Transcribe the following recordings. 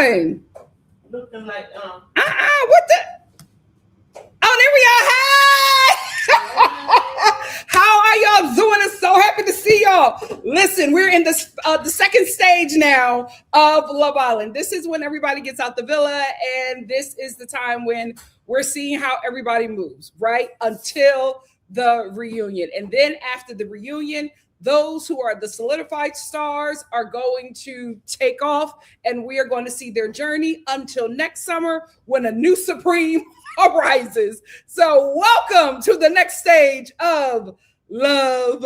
doing? Looking like what the? Oh, there we are. Hi. How are y'all doing? I'm so happy to see y'all. Listen, we're in the second stage now of Love Island. This is when everybody gets out the villa, and this is the time when we're seeing how everybody moves, right? Until the reunion. And then after the reunion, those who are the solidified stars are going to take off, and we are going to see their journey until next summer when a new Supreme arises. So welcome to the next stage of Love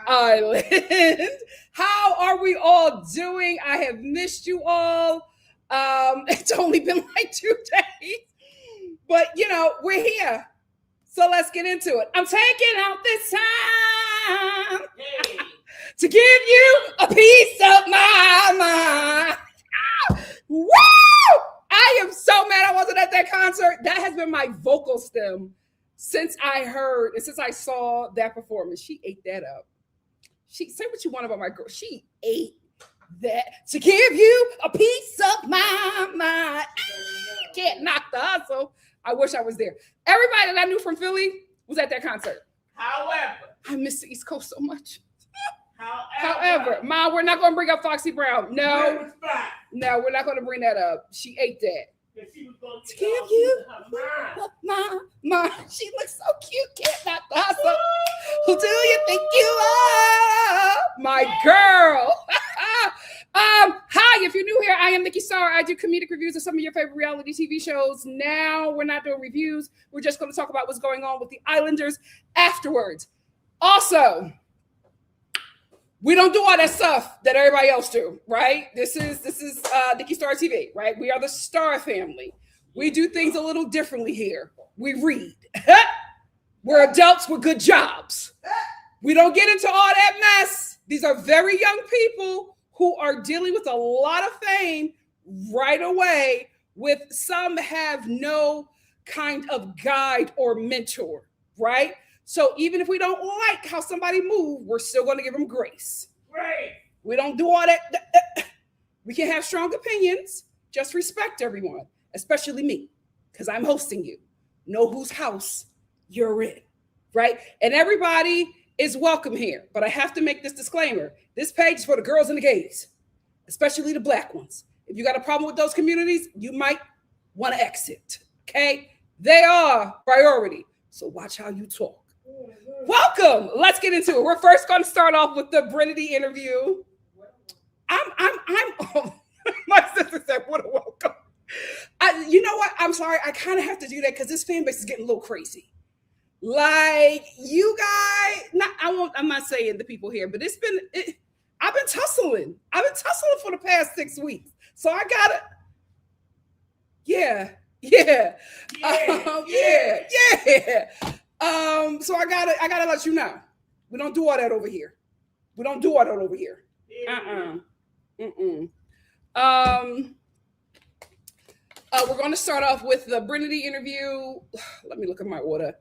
Island. How are we all doing? I have missed you all. It's only been like 2 days, but you know, we're here. So let's get into it. I'm taking out this time to give you a piece of my mind. Woo! I am so mad I wasn't at that concert. That has been my vocal stem since I heard and since I saw that performance. She ate that up. She say what you want about my girl. She ate that to give you a piece of my mind. Can't knock the hustle. I wish I was there. Everybody that I knew from Philly was at that concert. However, I miss the East Coast so much. However, Ma, we're not going to bring up Foxy Brown. No, we're not going to bring that up. She ate that. she was going To give you my. She looks so cute. Can't knock the hustle. Who do you think you are? My girl. Hi, if you're new here, I am Nikki.Star. I do comedic reviews of some of your favorite reality TV shows. Now we're not doing reviews. We're just going to talk about what's going on with the Islanders afterwards. Also, we don't do all that stuff that everybody else do, right? This is Nikki.Star TV, right? We are the Star family. We do things a little differently here. We read. We're adults with good jobs. We don't get into all that mess. These are very young people who are dealing with a lot of fame right away, with some have no kind of guide or mentor, right? So even if we don't like how somebody moved, we're still going to give them grace. Right. We don't do all that. We can have strong opinions. Just respect everyone, especially me, because I'm hosting you. Know whose house you're in, right? And everybody is welcome here. But I have to make this disclaimer. This page is for the girls and the gays, especially the Black ones. If you got a problem with those communities, you might want to exit, okay? They are priority. So watch how you talk. Welcome. Let's get into it. We're first going to start off with the Brinity interview. My sister said, what a welcome. You know what? I'm sorry. I kind of have to do that because this fan base is getting a little crazy. Like, you guys, I'm not saying the people here, but I've been tussling. I've been tussling for the past 6 weeks. So I gotta, yeah. So I gotta let you know. We don't do all that over here. We're going to start off with the Brinity interview. Let me look at my order.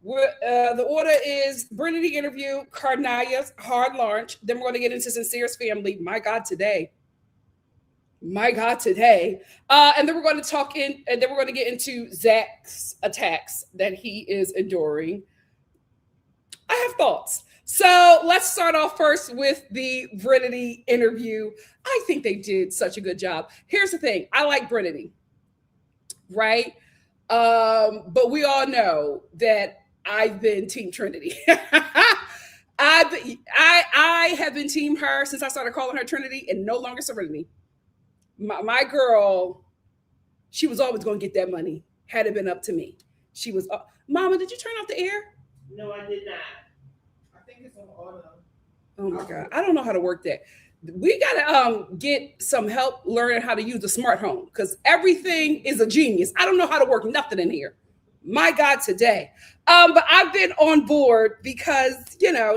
The order is Brinity interview, Carniya'S, hard launch. Then we're going to get into Sincere's family. My God, today. And then we're going to get into Zach's attacks that he is enduring. I have thoughts. So let's start off first with the Brinity interview. I think they did such a good job. Here's the thing. I like Brinity, right? But we all know that I've been Team Trinity. I have been Team her since I started calling her Trinity and no longer Serenity. My girl, she was always going to get that money. Had it been up to me. She was, Mama, did you turn off the air? No, I did not. I think it's on auto. Oh my God. I don't know how to work that. We got to get some help learning how to use the smart home because everything is a genius. I don't know how to work nothing in here. My God, today. But I've been on board because,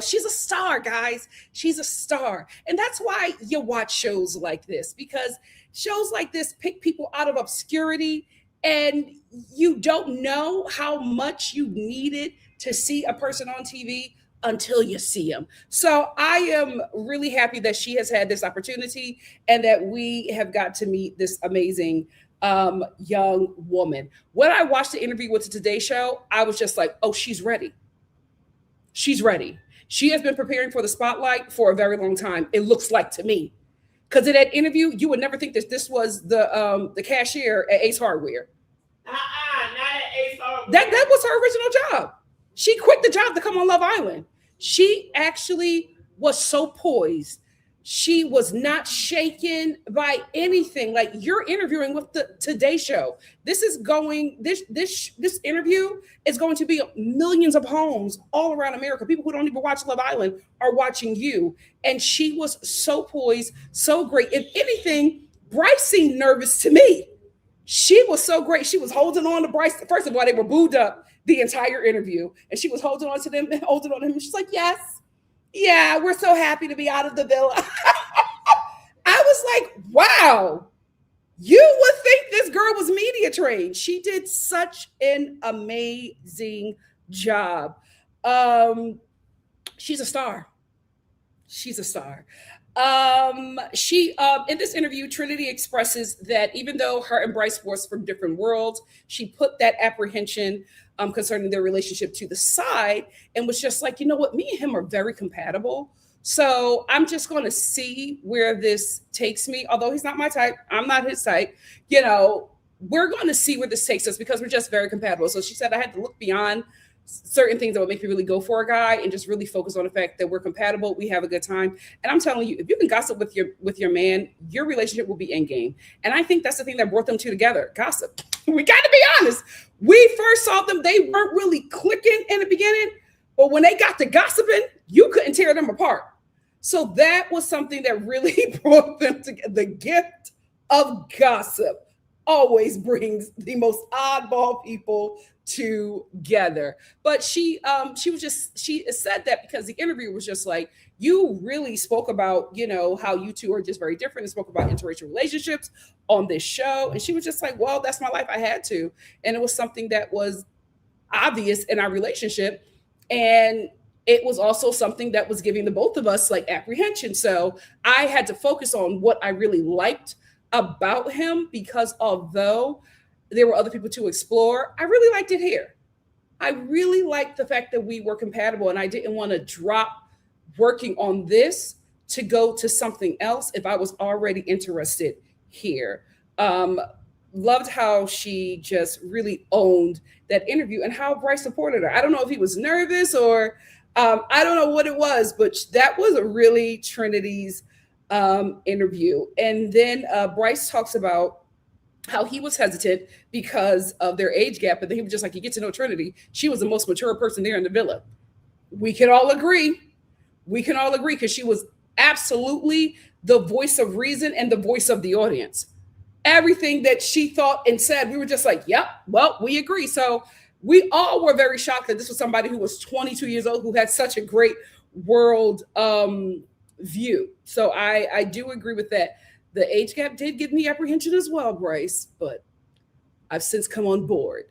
she's a star, guys. She's a star. And that's why you watch shows like this, because shows like this pick people out of obscurity and you don't know how much you needed to see a person on TV until you see them. So I am really happy that she has had this opportunity and that we have got to meet this amazing young woman. When I watched the interview with the Today Show, I was just like, oh, she's ready. She's ready. She has been preparing for the spotlight for a very long time. It looks like to me. Because in that interview, you would never think that this was the cashier at Ace Hardware. Not at Ace Hardware. That was her original job. She quit the job to come on Love Island. She actually was so poised. She was not shaken by anything. Like, you're interviewing with the Today Show. This interview is going to be millions of homes all around America. People who don't even watch Love Island are watching you. And she was so poised, so great. If anything, Bryce seemed nervous to me. She was so great. She was holding on to Bryce. First of all, they were booed up the entire interview. And she was holding on to them and holding on to him. And she's like, yes. Yeah, we're so happy to be out of the villa. I was like, wow, you would think this girl was media trained. She did such an amazing job. She's a star. In this interview, Trinity expresses that even though her and Bryce were from different worlds, she put that apprehension concerning their relationship to the side and was just like, you know what, me and him are very compatible. So I'm just going to see where this takes me. Although he's not my type, I'm not his type. We're going to see where this takes us because we're just very compatible. So she said I had to look beyond certain things that would make me really go for a guy and just really focus on the fact that we're compatible. We have a good time. And I'm telling you, if you can gossip with your man, your relationship will be endgame. And I think that's the thing that brought them two together. Gossip. We got to be honest. We first saw them. They weren't really clicking in the beginning, but when they got to gossiping, you couldn't tear them apart. So that was something that really brought them together. The gift of gossip always brings the most oddball people together. But she said that because the interview was just like, you really spoke about, how you two are just very different and spoke about interracial relationships on this show. And she was just like, well, that's my life. I had to. And it was something that was obvious in our relationship. And it was also something that was giving the both of us like apprehension. So I had to focus on what I really liked about him, because although there were other people to explore, I really liked it here. I really liked the fact that we were compatible, and I didn't want to drop working on this to go to something else if I was already interested here. Um, Loved how she just really owned that interview and how Bryce supported her. I don't know if he was nervous or I don't know what it was, but that was a really Trinity's interview. And then Bryce talks about how he was hesitant because of their age gap, but then he was just like, you get to know Trinity. She was the most mature person there in the villa. We can all agree. We can all agree because she was absolutely the voice of reason and the voice of the audience. Everything that she thought and said, we were just like, yep, well, we agree. So we all were very shocked that this was somebody who was 22 years old, who had such a great world view. So I do agree with that. The age gap did give me apprehension as well, Bryce, but I've since come on board.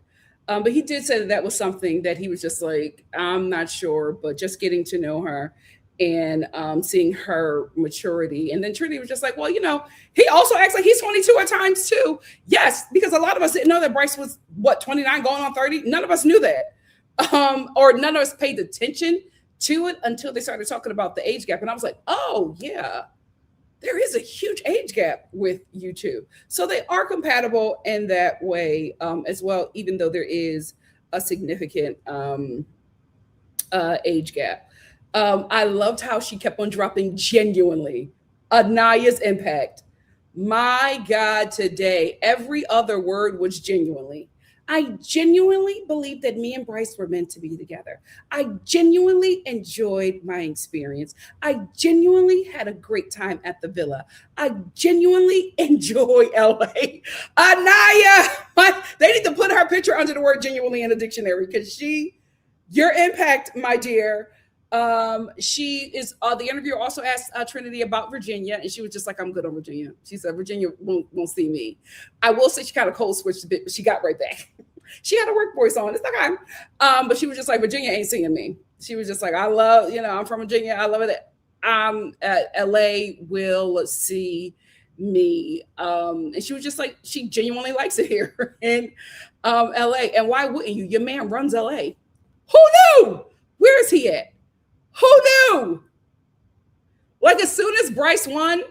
But he did say that that was something that he was just like, I'm not sure, but just getting to know her and seeing her maturity. And then Trinity was just like, well, you know, he also acts like he's 22 at times too. Yes, because a lot of us didn't know that Bryce was, 29 going on 30? None of us knew that. Or none of us paid attention to it until they started talking about the age gap. And I was like, oh, yeah, there is a huge age gap with you two. So they are compatible in that way as well, even though there is a significant age gap. I loved how she kept on dropping genuinely. Anaya's impact. My God, today, every other word was genuinely. I genuinely believe that me and Bryce were meant to be together. I genuinely enjoyed my experience. I genuinely had a great time at the villa. I genuinely enjoy LA. Anaya, they need to put her picture under the word genuinely in the dictionary because your impact, my dear. She is the interviewer also asked Trinity about Virginia, and she was just like, I'm good on Virginia. She said Virginia won't see me. I will say she kind of cold switched a bit, but she got right back. She had a work voice on. It's okay. But she was just like, Virginia ain't seeing me. She was just like, I love, I'm from Virginia. I love it. LA will see me. And she was just like, she genuinely likes it here in LA. And why wouldn't you? Your man runs LA. Who knew? Where is he at? Who knew? Like as soon as Bryce won,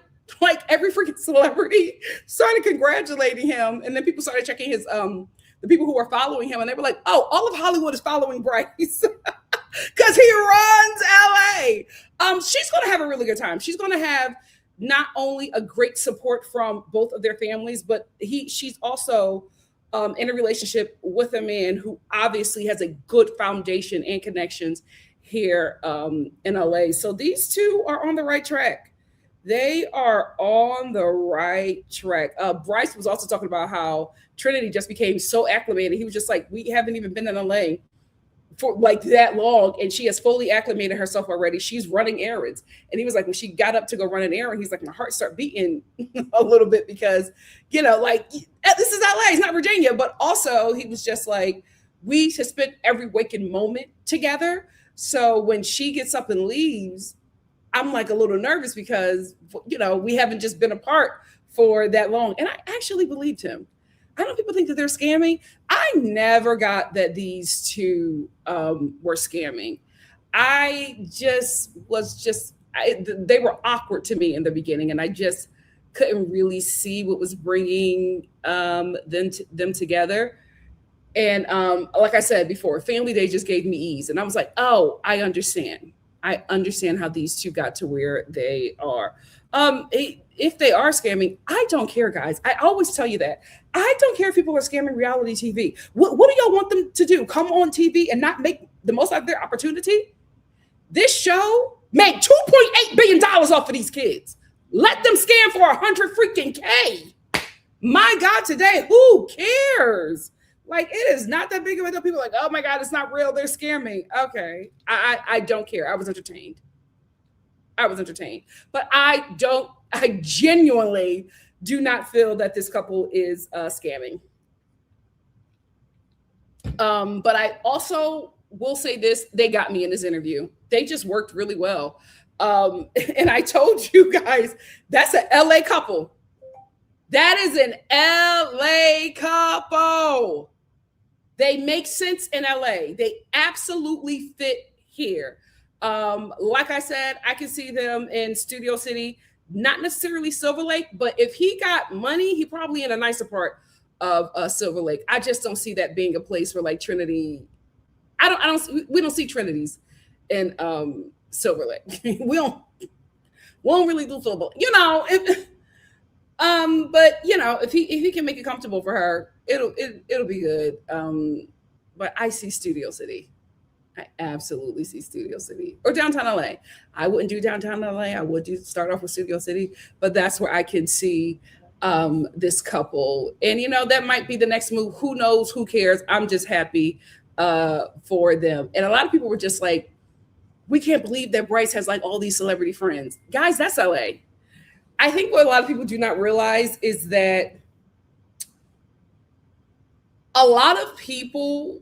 like every freaking celebrity started congratulating him. And then people started checking his the people who were following him, and they were like, oh, all of Hollywood is following Bryce because he runs LA. She's gonna have a really good time. She's gonna have not only a great support from both of their families, but she's also in a relationship with a man who obviously has a good foundation and connections here in LA. So these two are on the right track. They are on the right track. Bryce was also talking about how Trinity just became so acclimated. He was just like, we haven't even been in LA for like that long, and she has fully acclimated herself already. She's running errands. And he was like, when she got up to go run an errand, he's like, my heart started beating a little bit because, like this is LA, it's not Virginia. But also he was just like, we have spent every waking moment together. So when she gets up and leaves, I'm like a little nervous because, we haven't just been apart for that long. And I actually believed him. I know people think that they're scamming. I never got that these two were scamming. They were awkward to me in the beginning, and I just couldn't really see what was bringing them together. And like I said before, Family Day just gave me ease. And I was like, oh, I understand. I understand how these two got to where they are. If they are scamming, I don't care, guys. I always tell you that. I don't care if people are scamming reality TV. What do y'all want them to do? Come on TV and not make the most out of their opportunity? This show made $2.8 billion off of these kids. Let them scam for 100 freaking K. My God, today, who cares? Like, it is not that big of a deal. People are like, oh my God, it's not real. They're scamming. Okay. I don't care. I was entertained. But I genuinely do not feel that this couple is scamming. But I also will say this, they got me in this interview. They just worked really well. And I told you guys, that's an LA couple. That is an LA couple. They make sense in LA. They absolutely fit here. Like I said, I can see them in Studio City, not necessarily Silver Lake, but if he got money, he probably in a nicer part of Silver Lake. I just don't see that being a place for like Trinity. We don't see Trinities in Silver Lake. we don't really do Silver Lake. But if he can make it comfortable for her, it'll be good. But I see Studio City. I absolutely see Studio City or downtown LA. I wouldn't do downtown LA. I would start off with Studio City, but that's where I can see this couple. And that might be the next move. Who knows? Who cares? I'm just happy for them. And a lot of people were just like, we can't believe that Bryce has like all these celebrity friends. Guys, that's LA. I think what a lot of people do not realize is that a lot of people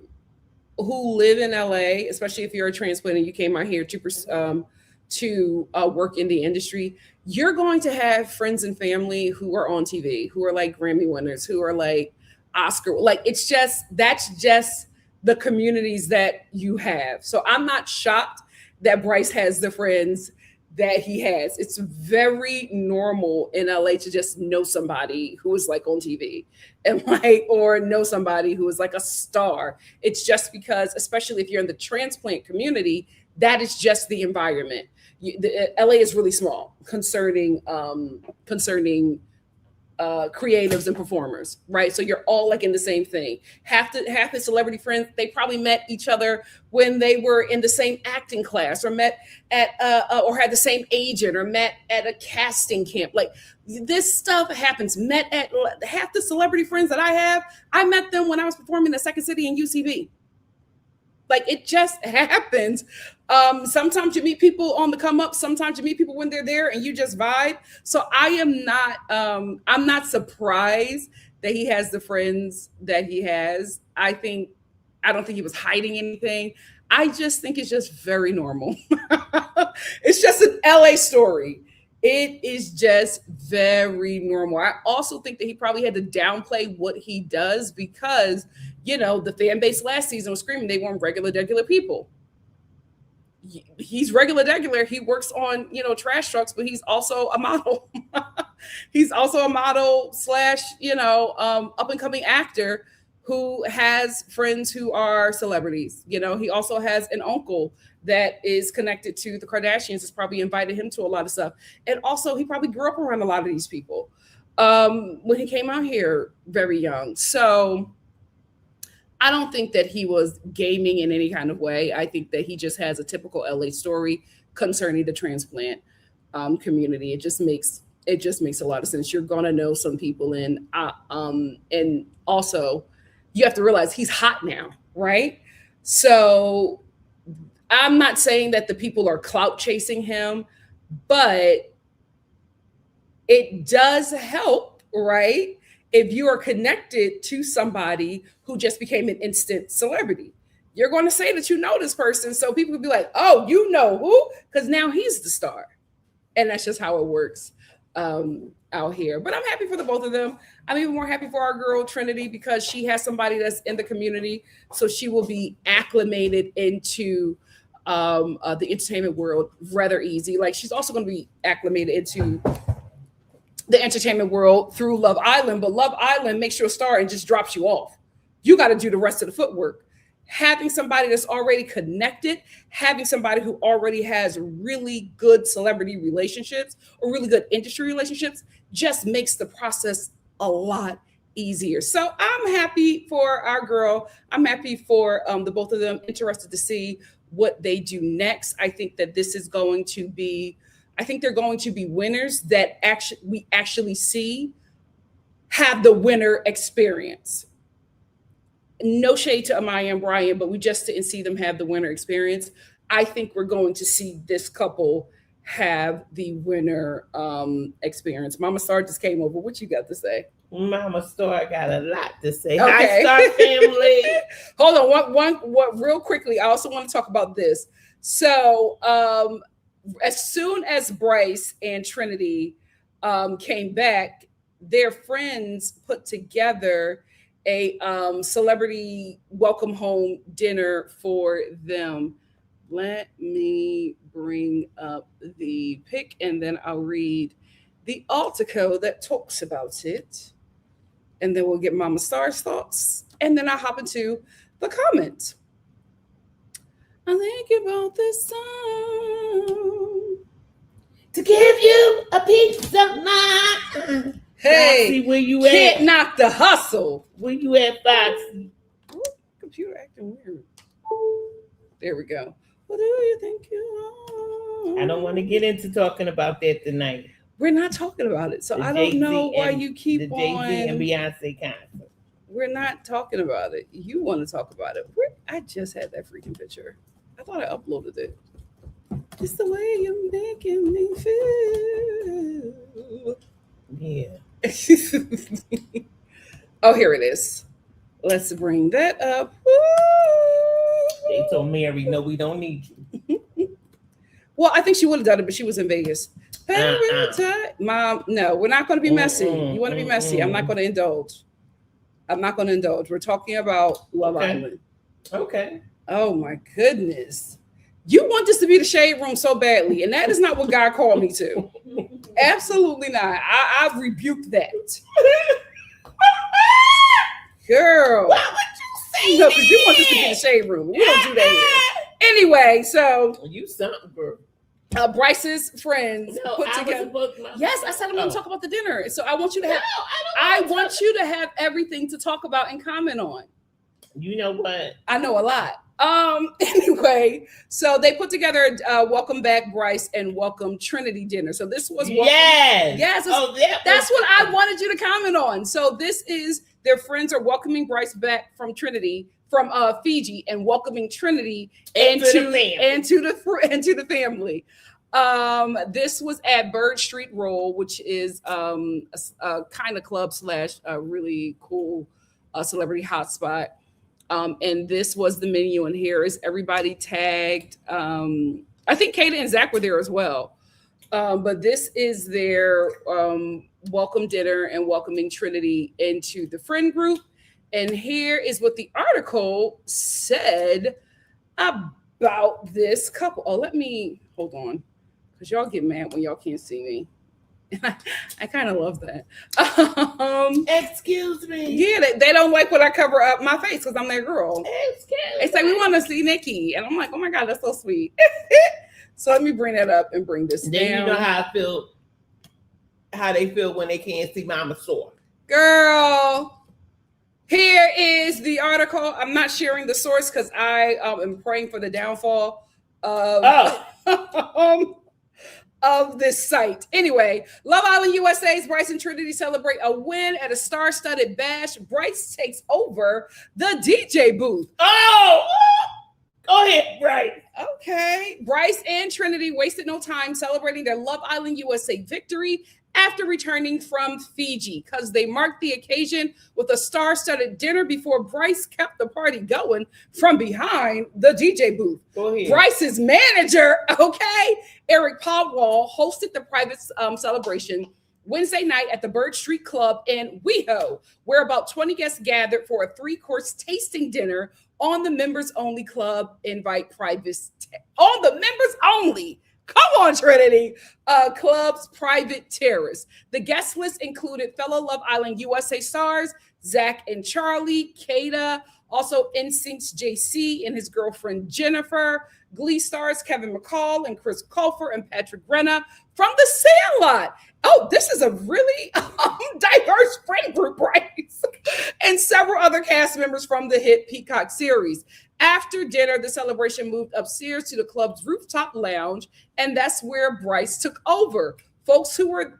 who live in LA, especially if you're a transplant and you came out here to work in the industry, you're going to have friends and family who are on TV, who are like Grammy winners, who are like Oscar. Like that's just the communities that you have. So I'm not shocked that Bryce has the friends that he has. It's very normal in LA to just know somebody who is like on TV and or know somebody who is like a star. It's just because, especially if you're in the transplant community, that is just the environment. LA is really small concerning creatives and performers, right? So you're all like in the same thing. Half the celebrity friends, they probably met each other when they were in the same acting class, or met at or had the same agent, or met at a casting camp. Like this stuff happens. Met at half the celebrity friends that I met them when I was performing at Second City and UCB. Like it just happens. Sometimes you meet people on the come up. Sometimes you meet people when they're there and you just vibe. So I'm not surprised that he has the friends that he has. I don't think he was hiding anything. I just think it's just very normal. It's just an LA story. It is just very normal. I also think that he probably had to downplay what he does because, the fan base last season was screaming they weren't regular people. He's regular. He works on, trash trucks, but he's also a model. He's also a model / up and coming actor who has friends who are celebrities. He also has an uncle that is connected to the Kardashians, has probably invited him to a lot of stuff. And also he probably grew up around a lot of these people when he came out here very young. So I don't think that he was gaming in any kind of way. I think that he just has a typical LA story concerning the transplant community. It just makes a lot of sense. You're gonna know some people and also you have to realize he's hot now, right? So I'm not saying that the people are clout chasing him, but it does help, right? If you are connected to somebody who just became an instant celebrity, you're going to say that you know this person. So people could be like, oh, you know who? Because now he's the star. And that's just how it works out here. But I'm happy for the both of them. I'm even more happy for our girl Trinity because she has somebody that's in the community. So she will be acclimated into the entertainment world rather easy. Like she's also going to be acclimated into the entertainment world through Love Island, but Love Island makes you a star and just drops you off. You got to do the rest of the footwork. Having somebody that's already connected, having somebody who already has really good celebrity relationships or really good industry relationships just makes the process a lot easier. So I'm happy for our girl. I'm happy for the both of them. Interested to see what they do next. I think that this is going to be they're going to be winners that we actually see have the winner experience. No shade to Amaya and Brian, but we just didn't see them have the winner experience. I think we're going to see this couple have the winner experience. Mama Star just came over. What you got to say? Mama Star got a lot to say. Okay. Hi, Star family. Hold on, one real quickly. I also want to talk about this. So as soon as Bryce and Trinity came back, their friends put together a celebrity welcome home dinner for them. Let me bring up the pic and then I'll read the article that talks about it. And then we'll get Mama Star's thoughts. And then I'll hop into the comments. I think about this song to give you a piece of mind. Hey, Foxy, where you can't at? knock the hustle. Where you at, Foxy? Ooh, computer acting weird. There we go. What do you think you are? I don't want to get into talking about that tonight. We're not talking about it, so The I don't Jay-Z know why and- you keep the on. Jay-Z and Beyonce concert. We're not talking about it. You want to talk about it. I just had that freaking picture. I thought I uploaded it. It's the way you're making me feel. Yeah. Oh, here it is. Let's bring that up. They told Mary, no, we don't need you. Well, I think she would have done it, but she was in Vegas. Mom, no, we're not going to be messy. You want to be messy? I'm not going to indulge. We're talking about Love Island. Okay. Oh my goodness. You want this to be the shade room so badly, and that is not what God called me to. Absolutely not. I've rebuked that. Girl. Why would you say No, because you want this to be the shade room. We don't do that here. Anyway, so you something, girl. Bryce's friends No, put I together. was supposed to- Yes, I said I'm going to talk about the dinner. So I want you to have. No, I don't want you to have everything to talk about and comment on. You know what? I know a lot. Anyway, so they put together welcome back Bryce and welcome Trinity dinner. So this was Yes. Oh, that's what I wanted you to comment on. So this is their friends are welcoming Bryce back from Trinity from Fiji and welcoming Trinity into the family. This was at Bird Street Roll, which is a kind of club / a really cool celebrity hotspot. And this was the menu, and here is everybody tagged. I think Kata and Zach were there as well. But this is their welcome dinner and welcoming Trinity into the friend group. And here is what the article said about this couple. Oh, let me hold on, because y'all get mad when y'all can't see me. I kind of love that. Excuse me. Yeah, they don't like when I cover up my face because I'm their girl. Excuse They say we want to see Nikki, and I'm like, oh my god, that's so sweet. So let me bring that up and bring this Then down. you know how they feel when they can't see Mama Sore. Girl, here is the article. I'm not sharing the source because I am praying for the downfall of of this site. Anyway, Love Island USA's Bryce and Trinity celebrate a win at a star-studded bash. Bryce takes over the DJ booth. Oh, go ahead, Bryce. Okay. Bryce and Trinity wasted no time celebrating their Love Island USA victory after returning from Fiji, because they marked the occasion with a star-studded dinner before Bryce kept the party going from behind the DJ booth. Go ahead. Bryce's manager, Eric Pogwall, hosted the private celebration Wednesday night at the Bird Street Club in WeHo, where about 20 guests gathered for a 3-course tasting dinner on the members-only club invite on the members-only. Come on, Trinity. Club's private terrace. The guest list included fellow Love Island USA stars, Zach and Charlie, Kata, also NSYNC's JC and his girlfriend Jennifer, Glee stars Kevin McCall and Chris Colfer and Patrick Renna from The Sandlot. Oh, this is a really diverse friend group, right? And several other cast members from the hit Peacock series. After dinner, the celebration moved upstairs to the club's rooftop lounge, and that's where Bryce took over. Folks who were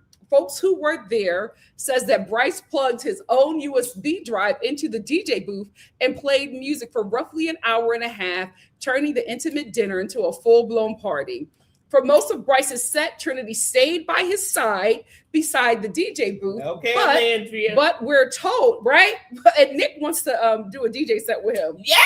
there says that Bryce plugged his own USB drive into the DJ booth and played music for roughly an hour and a half, turning the intimate dinner into a full-blown party. For most of Bryce's set, Trinity stayed by his side beside the DJ booth. Okay, but we're told, right? And Nick wants to do a DJ set with him. Yeah!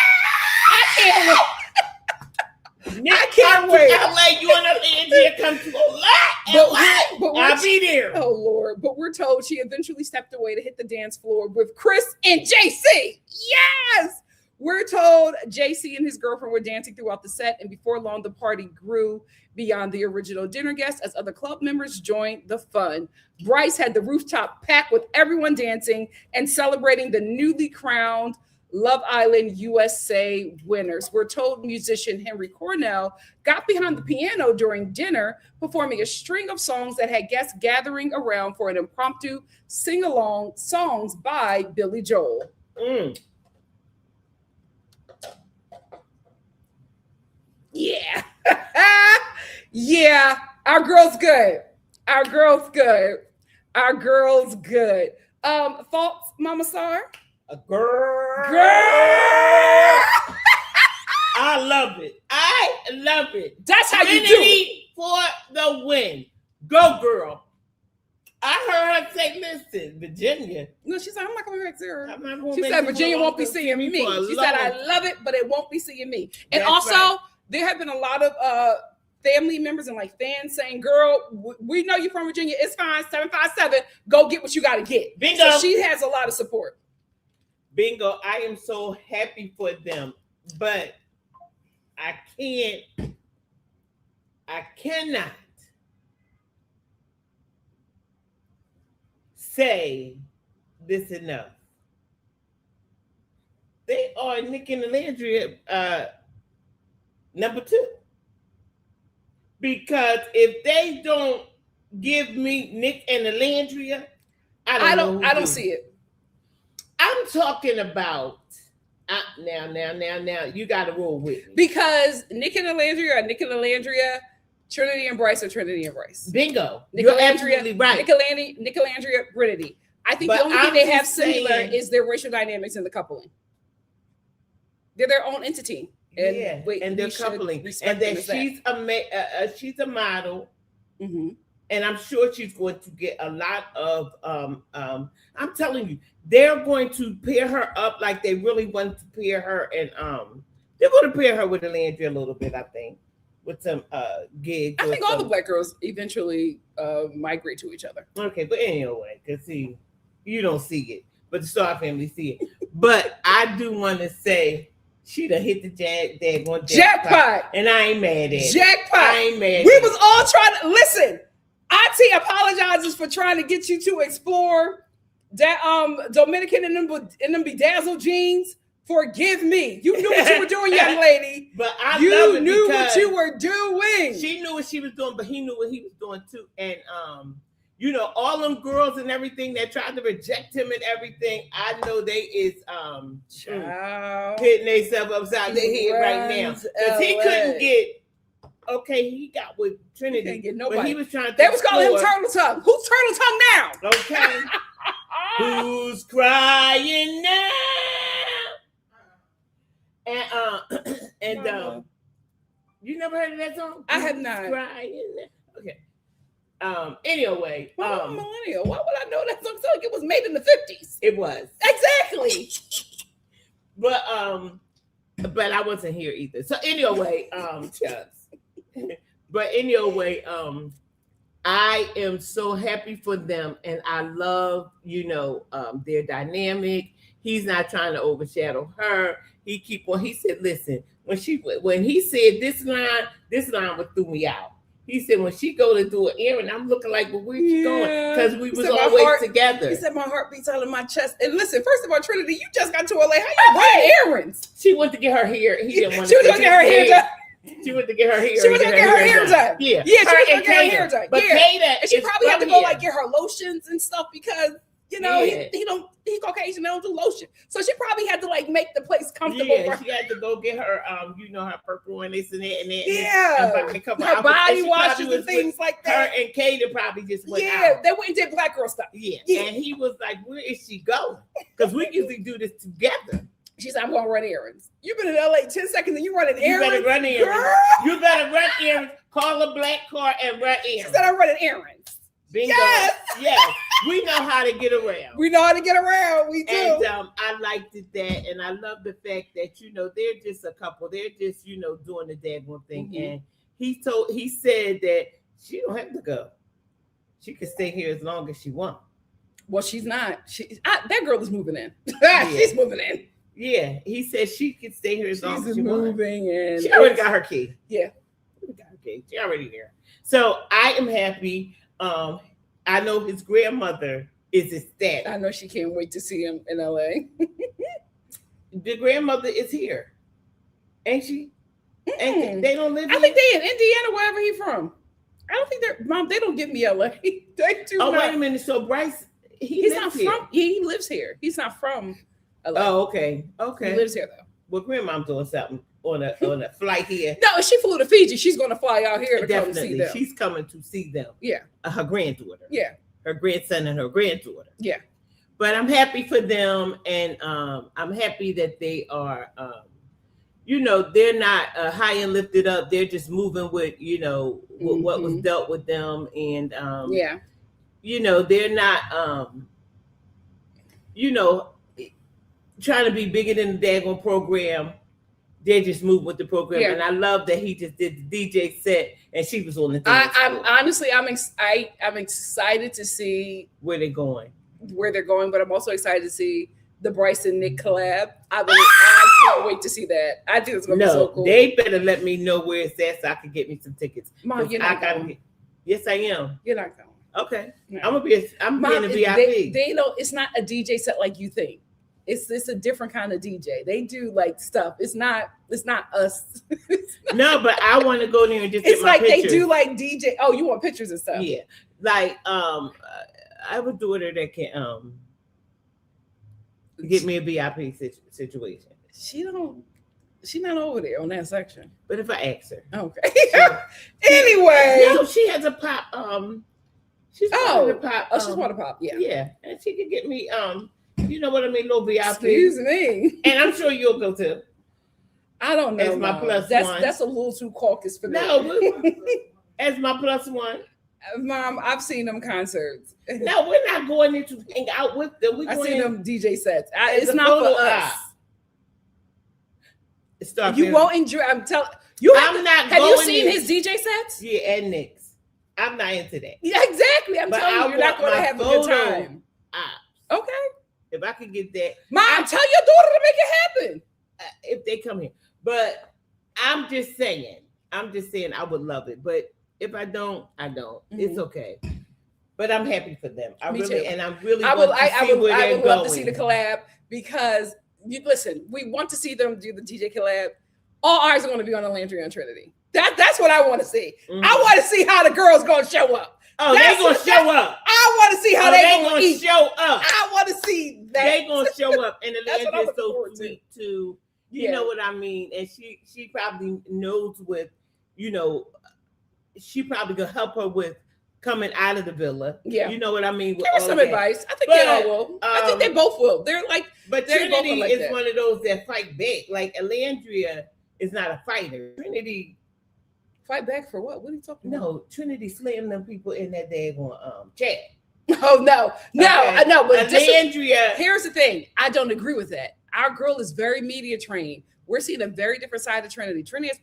Nick, I can't come wait. to LA. You and Andrea come to LA. I'll be there. Oh Lord! But we're told she eventually stepped away to hit the dance floor with Chris and JC. Yes. We're told JC and his girlfriend were dancing throughout the set, and before long, the party grew beyond the original dinner guests as other club members joined the fun. Bryce had the rooftop packed with everyone dancing and celebrating the newly crowned Love Island USA winners. We're told musician Henry Cornell got behind the piano during dinner, performing a string of songs that had guests gathering around for an impromptu sing-along songs by Billy Joel. Yeah. Yeah. Our girl's good. Our girl's good. Our girl's good. Thoughts, Mama Star? A girl. I love it. I love it. That's how you do it. For the win. Go, girl. I heard her say, listen, Virginia. No, she said, I'm not going to there. She said, Virginia won't be seeing me. She said, I love it, but it won't be seeing me. And That's also, right. There have been a lot of family members and like fans saying, girl, we know you're from Virginia. It's fine. 757. Go get what you got to get. Bingo. So she has a lot of support. Bingo. I am so happy for them, but I cannot say this enough. They are Nick and Landria number 2. Because if they don't give me Nick and Landria, I don't see it. I'm talking about now. You got to roll with me Because Nick and Landria are Nick and Landria, Trinity and Bryce are Trinity and Bryce. Bingo. You're absolutely right. Nick and Landria, Brinity. I think the only thing they have similar is their racial dynamics in the coupling. They're their own entity. And and they're coupling. And that she's a model. Mm-hmm. And I'm sure she's going to get a lot of I'm telling you, they're going to pair her up like they really want to pair her, and they're going to pair her with Landria a little bit, I think, with some gigs. I think all the black girls eventually migrate to each other. Okay, but anyway, because see, you don't see it, but the Star family see it. But I do want to say she done hit the jackpot, and I ain't mad at it. Jackpot. I ain't mad. We was all trying to listen. Auntie apologizes for trying to get you to explore that Dominican and them bedazzled jeans. Forgive me. You knew what you were doing, young lady. But you knew what you were doing. She knew what she was doing, but he knew what he was doing too. And all them girls and everything that tried to reject him and everything, I know they is hitting themselves upside their head right now. Because he couldn't get. Okay, he got with Trinity. He get nobody. But he was trying to. They was calling him Turtle Tongue. Who's Turtle Tongue now? Okay. Who's crying now? And you never heard of that song? I have not. Crying now. Okay. Anyway, I'm a millennial. Why would I know that song? Like it was made in the 50s. It was exactly. But I wasn't here either. So anyway, but anyway, I am so happy for them, and I love their dynamic. He's not trying to overshadow her. He said, listen, when he said this line would threw me out. He said, when she go to do an errand, I'm looking like, well, where you going? Because we was always together. He said, my heart beats out of my chest. And listen, first of all, Trinity, you just got to LA. How you running errands? She went to get her hair. He didn't want to get her hair done. She went to get her hair. She went to get her hair done. Yeah, she went to get her hair done. But Kata, and she probably had to go like get her lotions and stuff because he Caucasian, they don't do lotion. So she probably had to like make the place comfortable. Yeah, she had to go get her her purple and this and that and that. Yeah. Her body washes and things like that. Her and Kata probably just went out. Yeah, they went and did black girl stuff. Yeah. And he was like, where is she going? Because we usually do this together. She said, I'm going to run errands. You've been in LA 10 seconds and you running errands? You better run errands. Girl. You better run errands. Call a black car and run errands. She said, I'm running errands. Bingo. Yes. Yes. We know how to get around. We know how to get around. We do. And I liked that, and I love the fact that they're just a couple. They're just doing the daggone thing. Mm-hmm. And he said that she don't have to go. She can stay here as long as she wants. Well, she's not. That girl is moving in. Yeah. She's moving in. Yeah, he said she can stay here as long as she wants. Moving in. She already got her key. Yeah, she already there. So I am happy. I know his grandmother is ecstatic. I know she can't wait to see him in LA. The grandmother is here, ain't she? And they don't live. I think they in Indiana, wherever he from. I don't think they're Mom. They don't give me LA. They do. Oh, not. wait a minute. So Bryce, he's not from. He lives here. He's not from LA. Oh, okay. He lives here though. Well, grandma's doing something on a flight here. No, if she flew to Fiji, she's going to fly out here to Definitely. come see them. She's coming to see them. Yeah. Her granddaughter. Yeah. Her grandson and her granddaughter. Yeah. But I'm happy for them, and I'm happy that they are. They're not high and lifted up. They're just moving with what was dealt with them, and they're not trying to be bigger than the daggone program. They just moved with the program, and I love that he just did the DJ set, and she was on the dance floor. I'm excited to see where they're going, but I'm also excited to see the Bryce and Nick collab. I can't wait to see that. I think it's gonna be so cool. They better let me know where it's at so I can get me some tickets. Mom, you're not going. Yes, I am. You're not going. Okay, no. I'm being a VIP. They don't. It's not a DJ set like you think. It's a different kind of DJ. They do like stuff. It's not us. No, but I want to go there and just get my pictures. They do like DJ. Oh, you want pictures and stuff? Yeah. Like I have a daughter that can get me a VIP situation. She's not over there on that section. But if I ask her. Okay. Anyway. No, she has a pop she's part of the pop. She's part of pop, yeah. Yeah. And she can get me you know what I mean, little VIP. Excuse me. And I'm sure you'll go too. I don't know. As my plus one. That's a little too caucus for me. No, as my plus one. Mom, I've seen them concerts. No, we're not going in to hang out with them. I've seen them DJ sets. It's not for us. You won't enjoy. I'm telling you. Have you seen his DJ sets? Yeah, and Nick's. I'm not into that. Yeah, exactly. I'm telling you, you're not going to have a good time. Okay. If I could get that, Mom, tell your daughter to make it happen. If they come here, but I'm just saying, I would love it. But if I don't, I don't. Mm-hmm. It's okay. But I'm happy for them. I would love to see the collab because we want to see them do the DJ collab. All eyes are going to be on Alandria and Trinity. That's what I want to see. Mm-hmm. I want to see how the girls going to show up. Oh, they're going to show up. I want to see how they're going to show up. I want to see that. They're going to show up. And Alandria is so sweet too. You know what I mean? And she probably knows she probably going to help her with coming out of the villa. Yeah. You know what I mean? Give her some advice. I think they all will. I think they both will. They're like, but Trinity is one of those that fight back. Like Alandria is not a fighter. Trinity fight back for what? What are you talking about? No, Trinity slammed them people in that daggone chat. Oh no, I know. But Alandria. Here's the thing. I don't agree with that. Our girl is very media trained. We're seeing a very different side of Trinity. Trinity has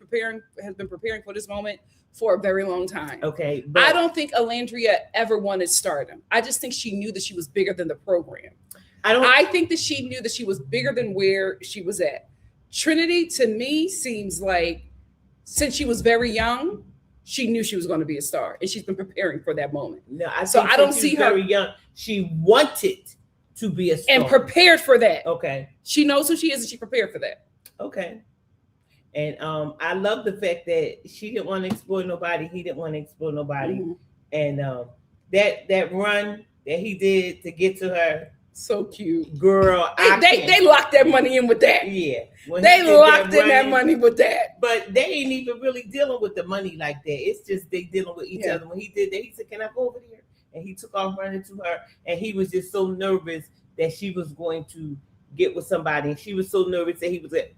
been preparing for this moment for a very long time. Okay. I don't think Alandria ever wanted stardom. I just think she knew that she was bigger than the program. I think that she knew that she was bigger than where she was at. Trinity, to me, seems like since she was very young, she knew she was going to be a star, and she's been preparing for that moment. No, I don't see her very young. She wanted to be a star and prepared for that. Okay. She knows who she is, and she prepared for that. Okay. And I love the fact that she didn't want to explore nobody. He didn't want to explore nobody. Mm-hmm. And that run that he did to get to her, so cute, girl. They locked that money in with that. Yeah, they locked in that money with that. But they ain't even really dealing with the money like that. It's just they dealing with each other. When he did that, he said, "Can I go over there?" And he took off running to her, and he was just so nervous that she was going to get with somebody. And she was so nervous that he was like,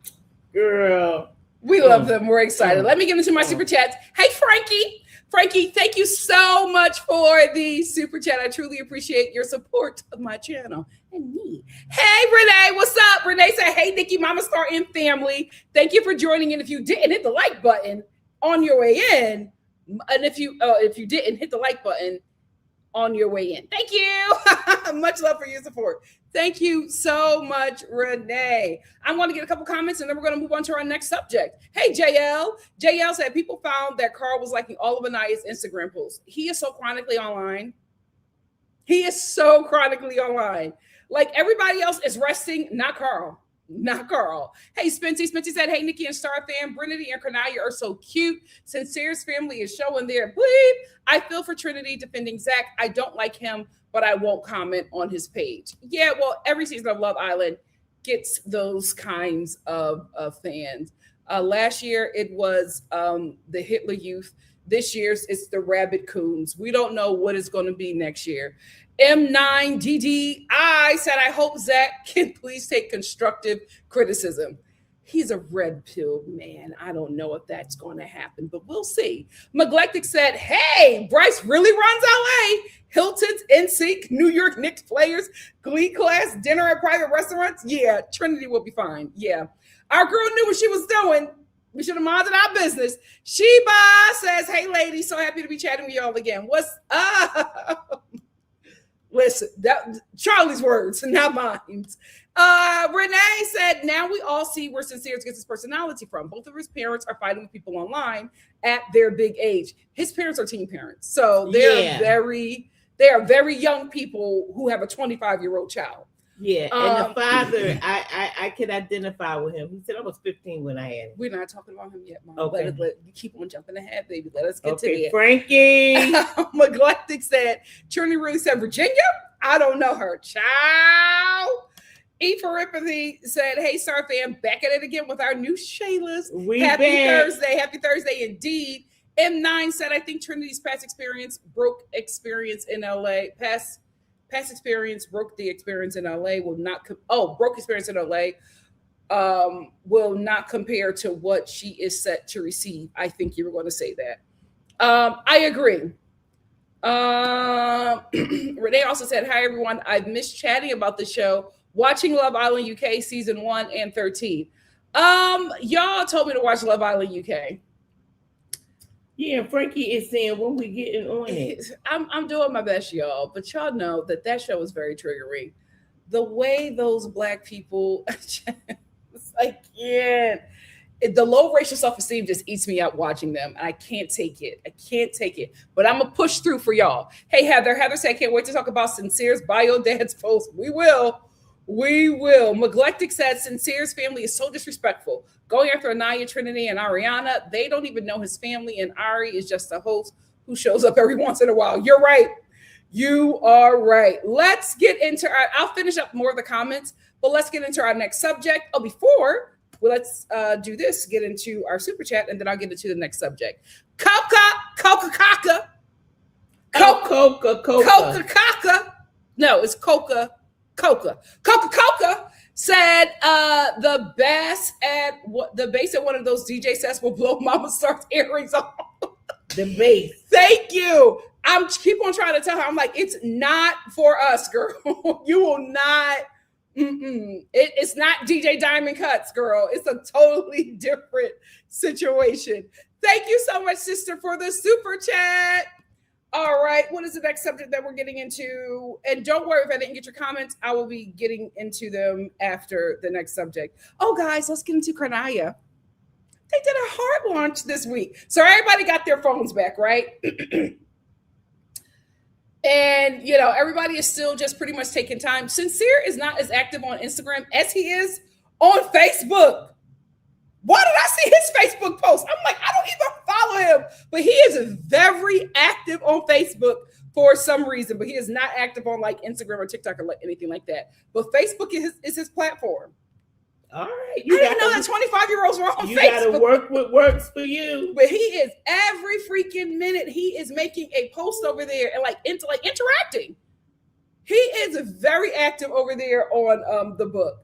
"Girl." We love them. We're excited. Let me get into my super chats. Hey, Frankie. Frankie, thank you so much for the super chat. I truly appreciate your support of my channel and me. Hey, Renee, what's up? Renee said, hey, Nikki, Mama Star and family. Thank you for joining in. If you didn't hit the like button on your way in, and if you didn't hit the like button on your way in, thank you. Much love for your support. Thank you so much, Renee. I want to get a couple comments and then we're going to move on to our next subject. Hey, JL. JL said people found that Carl was liking all of Anaya's Instagram posts. He is so chronically online. He is so chronically online. Like everybody else is resting, not Carl. Not Carl. Hey, Spency. Spency said, hey, Nikki and Star fam, Brinity and Carniya are so cute. Sincere's family is showing their bleep. I feel for Trinity defending Zach. I don't like him, but I won't comment on his page. Yeah, well, every season of Love Island gets those kinds of fans. Last year, it was the Hitler Youth. This year's it's the Rabbit Coons. We don't know what it's going to be next year. M9DDI said, I hope Zach can please take constructive criticism. He's a red-pilled man. I don't know if that's going to happen, but we'll see. Neglected said, hey, Bryce really runs LA. Hilton's, NSYNC, New York Knicks players, Glee class, dinner at private restaurants. Yeah, Trinity will be fine. Yeah. Our girl knew what she was doing. We should have minded our business. Sheba says, hey, ladies, so happy to be chatting with y'all again. What's up? Listen, that Charlie's words, not mine. Renee said, now we all see where Sincere gets his personality from. Both of his parents are fighting with people online at their big age. His parents are teen parents. So they are very young people who have a 25-year-old child. Yeah, and the father, I could identify with him. He said I was 15 when I had him. We're not talking about him yet, Mom. Okay. You keep on jumping ahead, baby. Let us get to it. Frankie. Neglected said, Trinity really said, Virginia? I don't know her. Ciao. E for Empathy said, hey, Star fam, back at it again with our new Shaylas. Happy Thursday. Happy Thursday indeed. M9 said, I think Trinity's past experience broke experience in LA. Past experience broke the experience in LA broke experience in LA will not compare to what she is set to receive. I think you were going to say that. I agree. Renee also said, hi, everyone. I've missed chatting about the show, watching Love Island UK season 1 and 13. Y'all told me to watch Love Island UK. Yeah, Frankie is saying when we getting on it. I'm doing my best, y'all, but y'all know that show was very triggering. The way those Black people, the low racial self-esteem just eats me up watching them. And I can't take it. But I'm gonna push through for y'all. Hey, Heather. Heather said, can't wait to talk about Sincere's bio dad's post. We will. Neglected said, Sincere's family is so disrespectful. Going after Anaya, Trinity, and Ariana, they don't even know his family, and Ari is just a host who shows up every once in a while. You're right. You are right. Let's get into I'll finish up more of the comments, but let's get into our next subject. Let's do this, get into our super chat, and then I'll get into the next subject. Coca. No, it's Coca said the bass at one of those DJ sets will blow Mama Star's earrings off. The bass. Thank you. I'm keep on trying to tell her. I'm like, it's not for us, girl. You will not. It's not DJ Diamond Cuts, girl. It's a totally different situation. Thank you so much, sister, for the super chat. All right, what is the next subject that we're getting into? And don't worry if I didn't get your comments. I will be getting into them after the next subject. Oh, guys, let's get into Carniya. They did a hard launch this week. So everybody got their phones back, right? And, everybody is still just pretty much taking time. Sincere is not as active on Instagram as he is on Facebook. Why did I see his Facebook post? I'm like, I don't even follow him. But he is very active on Facebook for some reason. But he is not active on like Instagram or TikTok or anything like that. But Facebook is his platform. All right. I didn't know that 25-year-olds were on Facebook. You got to work what works for you. But he is every freaking minute. He is making a post over there and interacting. He is very active over there on the book.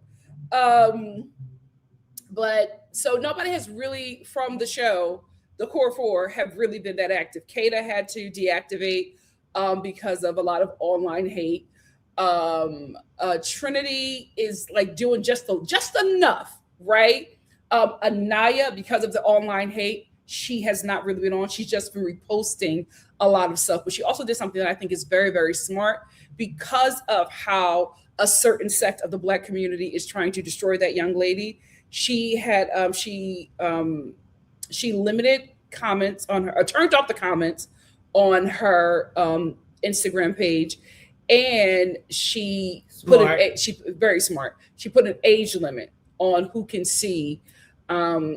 But so nobody has really from the show the core four have really been that active. Kata had to deactivate because of a lot of online hate. Trinity is like doing just enough, right? Anaya, because of the online hate, she has not really been on. She's just been reposting a lot of stuff, but she also did something that I think is very, very smart because of how a certain sect of the Black community is trying to destroy that young lady. She had she limited comments on her, turned off the comments on her Instagram page, and she she very smart. She put an age limit on who can see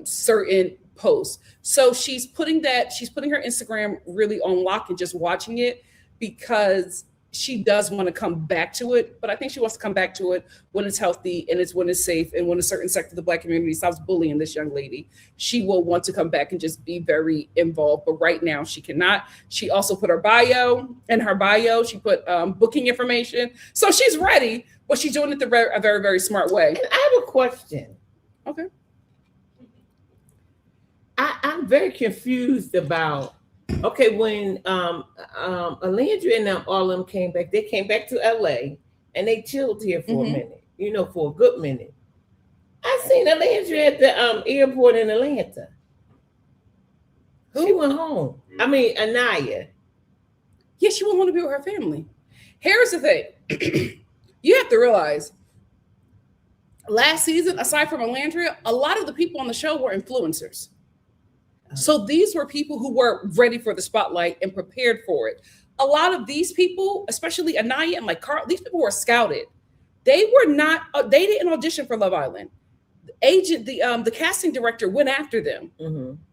certain posts. So she's putting her Instagram really on lock and just watching it because she does want to come back to it, but I think she wants to come back to it when it's healthy and when it's safe, and when a certain sector of the Black community stops bullying this young lady. She will want to come back and just be very involved, but right now she cannot. She also put her bio. She put booking information, so she's ready, but she's doing it a very, very smart way. And I have a question. Okay. I'm very confused about. Okay, when Alindra and them, all of them came back, they came back to LA and they chilled here for a minute, for a good minute. I seen Alindra at the airport in Atlanta. She went home. I mean, Anaya. Yeah, she won't want to be with her family. Here's the thing. You have to realize, last season, aside from Alandria, a lot of the people on the show were influencers. So these were people who were ready for the spotlight and prepared for it. A lot of these people, especially Anaya and like Carl, these people were scouted. They were not. They didn't audition for Love Island. The casting director went after them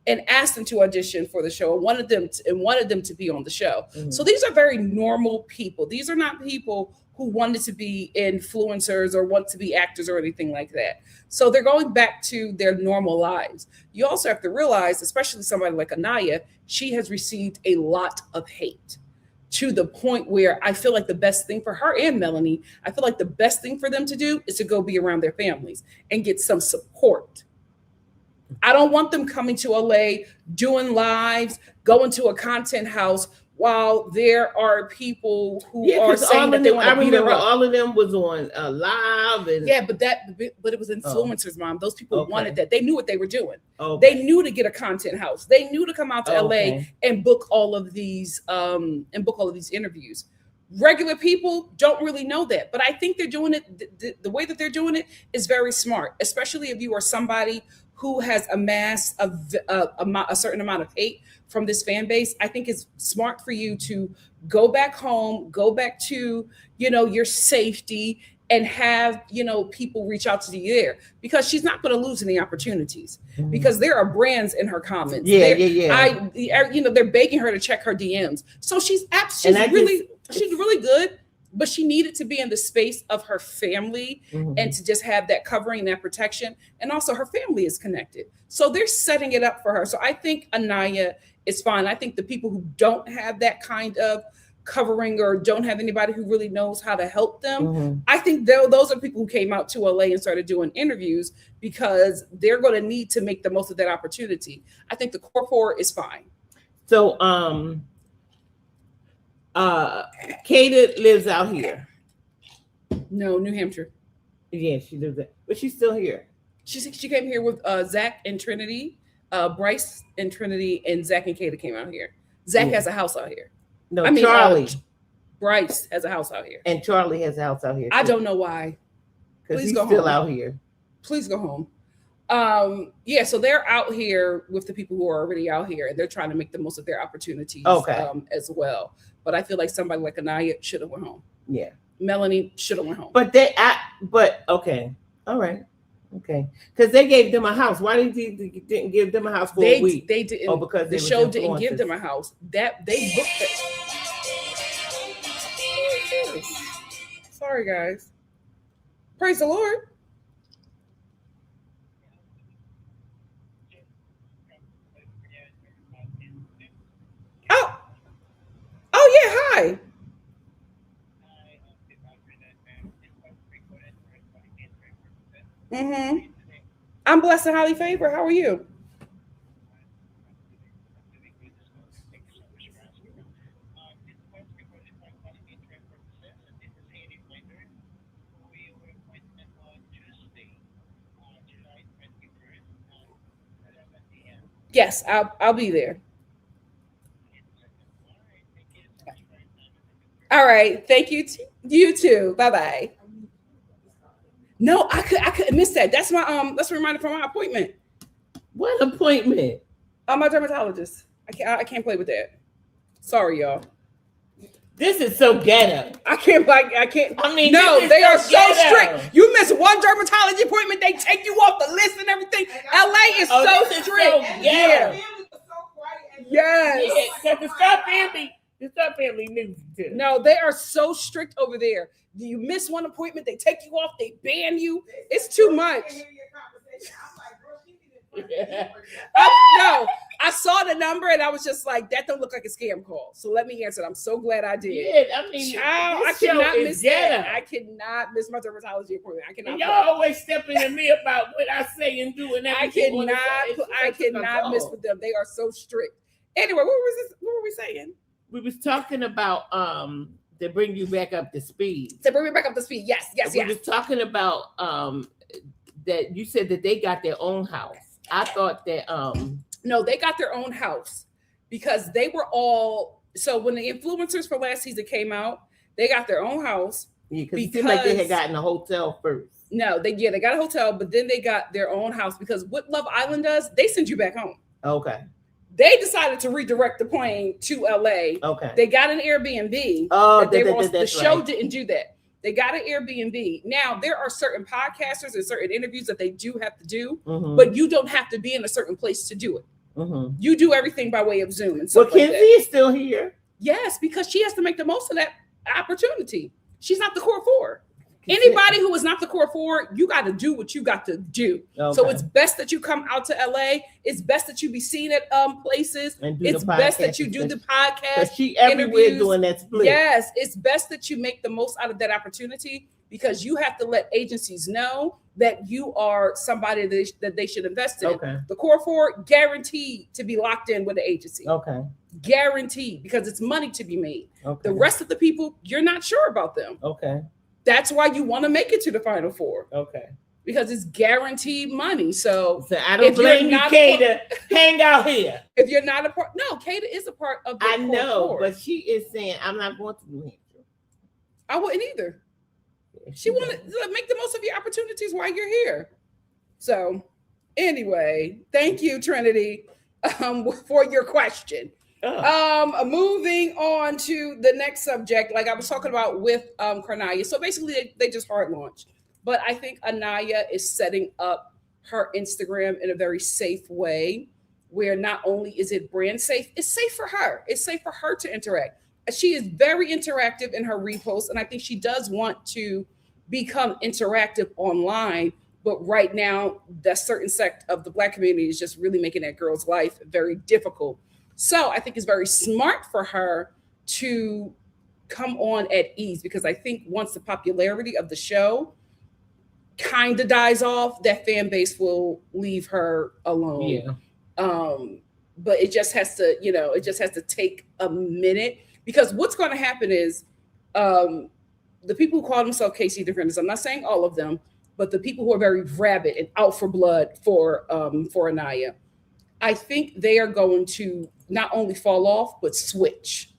and asked them to audition for the show and wanted them to be on the show. So these are very normal people. These are not people who wanted to be influencers or want to be actors or anything like that. So they're going back to their normal lives. You also have to realize, especially somebody like Anaya, she has received a lot of hate, to the point where I feel like the best thing for her and Melanie, I feel like the best thing for them to do is to go be around their families and get some support. I don't want them coming to LA, doing lives, going to a content house while there are people who are saying that they want to beat her up. All of them was on live. And but it was influencers, Mom. Those people wanted that. They knew what they were doing. Okay. They knew to get a content house. They knew to come out to LA and book all of these interviews. Regular people don't really know that, but I think they're doing it. The way that they're doing it is very smart, especially if you are somebody who has amassed a certain amount of hate from this fan base. I think it's smart for you to go back home, go back to, your safety, and have, people reach out to you there, because she's not going to lose any opportunities, because there are brands in her comments. They're begging her to check her DMs. So she's really good, but she needed to be in the space of her family and to just have that covering and that protection. And also her family is connected. So they're setting it up for her. So I think Anaya is fine. I think the people who don't have that kind of covering or don't have anybody who really knows how to help them, I think those are people who came out to LA and started doing interviews, because they're going to need to make the most of that opportunity. I think the core four is fine. So Kata lives out here. No, New Hampshire. Yeah, she lives there, but she's still here. She came here with Zach and Trinity, Bryce and Trinity, and Zach and Kata came out here. Zach has a house out here. No, Charlie. Bryce has a house out here. And Charlie has a house out here too. I don't know why. Because he's still out here. Please go home. So they're out here with the people who are already out here, and they're trying to make the most of their opportunities as well. But I feel like somebody like Anaya should have went home. Yeah. Melanie should have went home. Okay. All right. Okay. Because they gave them a house. Why didn't give them a house for a week? They didn't. Because the show didn't give them a house. That they booked it. Sorry, guys. Praise the Lord. Oh yeah, hi. I'm blessed and highly favored. How are you? Yes, I'll be there. All right. Thank you. You too. Bye bye. No, I couldn't miss that. That's a reminder for my appointment. What appointment? My dermatologist. I can't play with that. Sorry, y'all. This is so ghetto. I can't. I mean, no, they are so ghetto. strict. You miss one dermatology appointment, they take you off the list and everything. LA is so this is strict. so Yeah. ghetto. Yes. Because the Star family knew too. No, they are so strict over there. You miss one appointment, they take you off, they ban you. It's too much. No, I saw the number and I was just like, that don't look like a scam call. So let me answer it. I'm so glad I did. Yeah, I mean, Child, I cannot miss that. I cannot miss my dermatology appointment. I cannot. Y'all always stepping at me about what I say and do and everything. I cannot miss with them. They are so strict. Anyway, what were we saying? We was talking about to bring you back up to speed. To bring me back up to speed. Yes. We was talking about that you said that they got their own house. I thought that no, they got their own house because they were all so when the influencers for last season came out, they got their own house. Yeah, because it seemed like they had gotten a hotel first. No, they got a hotel, but then they got their own house because what Love Island does, they send you back home. Okay. They decided to redirect the plane to LA. Okay. They got an Airbnb. Oh, the show didn't do that. They got an Airbnb. Now, there are certain podcasters and certain interviews that they do have to do, but you don't have to be in a certain place to do it. You do everything by way of Zoom and stuff like that. Kenzie is still here. Yes, because she has to make the most of that opportunity. She's not the core four. Anybody who is not the core four, you got to do what you got to do. Okay. So it's best that you come out to LA. It's best that you be seen at places. It's best that you do the podcast. She everywhere doing that split. Yes, it's best that you make the most out of that opportunity because you have to let agencies know that you are somebody that they should invest in. Okay. The core four guaranteed to be locked in with the agency. Okay. Guaranteed because it's money to be made. Okay. The rest of the people, you're not sure about them. Okay. That's why you want to make it to the Final Four. Okay. Because it's guaranteed money. So I don't blame you, Kata. Hang out here. If you're not a part, no, Kata is a part of the I know, four. but she is saying, I'm not going to New Hampshire. I wouldn't either. She wanted to make the most of your opportunities while you're here. So anyway, thank you, Trinity, for your question. Moving on to the next subject, like I was talking about with Carniya'S. So basically, they just hard launched. But I think Anaya is setting up her Instagram in a very safe way, where not only is it brand safe, it's safe for her. It's safe for her to interact. She is very interactive in her reposts, and I think she does want to become interactive online. But right now, that certain sect of the Black community is just really making that girl's life very difficult. So I think it's very smart for her to come on at ease because I think once the popularity of the show kind of dies off, that fan base will leave her alone. Yeah. But it just has to, take a minute because what's going to happen is the people who call themselves KC defenders, I'm not saying all of them, but the people who are very rabid and out for blood for Anaya, I think they are going to not only fall off, but switch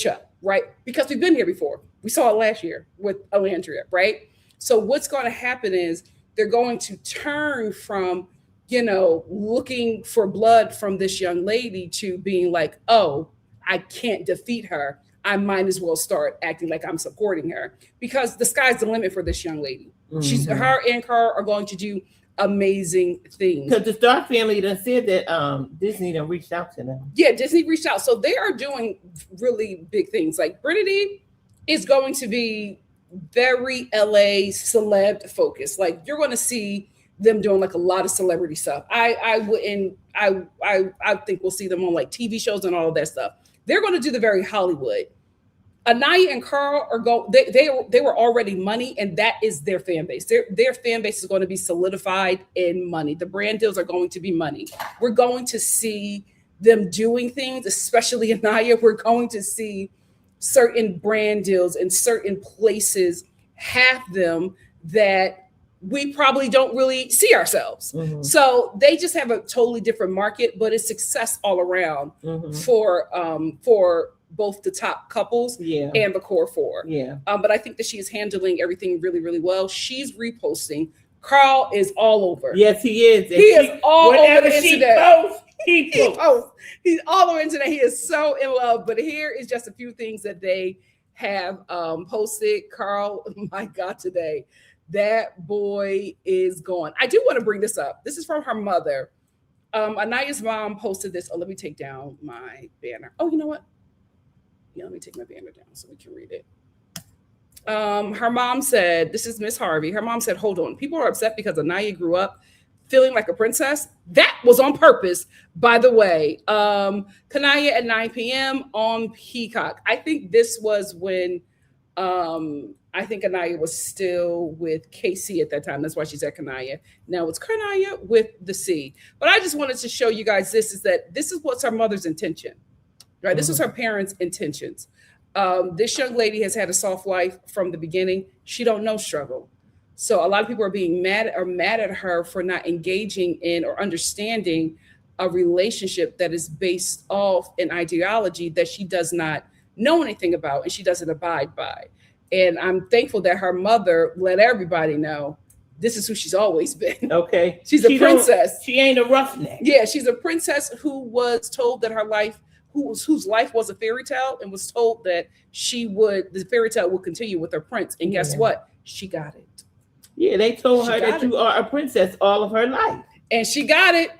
up, right? Because we've been here before. We saw it last year with Alandria, right? So what's going to happen is they're going to turn from, looking for blood from this young lady to being like, oh, I can't defeat her. I might as well start acting like I'm supporting her because the sky's the limit for this young lady. Mm-hmm. Her and Carl are going to do amazing things. Because the Star family done said that Disney done reached out to them. Yeah, Disney reached out. So they are doing really big things. Like Brinity is going to be very LA celeb focused. Like you're going to see them doing like a lot of celebrity stuff. I think we'll see them on like TV shows and all of that stuff. They're going to do the very Hollywood. Anaya and Carl are they were already money, and that is their fan base. Their fan base is going to be solidified in money. The brand deals are going to be money. We're going to see them doing things, especially Anaya. We're going to see certain brand deals in certain places have them that we probably don't really see ourselves. Mhm. So they just have a totally different market, but it's success all around Mhm. for both the top couples Yeah. and the core four. Yeah. But I think that she is handling everything really, really well. She's reposting. Carl is all over. Yes, he is. He is all over the internet. He He posts. He's all over the internet. He is so in love. But here is just a few things that they have posted. Carl, my God, today. That boy is gone. I do want to bring this up. This is from her mother. Anaya's mom posted this. Oh, let me take down my banner. Oh, you know what? Yeah, let me take my banner down so we can read it. Her mom said, this is Miss Harvey. Her mom said, hold on. People are upset because Anaya grew up feeling like a princess. That was on purpose, by the way. Carniya at 9 p.m. on Peacock. I think this was when I think Carniya was still with KC at that time. That's why she's at Carniya. Now it's Carniya with the C. But I just wanted to show you guys this is what's her mother's intention, right? This was her parents' intentions. This young lady has had a soft life from the beginning. She don't know struggle. So a lot of people are being mad at her for not engaging in or understanding a relationship that is based off an ideology that she does not know anything about and she doesn't abide by. And I'm thankful that her mother let everybody know this is who she's always been. Okay. She's a princess. She ain't a roughneck. Yeah, she's a princess who was told that her life, whose life was a fairy tale, and was told that the fairy tale would continue with her prince. And guess what? She got it. Yeah, they told her that you are a princess all of her life. And she got it.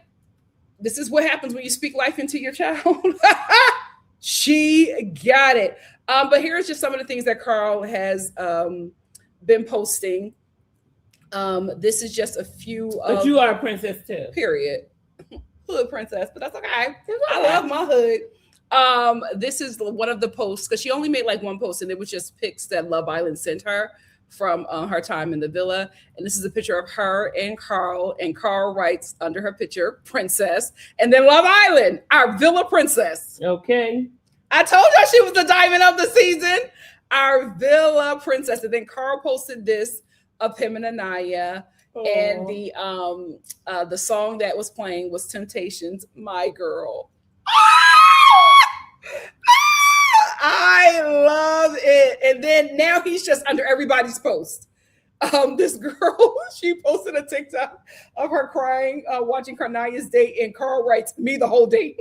This is what happens when you speak life into your child. She got it. But here's just some of the things that Carl has been posting. This is just a few. But you are a princess too. Period. Hood princess, but that's okay. I love my hood. This is one of the posts because she only made like one post, and it was just pics that Love Island sent her from her time in the villa. And this is a picture of her and Carl writes under her picture, princess. And then Love Island, our villa princess. Okay. I told you she was the diamond of the season. Our villa princess. And then Carl posted this of him and Anaya. And the song that was playing was Temptations, My Girl. I love it. And then now he's just under everybody's post. This girl, she posted a TikTok of her crying, watching Carniya'S date, and Carl writes, me the whole date.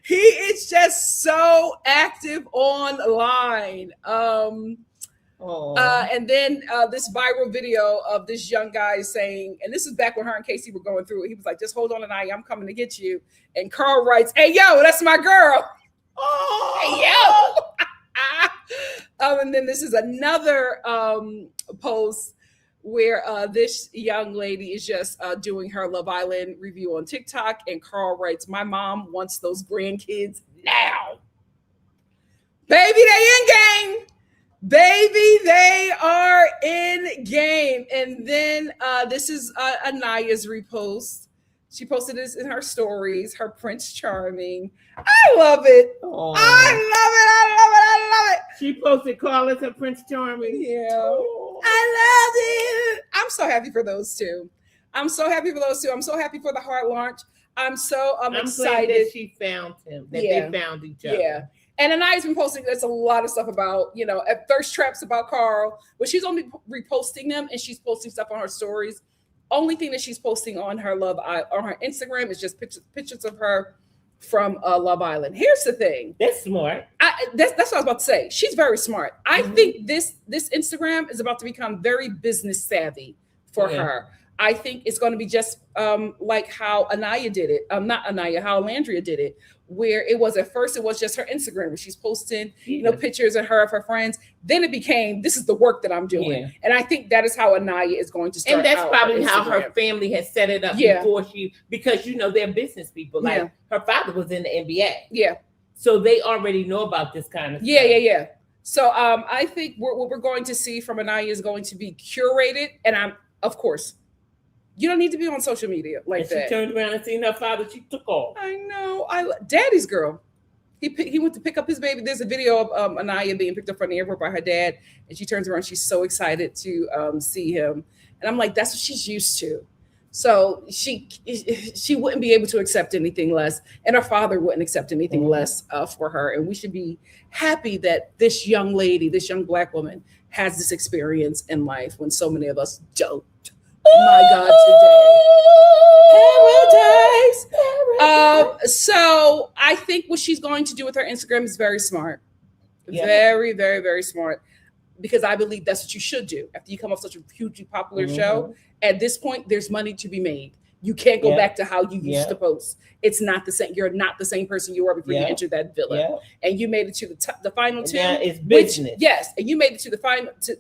He is just so active online. And then this viral video of this young guy saying, and this is back when her and Casey were going through it. He was like, just hold on, Anaya, I'm coming to get you. And Carl writes, hey, yo, that's my girl. Hey, yo. And then this is another post where this young lady is just doing her Love Island review on TikTok. And Carl writes, my mom wants those grandkids now. Baby, they in game. Baby, they are in game. And then this is Anaya's repost. She posted this in her stories, her Prince Charming. I love it. Aww. I love it. She posted Carl as her Prince Charming. Yeah. Aww. I love it. I'm so happy for those two. I'm so happy for the hard launch. I'm excited that she found him, that they found each other. Yeah. And Anaya's been posting, there's a lot of stuff about, thirst traps about Carl, but she's only reposting them and she's posting stuff on her stories. Only thing that she's posting on her on her Instagram is just pictures of her from Love Island. Here's the thing. That's smart. That's what I was about to say. She's very smart. I think this Instagram is about to become very business savvy for her. I think it's going to be just like how Anaya did it. Not Anaya, how Landria did it, where it was at first, it was just her Instagram where she's posting, pictures of her friends. Then it became, this is the work that I'm doing. Yeah. And I think that is how Anaya is going to start. And that's probably how her family has set it up before because they're business people. Like her father was in the NBA. Yeah. So they already know about this kind of stuff. Yeah. So I think what we're going to see from Anaya is going to be curated. And of course, you don't need to be on social media like that. She turned around and seen her father. She took off. I know. Daddy's girl. He went to pick up his baby. There's a video of Anaya being picked up from the airport by her dad, and she turns around. She's so excited to see him, and I'm like, that's what she's used to. So she wouldn't be able to accept anything less, and her father wouldn't accept anything less for her. And we should be happy that this young lady, this young Black woman, has this experience in life when so many of us don't. My God, today. Paradise. So I think what she's going to do with her Instagram is very smart. Yeah. Very, very, very smart. Because I believe that's what you should do after you come off such a hugely popular show. At this point, there's money to be made. You can't go back to how you used to post. It's not the same. You're not the same person you were before you entered that villa. And you made it to the final two. Yeah, it's business. Yes, and you made it to the final, to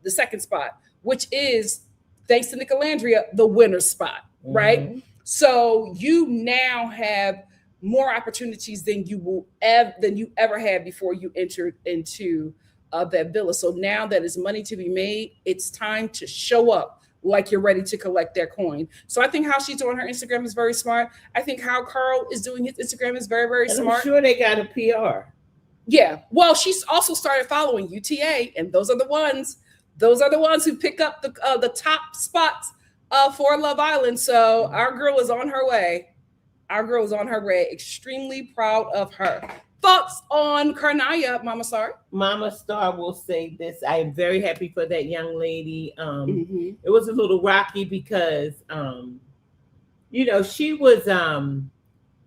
the second spot, which is, thanks to Nicolandria, the winner's spot, right? So you now have more opportunities than you ever had before you entered into that villa. So now that is money to be made, it's time to show up like you're ready to collect that coin. So I think how she's doing her Instagram is very smart. I think how Carl is doing his Instagram is very, very smart. I'm sure they got a PR. Yeah. Well, she's also started following UTA, and those are the ones who pick up the top spots for Love Island. So our girl is on her way. Extremely proud of her. Thoughts on Carniya, Mama Star? Mama Star will say this. I am very happy for that young lady. It was a little rocky because,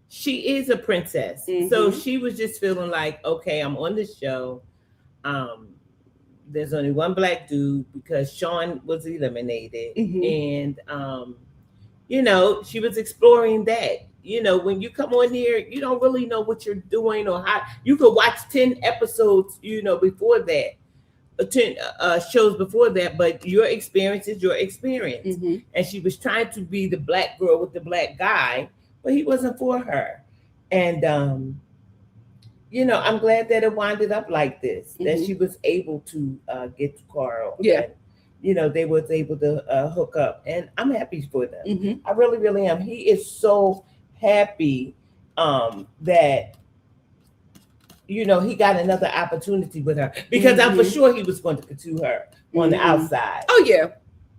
she is a princess. So she was just feeling like, okay, I'm on the show. There's only one Black dude because Sean was eliminated. And, she was exploring that. When you come on here, you don't really know what you're doing or how. You could watch 10 episodes, before that, 10 shows before that, but your experience is your experience. And she was trying to be the Black girl with the Black guy, but he wasn't for her. And, I'm glad that it winded up like this, that she was able to get to Carl. Yeah. And, they was able to hook up. And I'm happy for them. I really, really am. He is so happy that he got another opportunity with her, because I'm for sure he was going to pursue her on the outside. Oh yeah.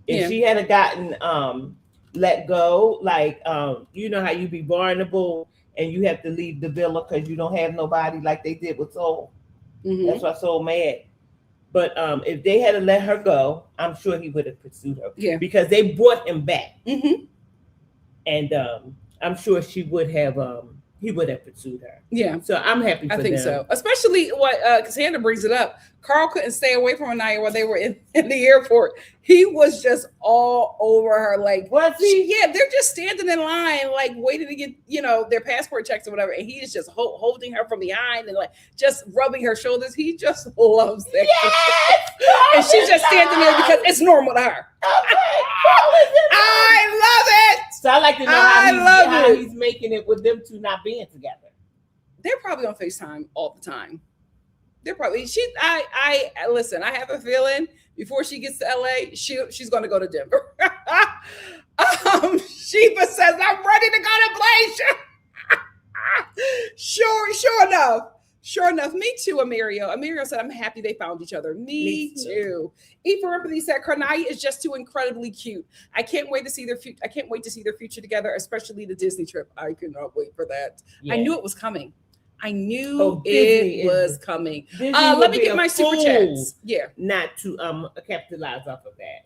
If she had gotten let go, like how you be vulnerable and you have to leave the villa because you don't have nobody, like they did with Soul. That's why Soul mad. But if they had let her go, I'm sure he would have pursued her. Yeah. Because they brought him back. And I'm sure he would have pursued her. Yeah. So I'm happy for them. I think so. Especially what Cassandra brings it up. Carl couldn't stay away from Anaya while they were in the airport. He was just all over her. Like, was he? Yeah, they're just standing in line, like waiting to get, their passport checks or whatever. And he is just holding her from behind and like just rubbing her shoulders. He just loves that. Yes! And she's just standing there because it's normal to her. I love it. So I like to know how he's making it with them two not being together. They're probably on FaceTime all the time. They're probably I listen, I have a feeling before she gets to LA, she's gonna go to Denver. Sheba says, I'm ready to go to Glacier. Sure enough. Me too, Amirio. Amirio said, I'm happy they found each other. Me too. E for Empathy said, Carniya is just too incredibly cute. I can't wait to see their future together, especially the Disney trip. I cannot wait for that. Yeah. I knew it was coming. It was coming. Let me get my super chats. Yeah. Not to capitalize off of that.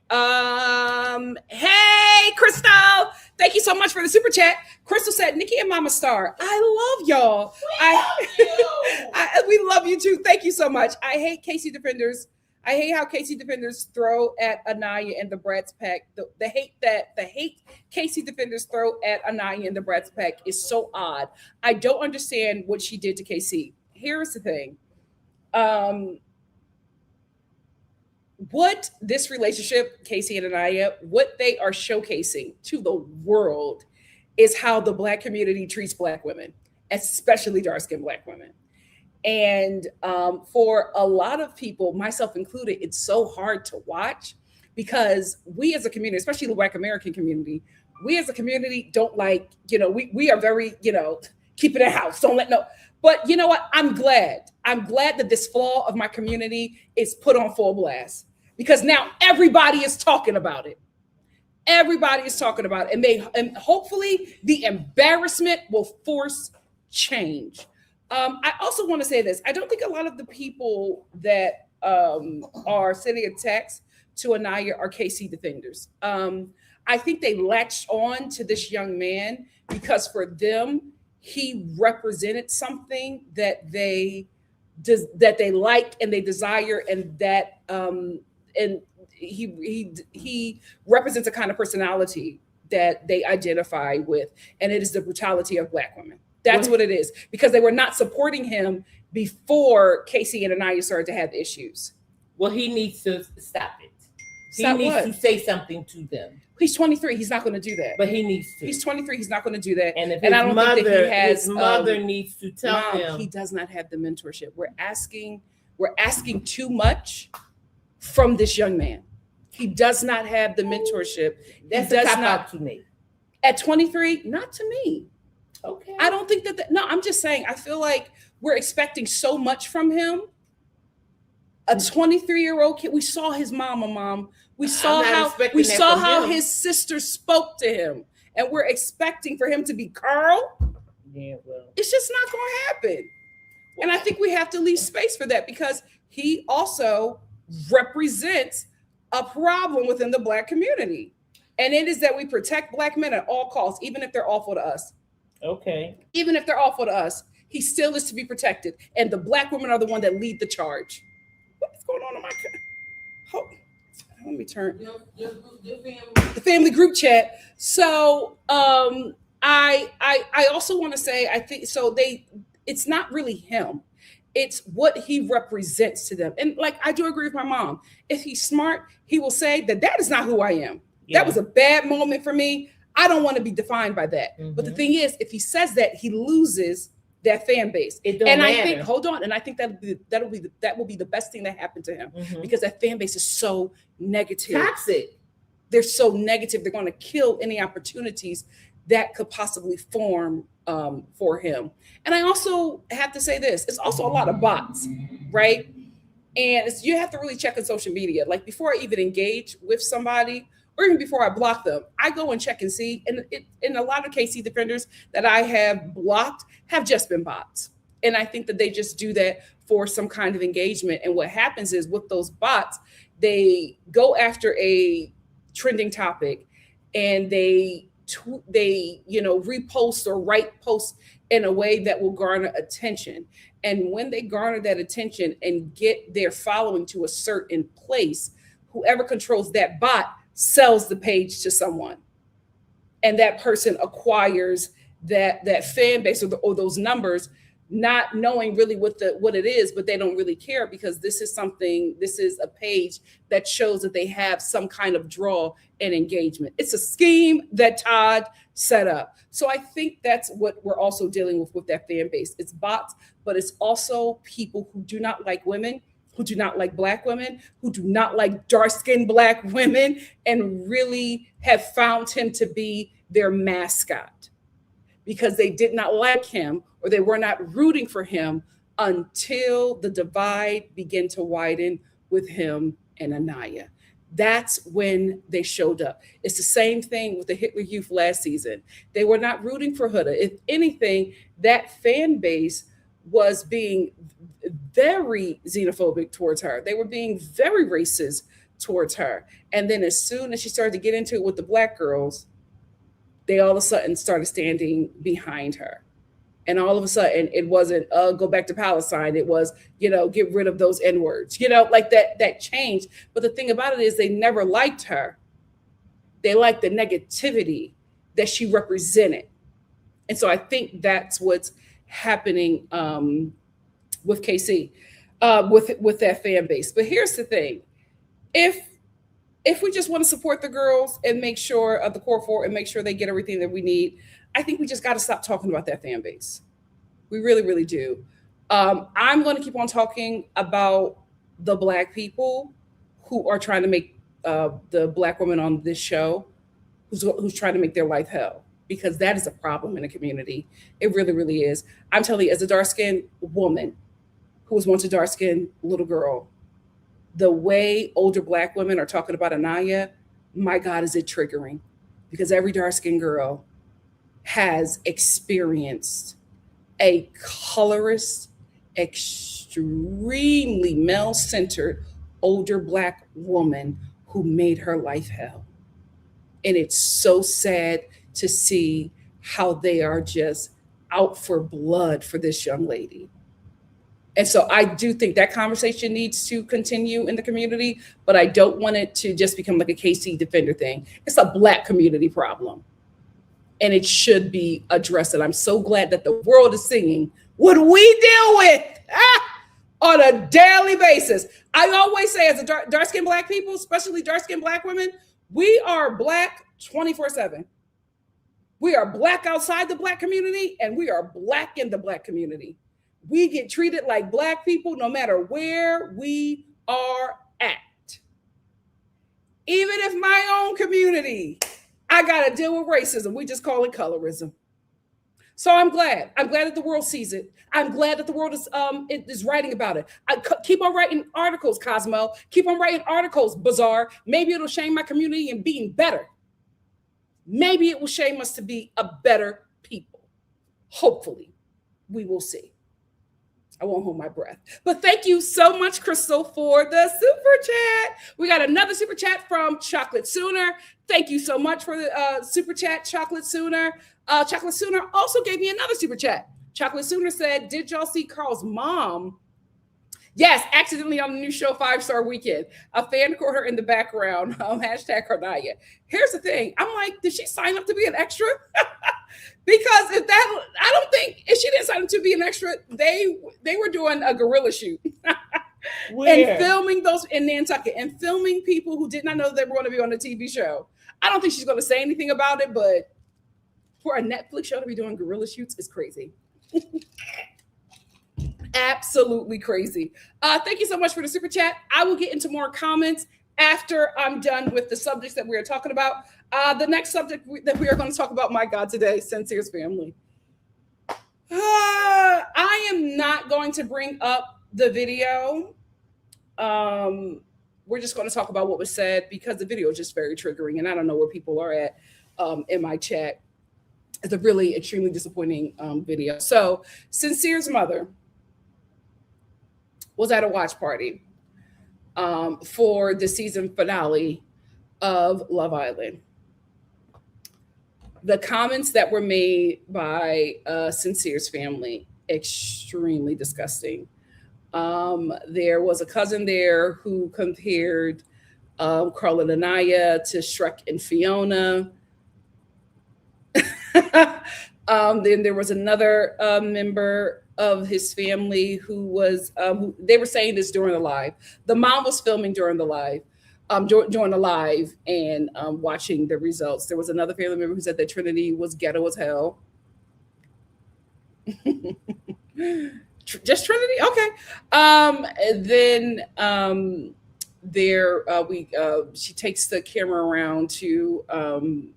Hey, Crystal. Thank you so much for the super chat. Crystal said, Nikki and Mama Star, I love y'all. We love you too. Thank you so much. I hate Casey Defenders. I hate how Casey Defenders throw at Anaya and the Bratz Pack. The hate Casey Defenders throw at Anaya and the Bratz Pack is so odd. I don't understand what she did to Casey. Here's the thing. What this relationship, Casey and Anaya, what they are showcasing to the world is how the Black community treats Black women, especially dark-skinned Black women. And for a lot of people, myself included, it's so hard to watch because we as a community, especially the Black American community, we as a community don't like, we are very, keep it in house. Don't let no. But you know what? I'm glad. I'm glad that this flaw of my community is put on full blast because now everybody is talking about it. Everybody is talking about it, and hopefully the embarrassment will force change. I also want to say this: I don't think a lot of the people that are sending a text to Anaya are KC defenders. I think they latched on to this young man because for them he represented something that they like and they desire, and that and he represents a kind of personality that they identify with, and it is the brutality of Black women. That's what it is, because they were not supporting him before Casey and Anaya started to have issues. Well, he needs to stop it. Stop he needs what? to say something to them. He's 23. He's not going to do that. But he needs to. He's 23. He's not going to do that. And if I don't think that he has, his mother needs to tell him. He does not have the mentorship. We're asking too much from this young man. He does not have the mentorship. That's a cop-out to me. At 23, not to me. Okay. I don't think that. No, I'm just saying. I feel like we're expecting so much from him. A 23-year-old kid. We saw his mom. We saw how his sister spoke to him, and we're expecting for him to be Carl. Yeah, well, it's just not going to happen. And I think we have to leave space for that because he also represents a problem within the Black community, and it is that we protect Black men at all costs, even if they're awful to us. Okay. Even if they're awful to us, he still is to be protected, and the Black women are the one that lead the charge. What is going on in my? Let me turn the family group chat. So I also want to say I think so. It's not really him. It's what he represents to them. And like I do agree with my mom. If he's smart, he will say that is not who I am. Yeah. That was a bad moment for me. I don't want to be defined by that. Mm-hmm. But the thing is, if he says that, he loses that fan base. It don't matter. I think, hold on, and I think that will be the best thing that happened to him, because that fan base is so negative, toxic. They're so negative. They're going to kill any opportunities that could possibly form for him. And I also have to say this: it's also a lot of bots, right? And you have to really check on social media. Like before I even engage with somebody, or even before I block them, I go and check and see. And in a lot of KC defenders that I have blocked have just been bots. And I think that they just do that for some kind of engagement. And what happens is with those bots, they go after a trending topic and they repost or write posts in a way that will garner attention. And when they garner that attention and get their following to a certain place, whoever controls that bot sells the page to someone, and that person acquires that fan base or those numbers, not knowing really what it is, but they don't really care because this is a page that shows that they have some kind of draw and engagement. It's a scheme that Todd set up. So I think that's what we're also dealing with that fan base. It's bots, but it's also people who do not like women, who do not like Black women, who do not like dark-skinned Black women, and really have found him to be their mascot because they did not like him or they were not rooting for him until the divide began to widen with him and Anaya. That's when they showed up. It's the same thing with the Hitler Youth last season. They were not rooting for Huda. If anything, that fan base was being very xenophobic towards her. They were being very racist towards her. And then as soon as she started to get into it with the Black girls, they all of a sudden started standing behind her. And all of a sudden it wasn't go back to Palestine. It was, get rid of those N-words, like that changed. But the thing about it is they never liked her. They liked the negativity that she represented. And so I think that's what's happening with KC, with that fan base. But here's the thing: if we just want to support the girls and make sure of the core four and make sure they get everything that we need, I think we just got to stop talking about that fan base. We really, really do. I'm going to keep on talking about the Black people who are trying to make the Black women on this show, who's trying to make their life hell. because that is a problem in the community. It really, really is. I'm telling you, as a dark-skinned woman who was once a dark-skinned little girl, the way older Black women are talking about Anaya, my God, is it triggering? Because every dark-skinned girl has experienced a colorist, extremely male-centered older Black woman who made her life hell. And it's so sad to see how they are just out for blood for this young lady. And so I do think that conversation needs to continue in the community, but I don't want it to just become like a KC Defender thing. It's a Black community problem, and it should be addressed. And I'm so glad that the world is singing what we deal with on a daily basis. I always say, as a dark-skinned Black people, especially dark-skinned Black women, we are Black 24/7. We are Black outside the Black community, and we are Black in the Black community. We get treated like Black people no matter where we are at. Even if my own community, I got to deal with racism. We just call it colorism. So I'm glad. I'm glad that the world sees it. I'm glad that the world is writing about it. Keep on writing articles, Cosmo. Keep on writing articles, Bazaar. Maybe it'll shame my community in being better. Maybe it will shame us to be a better people. Hopefully, we will see. I won't hold my breath. But thank you so much, Crystal, for the super chat. We got another super chat from Chocolate Sooner. Thank you so much for the super chat, Chocolate Sooner. Chocolate Sooner also gave me another super chat. Chocolate Sooner said, did y'all see Carl's mom? Yes, accidentally on the new show 5 Star Weekend. A fan caught her in the background. Hashtag Carniya'S. Here's the thing. I'm like, did she sign up to be an extra? Because I don't think if she didn't sign up to be an extra, they were doing a guerrilla shoot. And filming those in Nantucket and filming people who did not know they were going to be on the TV show. I don't think she's going to say anything about it, but for a Netflix show to be doing guerrilla shoots is crazy. Absolutely crazy. Thank you so much for the super chat. I will get into more comments after I'm done with the subjects that we are talking about. The next subject that we are going to talk about, my God, today, Sincere's family. I am not going to bring up the video. We're just going to talk about what was said because the video is just very triggering, and I don't know where people are at in my chat. It's a really extremely disappointing video. So Sincere's mother was at a watch party for the season finale of Love Island. The comments that were made by Sincere's family, extremely disgusting. There was a cousin there who compared Carl and Anaya to Shrek and Fiona. Then there was another member of his family who was, they were saying this during the live. The mom was filming during the live, during the live and watching the results. There was another family member who said that Trinity was ghetto as hell. Just Trinity? Okay. She takes the camera around to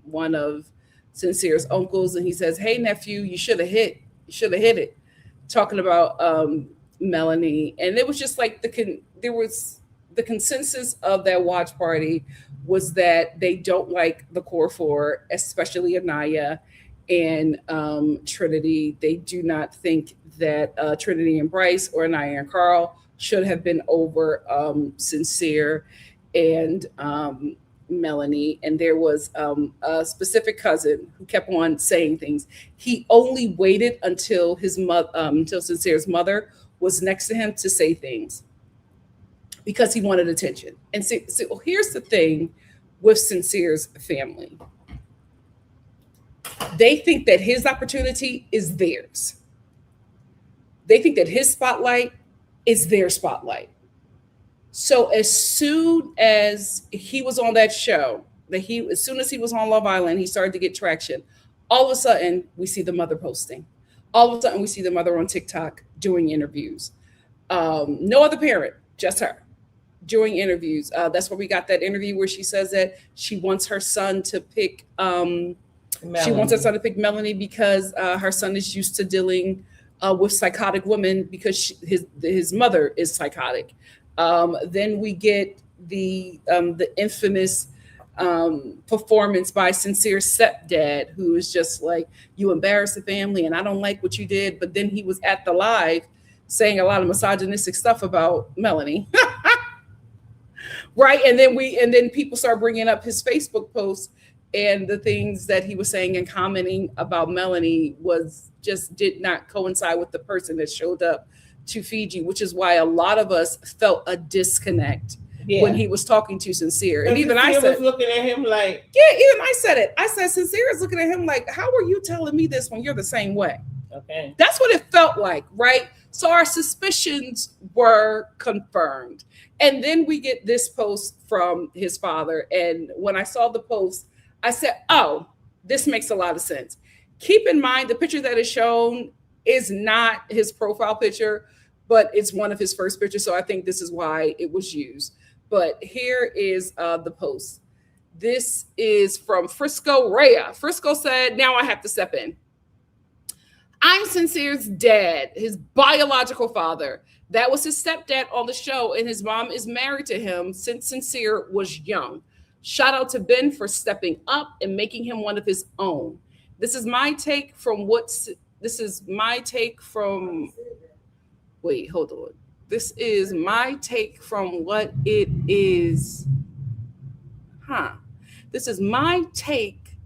one of Sincere's uncles, and he says, "Hey nephew, you should have hit it," talking about Melanie. And it was just like there was the consensus of that watch party was that they don't like the core four, especially Anaya and Trinity. They do not think that Trinity and Bryce or Anaya and Carl should have been over Sincere and Melanie. And there was a specific cousin who kept on saying things. He only waited until until Sincere's mother was next to him to say things because he wanted attention. And so here's the thing with Sincere's family. They think that his opportunity is theirs. They think that his spotlight is their spotlight. So as soon as he was on that show, as soon as he was on Love Island, he started to get traction. All of a sudden, we see the mother posting. All of a sudden, we see the mother on TikTok doing interviews. No other parent, just her, doing interviews. That's where we got that interview where she says that she wants her son to pick Melanie. She wants her son to pick Melanie because her son is used to dealing with psychotic women because his mother is psychotic. Then we get the infamous performance by Sincere's stepdad, who is just like, you embarrassed the family and I don't like what you did. But then he was at the live saying a lot of misogynistic stuff about Melanie. Right. And then people start bringing up his Facebook posts, and the things that he was saying and commenting about Melanie did not coincide with the person that showed up to Fiji, which is why a lot of us felt a disconnect when he was talking to Sincere. And even I was looking at him like, yeah, even I said it. I said, Sincere is looking at him like, how are you telling me this when you're the same way? Okay. That's what it felt like, right? So our suspicions were confirmed. And then we get this post from his father. And when I saw the post, I said, oh, this makes a lot of sense. Keep in mind, the picture that is shown is not his profile picture, but it's one of his first pictures. So I think this is why it was used. But here is the post. This is from Frisco Rhea. Frisco said, now I have to step in. I'm Sincere's dad, his biological father. That was his stepdad on the show, and his mom is married to him since Sincere was young. Shout out to Ben for stepping up and making him one of his own. This is my take from wait, hold on. This is my take from what it is. This is my take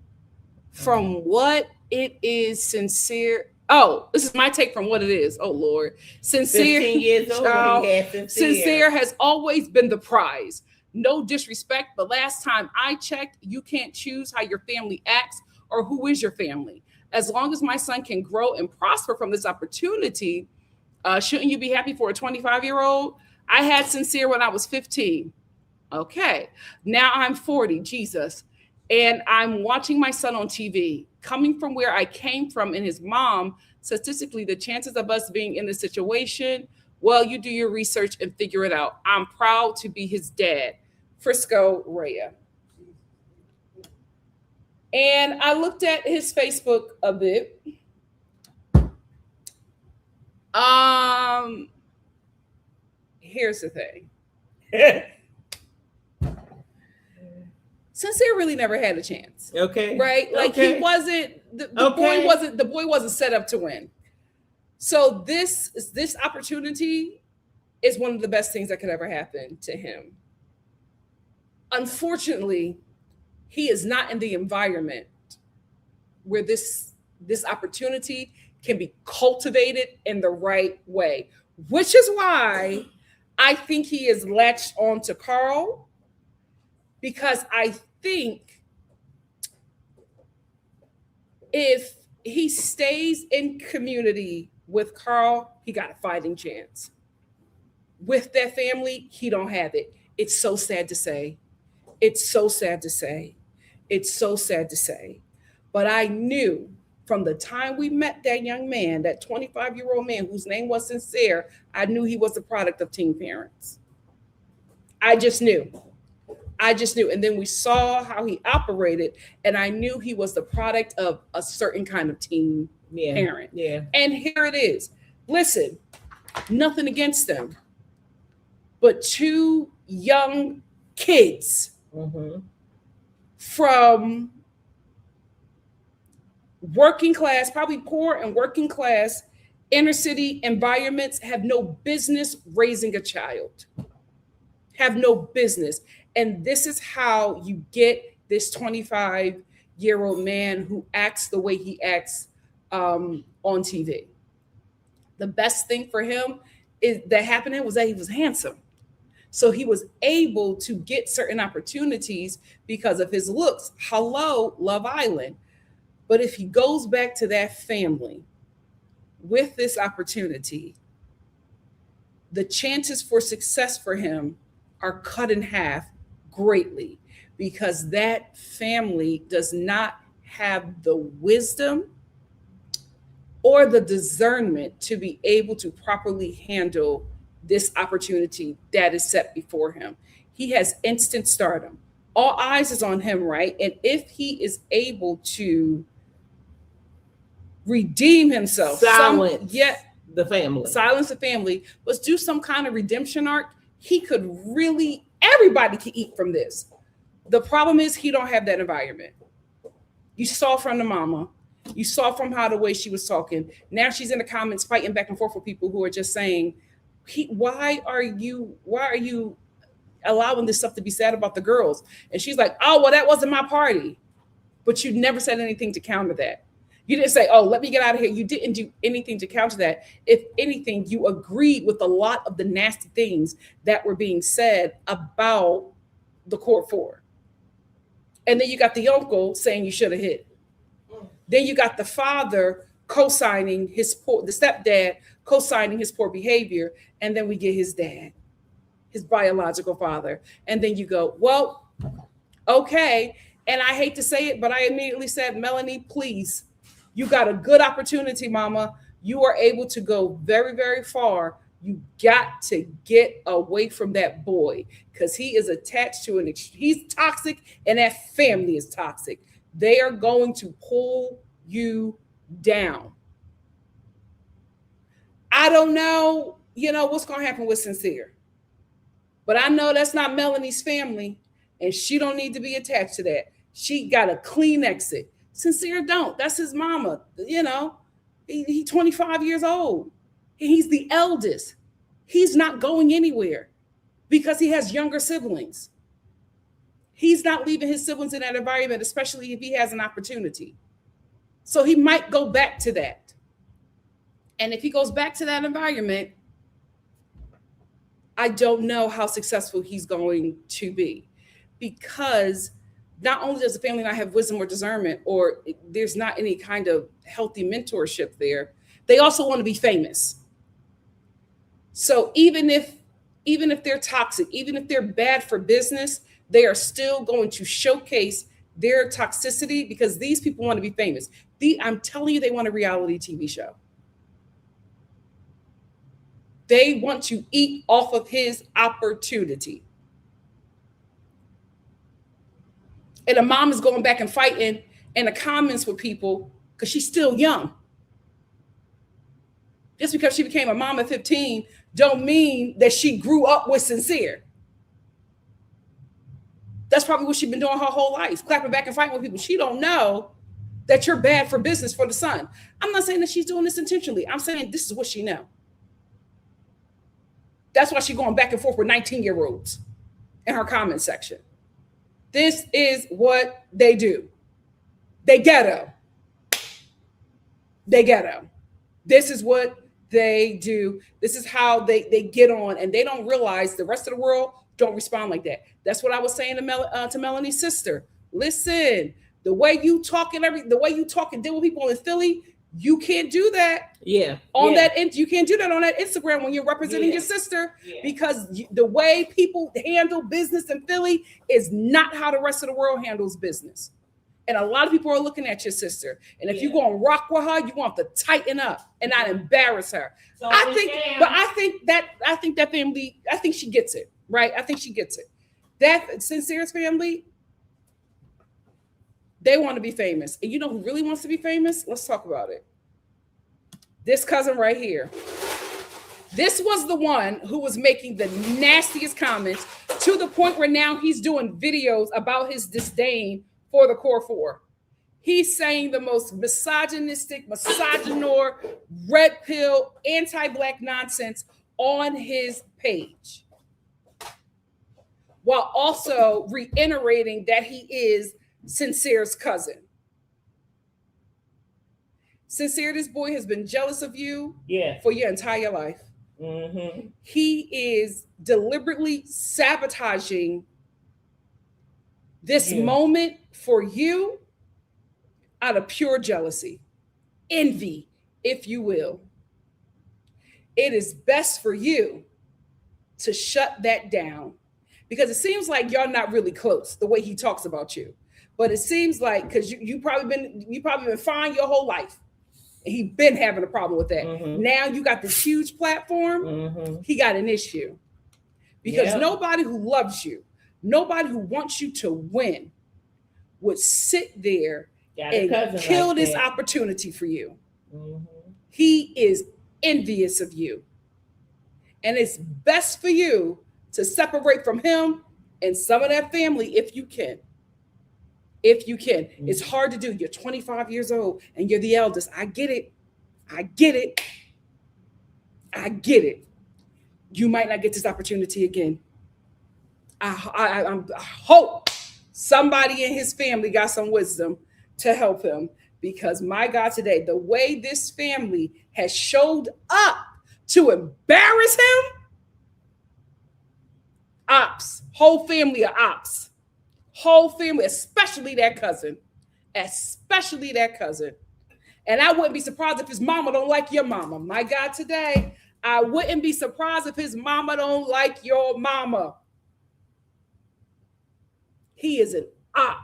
from what it is Sincere. Oh, this is my take from what it is. Oh, Lord. Sincere. 15 years old, he had Sincere has always been the prize. No disrespect, but last time I checked, you can't choose how your family acts or who is your family. As long as my son can grow and prosper from this opportunity, shouldn't you be happy for a 25-year-old? I had Sincere when I was 15. Okay. Now I'm 40, Jesus. And I'm watching my son on TV. Coming from where I came from and his mom, statistically, the chances of us being in this situation, well, you do your research and figure it out. I'm proud to be his dad. Frisco Rhea. And I looked at his Facebook a bit. Here's the thing. Sincere really never had a chance. Okay. Right? Like he wasn't the boy wasn't set up to win. So this opportunity is one of the best things that could ever happen to him. Unfortunately, he is not in the environment where this opportunity can be cultivated in the right way, which is why I think he is latched on to Carl, because I think if he stays in community with Carl, he got a fighting chance. With that family, he don't have it. It's so sad to say. It's so sad to say. It's so sad to say. But I knew from the time we met that young man, that 25-year-old man whose name was Sincere, I knew he was the product of teen parents. I just knew. And then we saw how he operated, and I knew he was the product of a certain kind of teen parent. Yeah. And here it is. Listen, nothing against them, but two young kids from working class, probably poor and working class, inner city environments have no business raising a child. Have no business. And this is how you get this 25-year-old man who acts the way he acts on TV. The best thing for him that happened was that he was handsome. So he was able to get certain opportunities because of his looks. Hello, Love Island. But if he goes back to that family with this opportunity, the chances for success for him are cut in half greatly, because that family does not have the wisdom or the discernment to be able to properly handle this opportunity that is set before him. He has instant stardom all eyes is on him, right? And if he is able to redeem himself, silence the family, let's do some kind of redemption arc, he could really, everybody can eat from this. The problem is he don't have that environment. You saw from the mama, you saw from how the way she was talking. Now she's in the comments fighting back and forth with people who are just saying, why are you allowing this stuff to be said about the girls? And she's like, oh, well, that wasn't my party. But you never said anything to counter that. You didn't say, oh, let me get out of here. You didn't do anything to counter that. If anything, you agreed with a lot of the nasty things that were being said about the court four. And then you got the uncle saying you should have hit. Then you got the father co-signing the stepdad co-signing his poor behavior. And then we get his dad, his biological father. And then you go, well, okay. And I hate to say it, but I immediately said, Melanie, please, you got a good opportunity, mama. You are able to go very, very far. You got to get away from that boy because he is attached to he's toxic and that family is toxic. They are going to pull you down. I don't know, what's going to happen with Sincere, but I know that's not Melanie's family and she don't need to be attached to that. She got a clean exit. Sincere don't. That's his mama. He's 25 years old. He's the eldest. He's not going anywhere because he has younger siblings. He's not leaving his siblings in that environment, especially if he has an opportunity. So he might go back to that. And if he goes back to that environment, I don't know how successful he's going to be, because not only does the family not have wisdom or discernment, or there's not any kind of healthy mentorship there, they also want to be famous. So even if they're toxic, even if they're bad for business, they are still going to showcase their toxicity because these people want to be famous. I'm telling you, they want a reality TV show. They want to eat off of his opportunity. And the mom is going back and fighting in the comments with people because she's still young. Just because she became a mom at 15 don't mean that she grew up with Sincere. That's probably what she's been doing her whole life, clapping back and fighting with people. She don't know that you're bad for business for the son. I'm not saying that she's doing this intentionally. I'm saying this is what she know. That's why she's going back and forth with 19-year-olds in her comment section. This is what they do. They ghetto. They ghetto. This is what they do. This is how they get on, and they don't realize the rest of the world don't respond like that. That's what I was saying to Melanie's sister. Listen, the way you talk and deal with people in Philly, you can't do that. You can't do that on that Instagram when you're representing your sister, because the way people handle business in Philly is not how the rest of the world handles business. And a lot of people are looking at your sister. And if you're going to rock with her, you want to tighten up and not embarrass her. So I think that family, I think she gets it, right? I think she gets it. That Sincere's family, they want to be famous. And you know who really wants to be famous? Let's talk about it. This cousin right here. This was the one who was making the nastiest comments, to the point where now he's doing videos about his disdain for the Core Four. He's saying the most misogynistic, misogynor, red pill, anti-Black nonsense on his page, while also reiterating that he is Sincere's cousin. Sincere, this boy has been jealous of you for your entire life. Mm-hmm. He is deliberately sabotaging this moment for you out of pure jealousy, envy, if you will. It is best for you to shut that down, because it seems like y'all not really close the way he talks about you. But it seems like, because you probably been fine your whole life. And he been having a problem with that. Mm-hmm. Now you got this huge platform. Mm-hmm. He got an issue, because nobody who loves you, Nobody who wants you to win would sit there and kill this opportunity for you. Mm-hmm. He is envious of you. And it's best for you to separate from him and some of that family if you can. If you can. Mm-hmm. It's hard to do. You're 25 years old and you're the eldest. I get it. I get it. I get it. You might not get this opportunity again. I hope somebody in his family got some wisdom to help him, because my God, today, the way this family has showed up to embarrass him, ops, whole family of ops, whole family, especially that cousin. And I wouldn't be surprised if his mama don't like your mama. My God, today, I wouldn't be surprised if his mama don't like your mama. He is an op.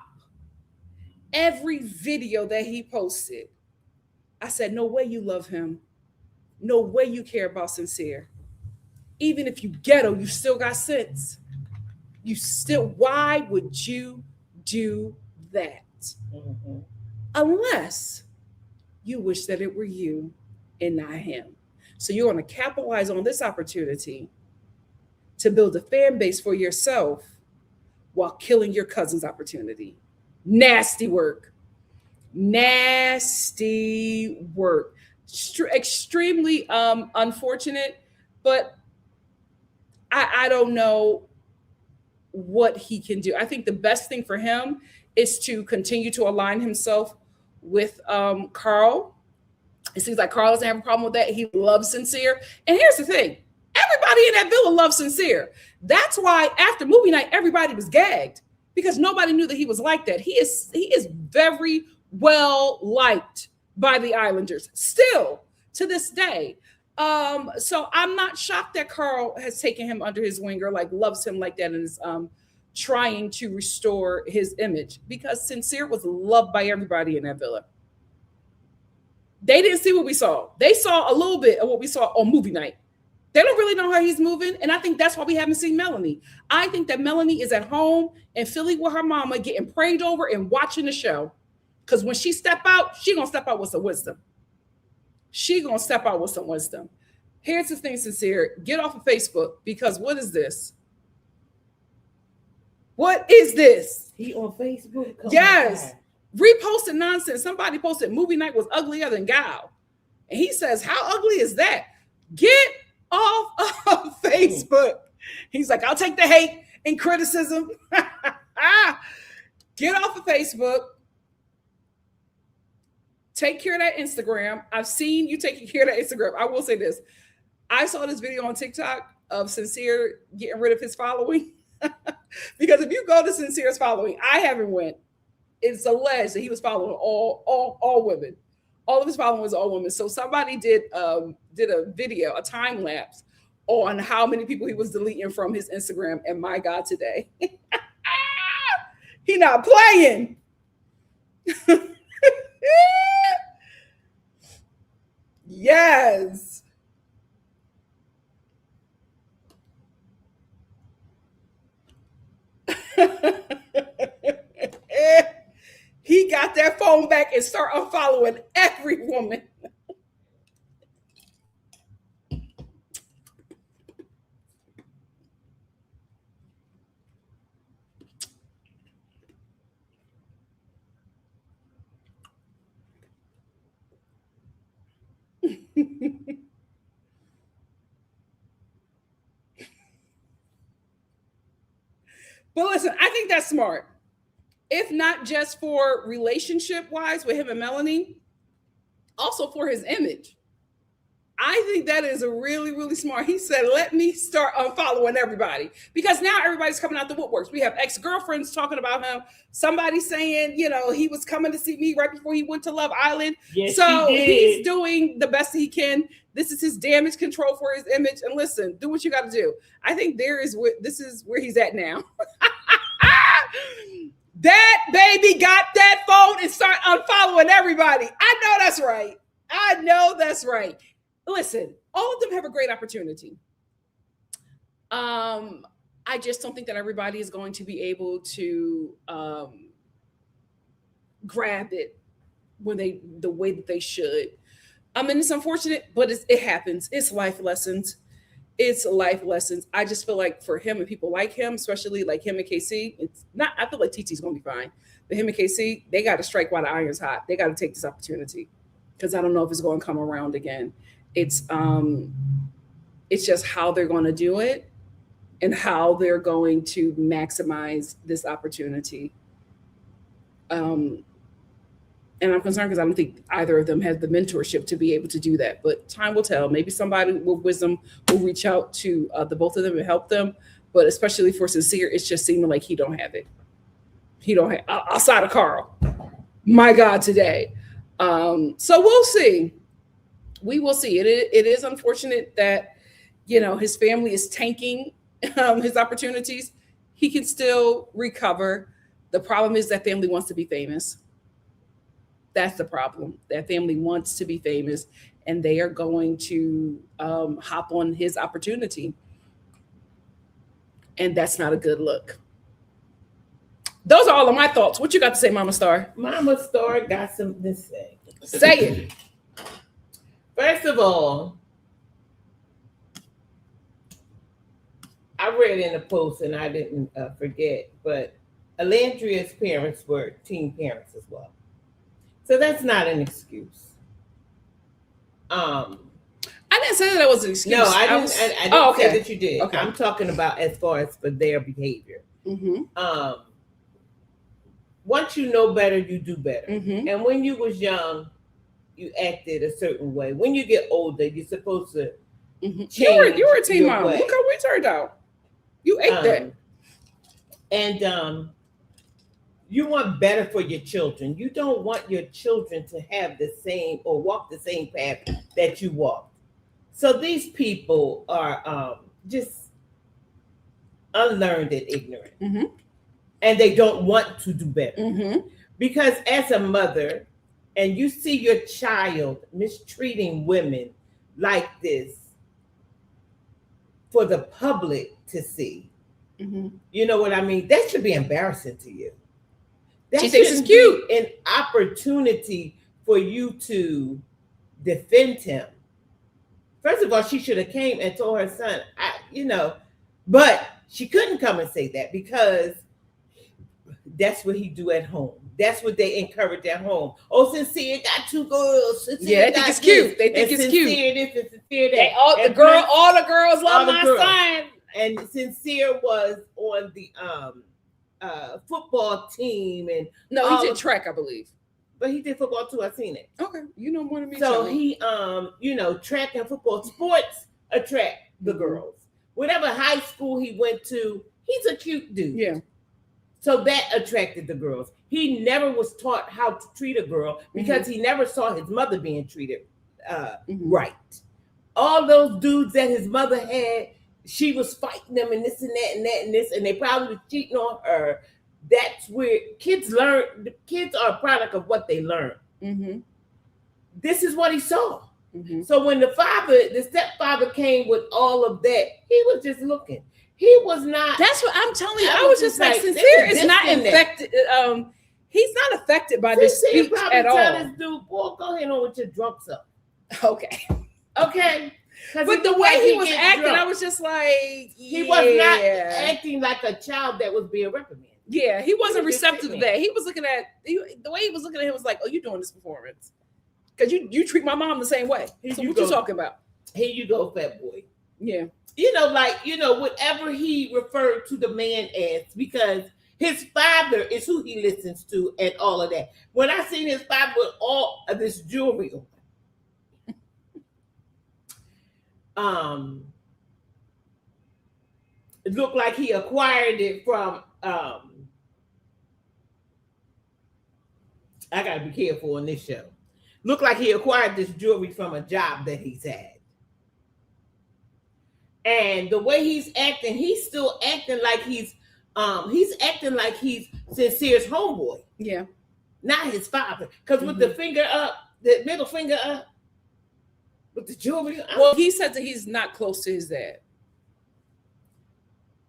Every video that he posted, I said, no way you love him. No way you care about Sincere. Even if you ghetto, you still got sense. Why would you do that? Mm-hmm. Unless you wish that it were you and not him. So you're going to capitalize on this opportunity to build a fan base for yourself while killing your cousin's opportunity. Nasty work. Extremely unfortunate, but I don't know what he can do. I think the best thing for him is to continue to align himself with Carl. It seems like Carl doesn't have a problem with that. He loves Sincere. And here's the thing. Everybody in that villa loves Sincere. That's why after movie night, everybody was gagged, because nobody knew that he was like that. He is very well liked by the Islanders still to this day. So I'm not shocked that Carl has taken him under his wing, or like loves him like that, and is trying to restore his image, because Sincere was loved by everybody in that villa. They didn't see what we saw. They saw a little bit of what we saw on movie night. They don't really know how he's moving. And I think that's why we haven't seen Melanie. I think that Melanie is at home in Philly with her mama, getting prayed over and watching the show. Because when she step out, she going to step out with some wisdom. Here's the thing, Sincere. Get off of Facebook, because what is this? What is this? He on Facebook? Yes. Reposted nonsense. Somebody posted movie night was uglier than Gal. And he says, how ugly is that? Get off of Facebook. He's like, I'll take the hate and criticism. Get off of Facebook. Take care of that Instagram. I've seen you taking care of that Instagram. I will say this. I saw this video on TikTok of Sincere getting rid of his following. Because if you go to Sincere's following, I haven't went. It's alleged that he was following all women. All of his following was all women. So somebody did a video, a time lapse on how many people he was deleting from his Instagram. And my God, today, he not playing. Yes. He got that phone back and start unfollowing every woman. But listen, I think that's smart. If not just for relationship-wise with him and Melanie, also for his image. I think that is a really, really smart. He said, let me start unfollowing everybody. Because now everybody's coming out the woodworks. We have ex-girlfriends talking about him. Somebody saying, he was coming to see me right before he went to Love Island. Yes, so he's doing the best he can. This is his damage control for his image. And listen, do what you got to do. I think this is where he's at now. That baby got that phone and start unfollowing everybody. I know that's right. Listen, all of them have a great opportunity. I just don't think that everybody is going to be able to grab it the way that they should. I mean, it's unfortunate, but it happens. It's life lessons. It's life lessons. I just feel like for him and people like him, especially like him and KC, it's not. I feel like TT's gonna be fine, but him and KC, they got to strike while the iron's hot. They got to take this opportunity because I don't know if it's going to come around again. It's just how they're going to do it and how they're going to maximize this opportunity. And I'm concerned because I don't think either of them has the mentorship to be able to do that. But time will tell. Maybe somebody with wisdom will reach out to the both of them and help them. But especially for Sincere, it's just seeming like he don't have it. He don't have outside of Carl. My God, today. So we'll see. We will see. It is unfortunate that his family is tanking his opportunities. He can still recover. The problem is that family wants to be famous. That's the problem. That family wants to be famous, and they are going to hop on his opportunity. And that's not a good look. Those are all of my thoughts. What you got to say, Mama Star? Mama Star got something to say. Say it. First of all, I read in a post, and I didn't forget, but Alandria's parents were teen parents as well. So that's not an excuse. I didn't say that was an excuse. No, I didn't say that you did. Okay. I'm talking about as far as for their behavior. Mm-hmm. Once you know better, you do better. Mm-hmm. And when you was young, you acted a certain way. When you get older, you're supposed to change. You were a teen mom. Way. Look how we turned out. You ate that. And you want better for your children. You don't want your children to have the same or walk the same path that you walked. So these people are just unlearned and ignorant. Mm-hmm. And they don't want to do better. Mm-hmm. Because as a mother, and you see your child mistreating women like this for the public to see, you know what I mean? That should be embarrassing to you. That she thinks it's cute. An opportunity for you to defend him. First of all, she should have came and told her son, but she couldn't come and say that because that's what he do at home. That's what they encourage at home. Oh, Sincere got 2 girls. Sincere they think it's cute. They think it's cute. This and Sincere that. All the girls love my son. And Sincere was on the football team, and no, he did track, I believe. But he did football too. I've seen it. Okay, you know more than me. So he, track and football sports attract the girls. Whatever high school he went to, he's a cute dude. Yeah. So that attracted the girls. He never was taught how to treat a girl because he never saw his mother being treated right. All those dudes that his mother had, she was fighting them and this and that and that and this, and they probably was cheating on her. That's where kids learn. The kids are a product of what they learn. Mm-hmm. This is what he saw. Mm-hmm. So when the stepfather came with all of that, he was just looking. He was not. That's what I'm telling you. I was just like, Sincere is not infected. He's not affected by this speech at all. Tell this dude, boy, go ahead on with your drunk self. Okay. But the way he was acting, I was just like, he was not acting like a child that was being reprimanded. Yeah, he wasn't receptive to that. He was looking at the way he was looking at him was like, "Oh, you doing this performance? Because you treat my mom the same way." So what you talking about? Here you go, fat boy. Yeah, whatever he referred to the man as, because his father is who he listens to and all of that. When I seen his father with all of this jewelry on, it looked like he acquired it from. I gotta be careful on this show. Looked like he acquired this jewelry from a job that he's had. And the way he's acting, he's still acting like he's acting like he's Sincere's homeboy. Yeah. Not his father. Because with the finger up, the middle finger up, with the jewelry. Well, he said that he's not close to his dad.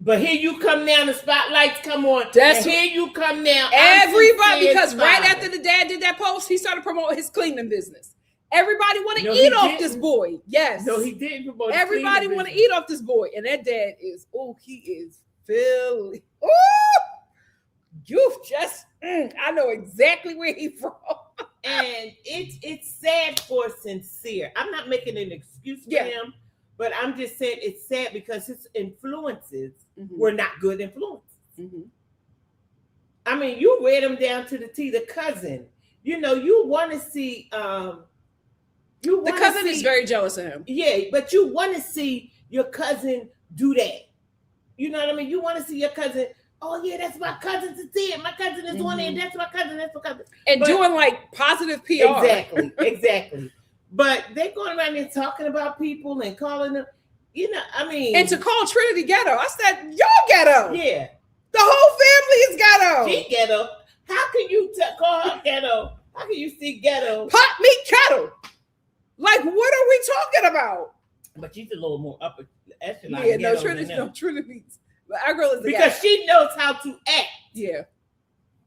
But here you come now, the spotlights come on. That's and here you come now. Everybody, because right after the dad did that post, he started promoting his cleaning business. Everybody want to eat off this boy. Yes. No, he didn't promote. Everybody want to eat off this boy. And that dad is, he is Philly. Oh, you just, I know exactly where he's from. And it's sad for Sincere. I'm not making an excuse for him, but I'm just saying it's sad because his influences were not good influences. I mean, you read them down to the T. The cousin, you want to see. The cousin is very jealous of him. Yeah, but you want to see your cousin do that. You know what I mean? You want to see your cousin. Oh yeah, that's my cousin Sincere. My cousin is one, and that's my cousin. That's my cousin. And doing like positive PR. Exactly. But they're going around and talking about people and calling them. I mean, and to call Trinity ghetto, I said, y'all ghetto. Yeah, the whole family is ghetto. She ghetto. How can you call her ghetto? How can you see ghetto? Pot meat kettle. Like, what are we talking about? But she's a little more upper echelon. Yeah, no, Trinity. But our girl is because she knows how to act. Yeah,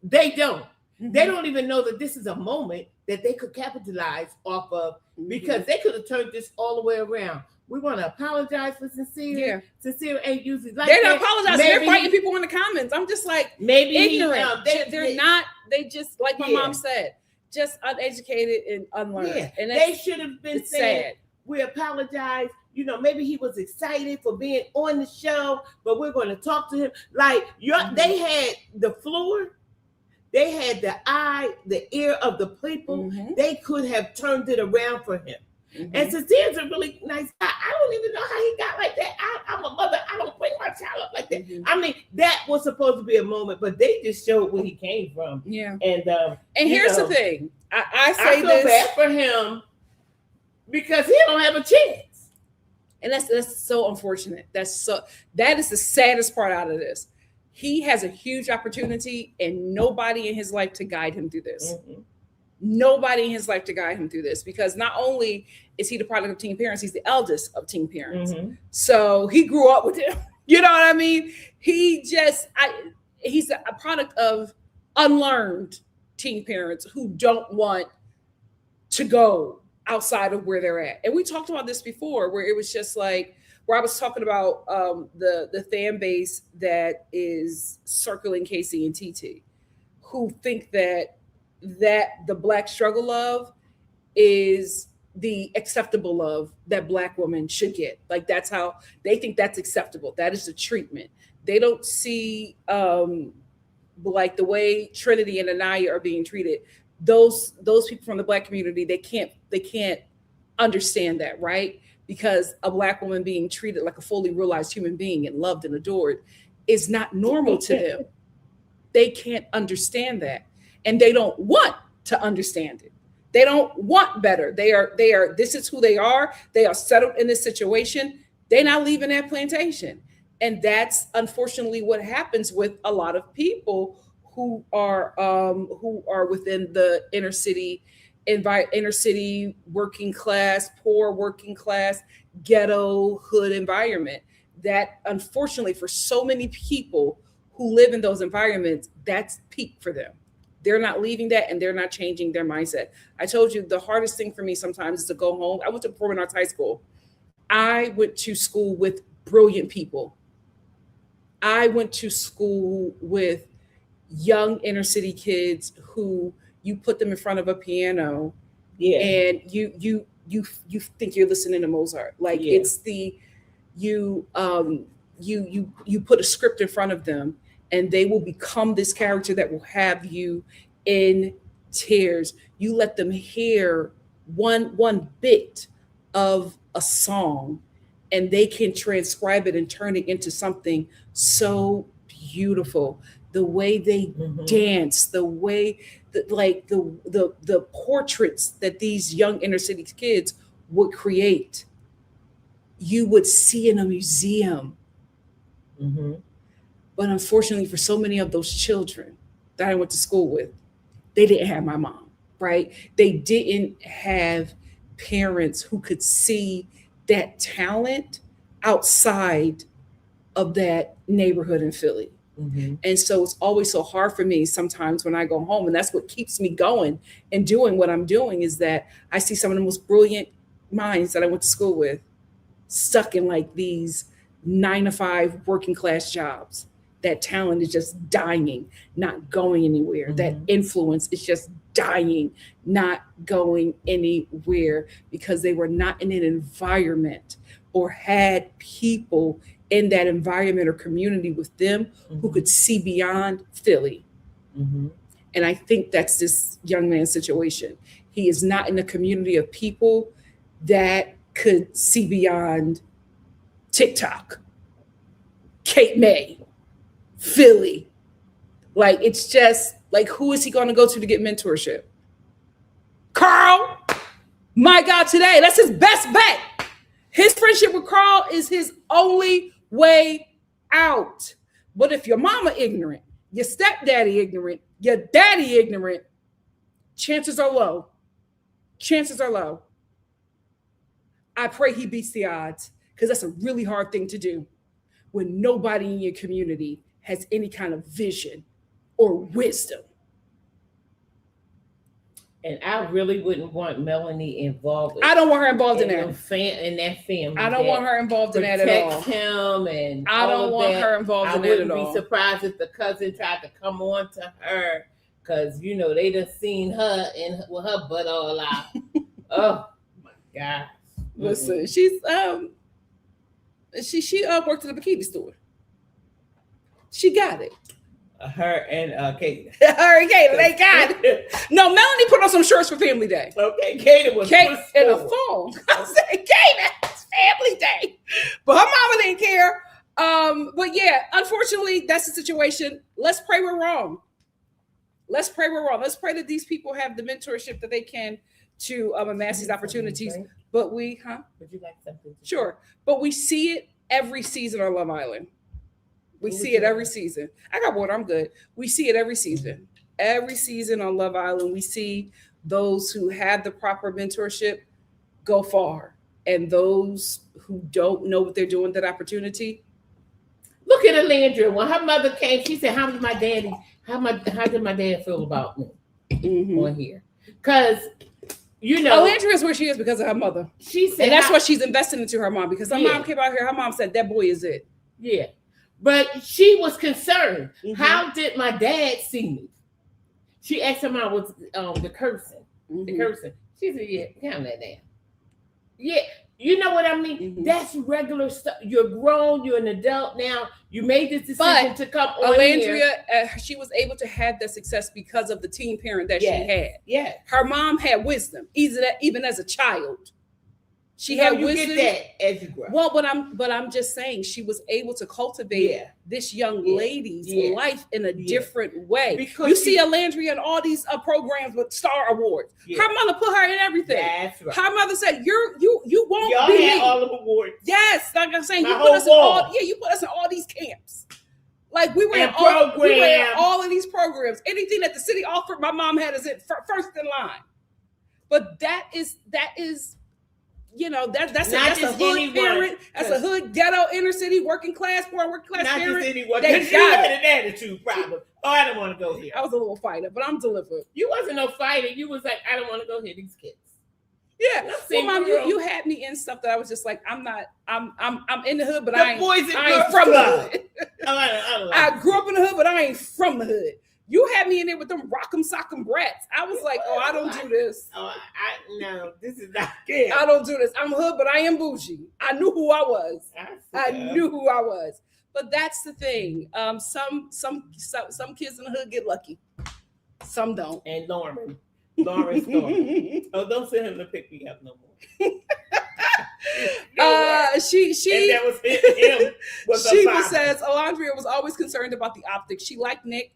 they don't. They don't even know that this is a moment that they could capitalize off of because they could have turned this all the way around. We want to apologize for Sincere. Yeah. Sincere ain't usually like they're that. not apologizing. They're fighting people in the comments. I'm just like, maybe ignorant. They're not. They just, like my mom said, just uneducated and unlearned. Yeah. And they should have been saying, sad. We apologize. Maybe he was excited for being on the show, but we're going to talk to him. Like, they had the floor. They had the ear of the people. They could have turned it around for him. And Sincere's a really nice guy. I don't even know how he got like that. I'm a mother. I don't bring my child up like that. I mean, that was supposed to be a moment, but they just showed where he came from. Yeah. And here's the thing. I feel bad for him because he don't have a chance. And that's so unfortunate. That is the saddest part out of this. He has a huge opportunity and nobody in his life to guide him through this. Nobody in his life to guide him through this, because not only is he the product of teen parents, he's the eldest of teen parents. So he grew up with him. You know what I mean? He's a product of unlearned teen parents who don't want to go outside of where they're at. And we talked about this before, where it was just like, where I was talking about the fan base that is circling Casey and TT, who think that the Black struggle love is the acceptable love that Black women should get. Like, that's how they think that's acceptable. That is the treatment. They don't see like the way Trinity and Anaya are being treated. Those people from the Black community, they can't understand that, right? Because a Black woman being treated like a fully realized human being and loved and adored is not normal to them. They can't understand that. And they don't want to understand it. They don't want better. They are, this is who they are. They are settled in this situation. They're not leaving that plantation. And that's unfortunately what happens with a lot of people who are within the inner city working class, poor working class, ghetto hood environment. That unfortunately for so many people who live in those environments, that's peak for them. They're not leaving that and they're not changing their mindset. I told you the hardest thing for me sometimes is to go home. I went to performing arts high school. I went to school with brilliant people. I went to school with young inner city kids who you put them in front of a piano, and you think you're listening to Mozart. Like it's you put a script in front of them, and they will become this character that will have you in tears. You let them hear one bit of a song, and they can transcribe it and turn it into something so beautiful. The way they dance, the way that, like the portraits that these young inner city kids would create, you would see in a museum. But unfortunately, for so many of those children that I went to school with, they didn't have my mom, right? They didn't have parents who could see that talent outside of that neighborhood in Philly. And so it's always so hard for me sometimes when I go home. And that's what keeps me going and doing what I'm doing, is that I see some of the most brilliant minds that I went to school with stuck in like these 9-to-5 working class jobs. That talent is just dying, not going anywhere. That influence is just dying, not going anywhere, because they were not in an environment or had people in that environment or community with them who could see beyond Philly. And I think that's this young man's situation. He is not in a community of people that could see beyond TikTok, Cape May, Philly. Like, it's just like, who is he going to go to get mentorship? Carl, my God, today, that's his best bet. His friendship with Carl is his only way out. But if your mama ignorant, your stepdaddy ignorant, your daddy ignorant, chances are low. Chances are low. I pray he beats the odds, because that's a really hard thing to do when nobody in your community has any kind of vision or wisdom. And I really wouldn't want Melanie involved. I don't want her involved in that. In that family. I don't want her involved in that at all. Protect him, and I don't want her involved in that at all. I wouldn't be surprised if the cousin tried to come on to her, because you know they done seen her and with her butt all out. Oh my God! Listen, she's she worked at the bikini store. She got it. Her and Katie. Her and Katie, they got it. No, Melanie put on some shirts for Family Day. Okay, Katie was in a phone. I said, Katie, it's Family Day. But her mama didn't care. But yeah, unfortunately, that's the situation. Let's pray we're wrong. Let's pray we're wrong. Let's pray that these people have the mentorship that they can to amass these opportunities. But we, Would you like something? Sure. But we see it every season on Love Island. We see it every season. I got water. I'm good. We see it every season. Every season on Love Island, we see those who have the proper mentorship go far. And those who don't know what they're doing, that opportunity. Look at Alandria. When her mother came, she said, how did my dad feel about me on here? Because, you know. Alandria is where she is because of her mother. She said, and that's what she's investing into her mom, because her mom came out here. Her mom said, that boy is it. Yeah. But she was concerned. How did my dad see me? She asked her mom was the cursing. The cursing. She said, yeah, calm that down. Yeah, you know what I mean? That's regular stuff. You're grown, you're an adult now. You made this decision to come on Alandria, she was able to have that success because of the teen parent that she had. Yeah. Her mom had wisdom, even as a child. She had wisdom. Get that as you grow. Well, but I'm just saying, she was able to cultivate this young lady's life in a different way. Because you see Alandria in all these programs with Star Awards. Her mother put her in everything. That's right. Her mother said, "You won't Y'all be had all the awards." Yes, like I'm saying, you put us in all these camps. Like we were in all of these programs. Anything that the city offered, my mom had us in first in line. But that is. You know, that's a hood parent. That's a hood, ghetto, inner city, working class parent. Not just anyone. Because you had an attitude problem. Oh, I don't want to go here. I was a little fighter, but I'm delivered. You wasn't no fighter. You was like, I don't want to go here. These kids. Yeah. Well, Mom, you had me in stuff that I was just like, I'm in the hood, but I ain't from the hood. I grew up in the hood, but I ain't from the hood. You had me in there with them rock'em sock'em brats. I was like, I don't do this. No, this is not good. I don't do this. I'm hood, but I am bougie. I knew who I was. I knew who I was. But that's the thing. Some kids in the hood get lucky. Some don't. And Lawrence Storm. Oh, don't send him to pick me up no more. She and that was him. She says, Andrea was always concerned about the optics. She liked Nick.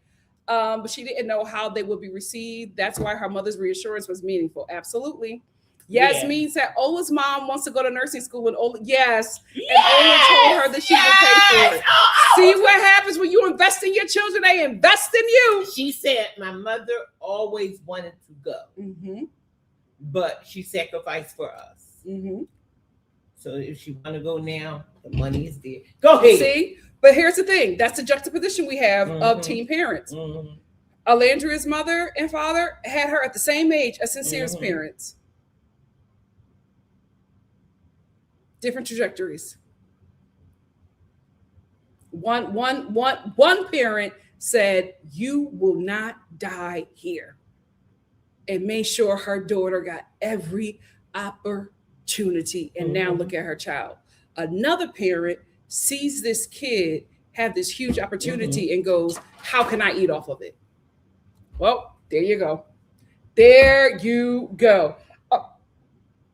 But she didn't know how they would be received. That's why her mother's reassurance was meaningful. Absolutely. Yasmin said Ola's mom wants to go to nursing school, and Ola, and Ola told her that she would pay for it. See what happens when you invest in your children? They invest in you. She said my mother always wanted to go, but she sacrificed for us. So if she want to go now, the money is there. Go ahead. See, but here's the thing: that's the juxtaposition we have of teen parents. Alandria's mother and father had her at the same age as Sincere's parents. Different trajectories. One parent said, "You will not die here," and made sure her daughter got every opportunity. And now look at her child. Another parent sees this kid have this huge opportunity and goes, "How can I eat off of it?" Well, there you go. There you go.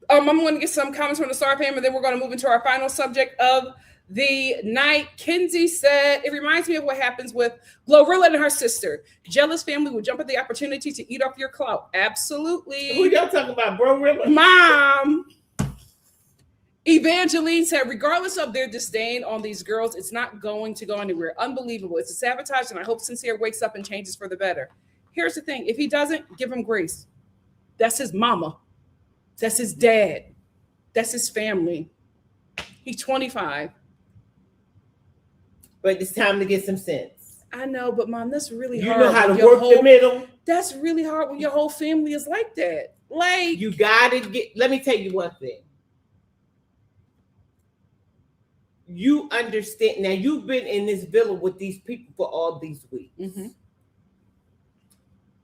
I'm going to get some comments from the Star family, and then we're going to move into our final subject of the night. Kenzie said, "It reminds me of what happens with Glorilla and her sister. Jealous family would jump at the opportunity to eat off your clout." Absolutely. Who y'all talking about, Bro River? Mom. Evangeline said, "Regardless of their disdain on these girls, it's not going to go anywhere. Unbelievable. It's a sabotage, and I hope Sincere wakes up and changes for the better." Here's the thing. If he doesn't, give him grace. That's his mama. That's his dad. That's his family. He's 25. But it's time to get some sense. I know, but Mom, that's really You hard. know how to work the middle. That's really hard when your whole family is like that. Like, you gotta get. Let me tell you one thing. You understand now. You've been in this villa with these people for all these weeks.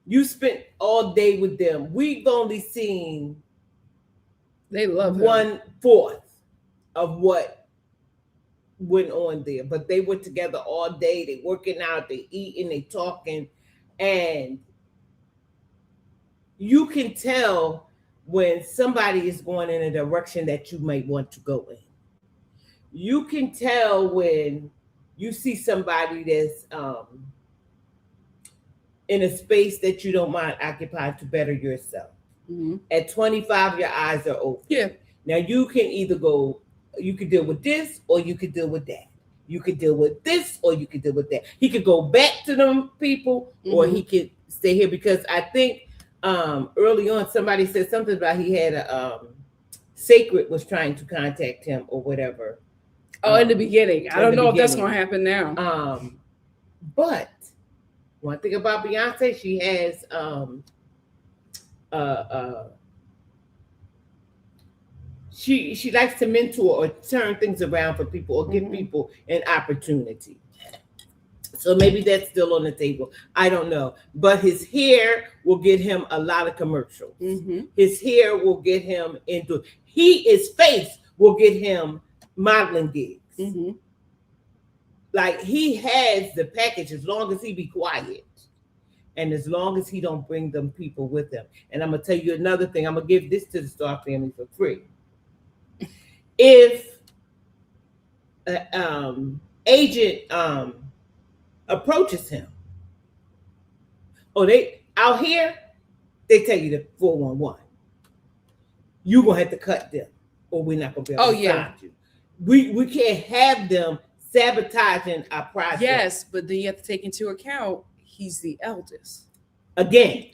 You spent all day with them. We've only seen they love him. 1/4 of what went on there, but they were together all day. They working out, they eating, they talking, and you can tell when somebody is going in a direction that you might want to go in. You can tell when you see somebody that's in a space that you don't mind occupying to better yourself. At 25, your eyes are open. Yeah. Now you can either go, you could deal with this or you could deal with that. You could deal with this or you could deal with that. He could go back to them people or he could stay here, because I think early on somebody said something about he had a Sacred was trying to contact him or whatever. Oh, in the beginning. I don't know if that's going to happen now. But one thing about Beyonce, she has she likes to mentor or turn things around for people or give people an opportunity. So maybe that's still on the table. I don't know. But his hair will get him a lot of commercials. His hair will get him into his face will get him modeling gigs. Like, he has the package as long as he be quiet. And as long as he don't bring them people with him. And I'm going to tell you another thing. I'm going to give this to the Star family for free. If an agent approaches him, they out here, they tell you the 411. You're going to have to cut them or we're not going to be able to find you. We can't have them sabotaging our project. Yes, but then you have to take into account he's the eldest. Again,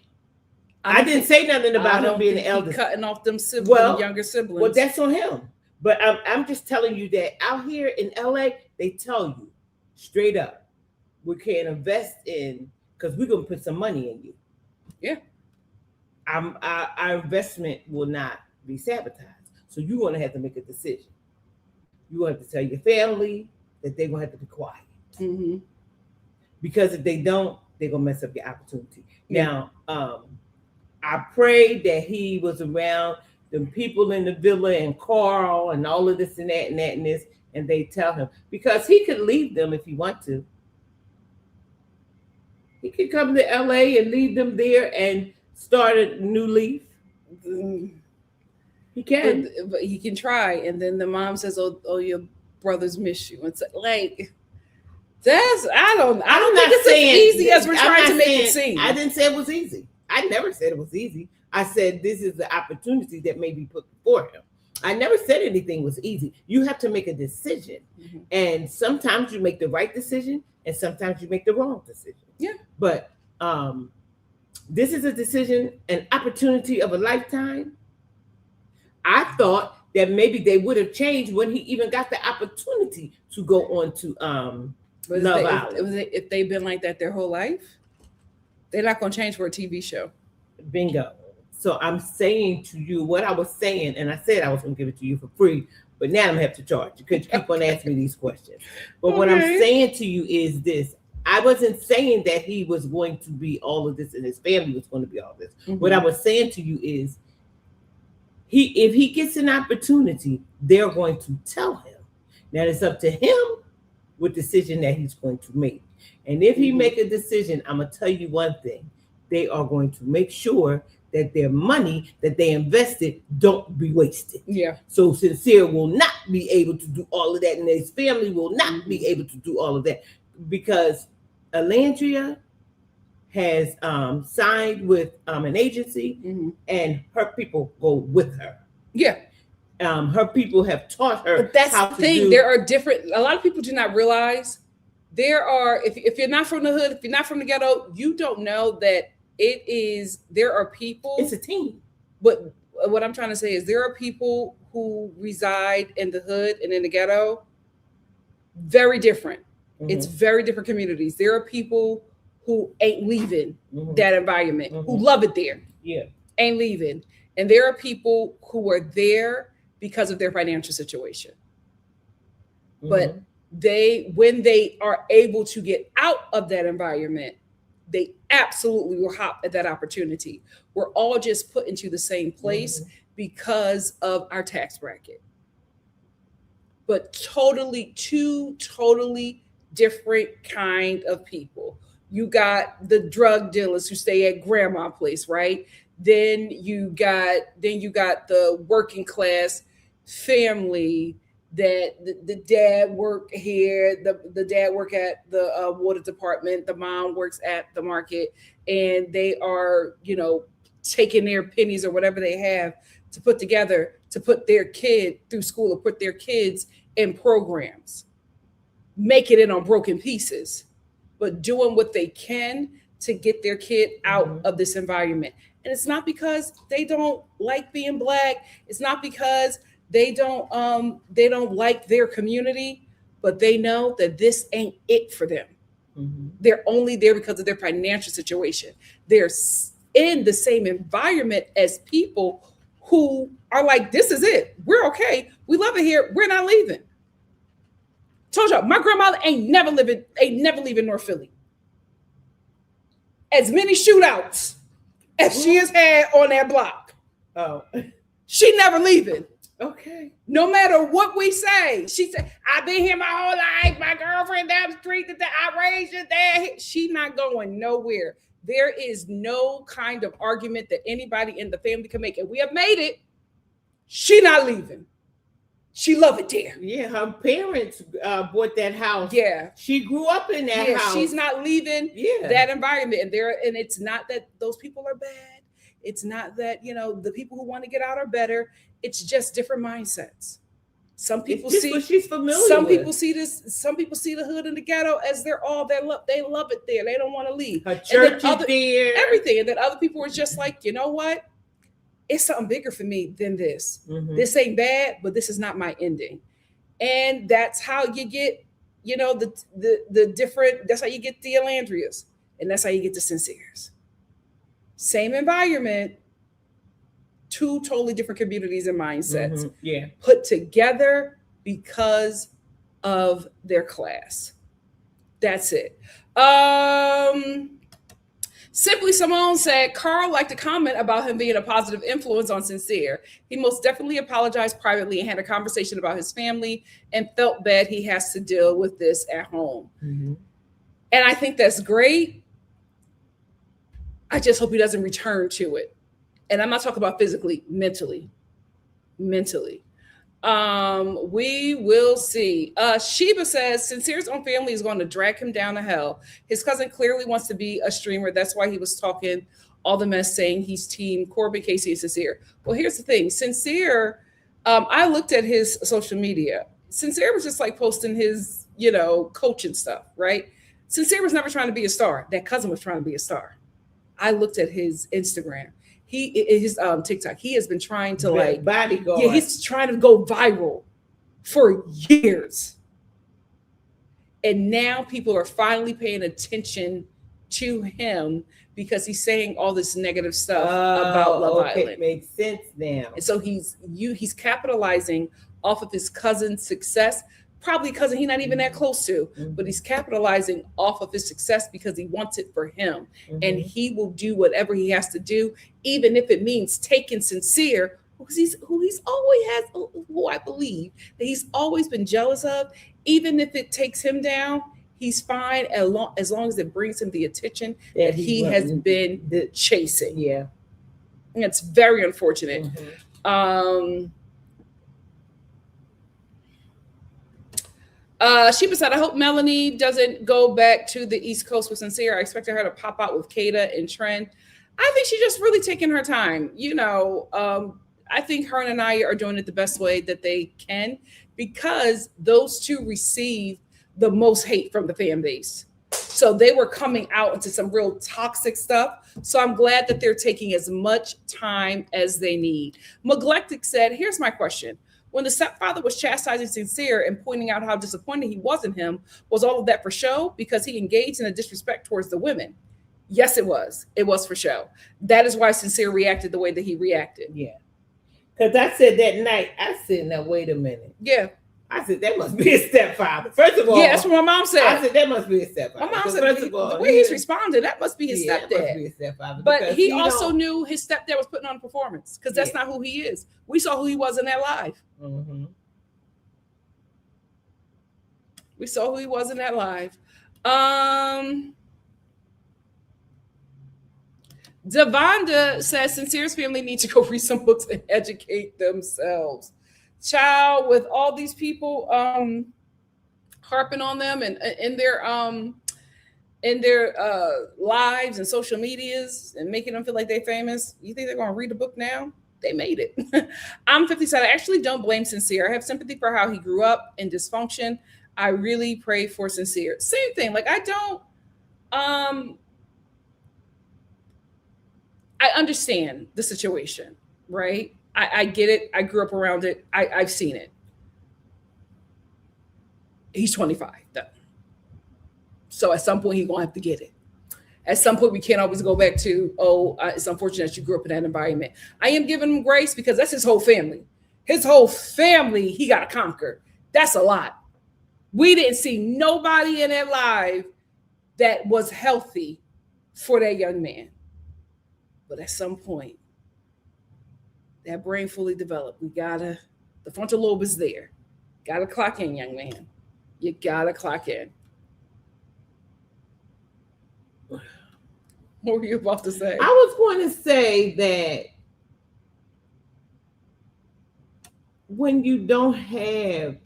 I didn't say nothing about him being the eldest. Cutting off them siblings, younger siblings. Well, that's on him. But I'm just telling you that out here in LA, they tell you straight up, we can't invest in, because we're going to put some money in you. Yeah. Our investment will not be sabotaged. So you're going to have to make a decision. You're going to have to tell your family that they're going to have to be quiet. Because if they don't, they're going to mess up your opportunity. Now, I pray that he was around the people in the villa and Carl and all of this and that and that and this, and they tell him, because he could leave them if he want to. He could come to LA and leave them there and start a new leaf. He can. But he can try. And then the mom says, oh, your brothers miss you. It's like, I don't think it's as easy as we're trying to make it seem. I didn't say it was easy. I never said it was easy. I said this is the opportunity that may be put before him. I never said anything was easy. You have to make a decision. And sometimes you make the right decision and sometimes you make the wrong decision. Yeah. But this is a decision, an opportunity of a lifetime. I thought that maybe they would have changed when he even got the opportunity to go on to Love Island. If they've been like that their whole life, they're not going to change for a TV show. Bingo. So I'm saying to you what I was saying, and I said I was going to give it to you for free, but now I'm going to have to charge you because you keep on asking me these questions. But what I'm saying to you is this. I wasn't saying that he was going to be all of this and his family was going to be all this. What I was saying to you is if he gets an opportunity, they're going to tell him. Now it's up to him what decision that he's going to make. And if he make a decision, I'm going to tell you one thing. They are going to make sure that their money that they invested don't be wasted. Yeah. So Sincere will not be able to do all of that, and his family will not be able to do all of that because Alandria has signed with an agency, and her people go with her. Yeah. Her people have taught her. But that's the thing. There are different. A lot of people do not realize there are. If you're not from the hood, if you're not from the ghetto, you don't know that it is. There are people. It's a team. But what I'm trying to say is there are people who reside in the hood and in the ghetto. Very different. It's very different communities. There are people who ain't leaving that environment, who love it there. Yeah. Ain't leaving. And there are people who are there because of their financial situation. But when they are able to get out of that environment, they absolutely will hop at that opportunity. We're all just put into the same place because of our tax bracket. But two totally different kind of people. You got the drug dealers who stay at grandma's place, right? Then you got the working class family that the dad work here, the dad work at the water department, the mom works at the market, and they are, taking their pennies or whatever they have to put together to put their kid through school or put their kids in programs, making it on broken pieces, but doing what they can to get their kid out of this environment. And it's not because they don't like being Black. It's not because they don't like their community, but they know that this ain't it for them. They're only there because of their financial situation. They're in the same environment as people who are like, this is it. We're okay. We love it here. We're not leaving. Told y'all, my grandmother ain't never leaving North Philly. As many shootouts as she has had on that block. Oh. She never leaving. Okay. No matter what we say. She said, I've been here my whole life. My girlfriend down the street that I raised your dad. She not going nowhere. There is no kind of argument that anybody in the family can make. And we have made it. She not leaving. She love it there. Yeah, her parents bought that house. Yeah. She grew up in that house. She's not leaving that environment. And it's not that those people are bad. It's not that, the people who want to get out are better. It's just different mindsets. Some people see what she's familiar some with. people see this, some people see the hood and the ghetto as they love it there. They don't want to leave. Her church is there. Everything. And then other people are just like, you know what? It's something bigger for me than this. This ain't bad, but this is not my ending. And that's how you get, the different, that's how you get the Alandrias. And that's how you get the Sinceres. Same environment, two totally different communities and mindsets. Put together because of their class. That's it. Simply Simone said, Carl liked to comment about him being a positive influence on Sincere. He most definitely apologized privately and had a conversation about his family and felt bad he has to deal with this at home. And I think that's great. I just hope he doesn't return to it. And I'm not talking about physically, mentally. We will see. Sheba says Sincere's own family is going to drag him down to hell. His cousin clearly wants to be a streamer. That's why he was talking all the mess, saying he's team Corbin, Casey, and Sincere. Well, here's the thing. Sincere, I looked at his social media. Sincere was just like posting his, coaching stuff, right? Sincere was never trying to be a star. That cousin was trying to be a star. I looked at his Instagram. his TikTok. He has been trying to like bodyguard. Yeah, he's trying to go viral for years. And now people are finally paying attention to him because he's saying all this negative stuff about Love Island. Makes sense now. And so he's capitalizing off of his cousin's success, probably cousin he's not even that close to, but he's capitalizing off of his success because he wants it for him. And he will do whatever he has to do, even if it means taking Sincere, who I believe that he's always been jealous of. Even if it takes him down, he's fine as long as it brings him the attention that he has been chasing. Yeah. And it's very unfortunate. Sheba said, I hope Melanie doesn't go back to the East Coast with Sincere. I expected her to pop out with Kata and Trent. I think she's just really taking her time. I think her and Anaya are doing it the best way that they can, because those two receive the most hate from the fan base. So they were coming out into some real toxic stuff. So I'm glad that they're taking as much time as they need. Neglectic said, here's my question. When the stepfather was chastising Sincere and pointing out how disappointed he was in him, was all of that for show because he engaged in a disrespect towards the women? Yes, it was. It was for show. That is why Sincere reacted the way that he reacted. Yeah. Because I said that night, I said, now, wait a minute. Yeah. I said, that must be a stepfather. First of all. Yeah, that's what my mom said. I said, that must be a stepfather. My mom said, first of all, the way he's responding, that must be his stepdad. That must be a stepfather. But he also knew his stepdad was putting on a performance, because that's not who he is. We saw who he was in that live. We saw who he was in that live. Devonda says Sincere's family needs to go read some books and educate themselves. Child, with all these people harping on them and in their lives and social medias and making them feel like they're famous, you think they're going to read the book now? They made it. I'm 50 said, I actually don't blame Sincere. I have sympathy for how he grew up in dysfunction. I really pray for Sincere. Same thing. Like, I don't I understand the situation, right? I get it. I grew up around it. I've seen it. He's 25, though. So at some point, he's going to have to get it. At some point, we can't always go back to, it's unfortunate that you grew up in that environment. I am giving him grace because that's his whole family. His whole family, he got to conquer. That's a lot. We didn't see nobody in that live that was healthy for that young man. But at some point, that brain fully developed. The frontal lobe is there. Gotta clock in, young man. You gotta clock in. What were you about to say? I was going to say that when you don't have,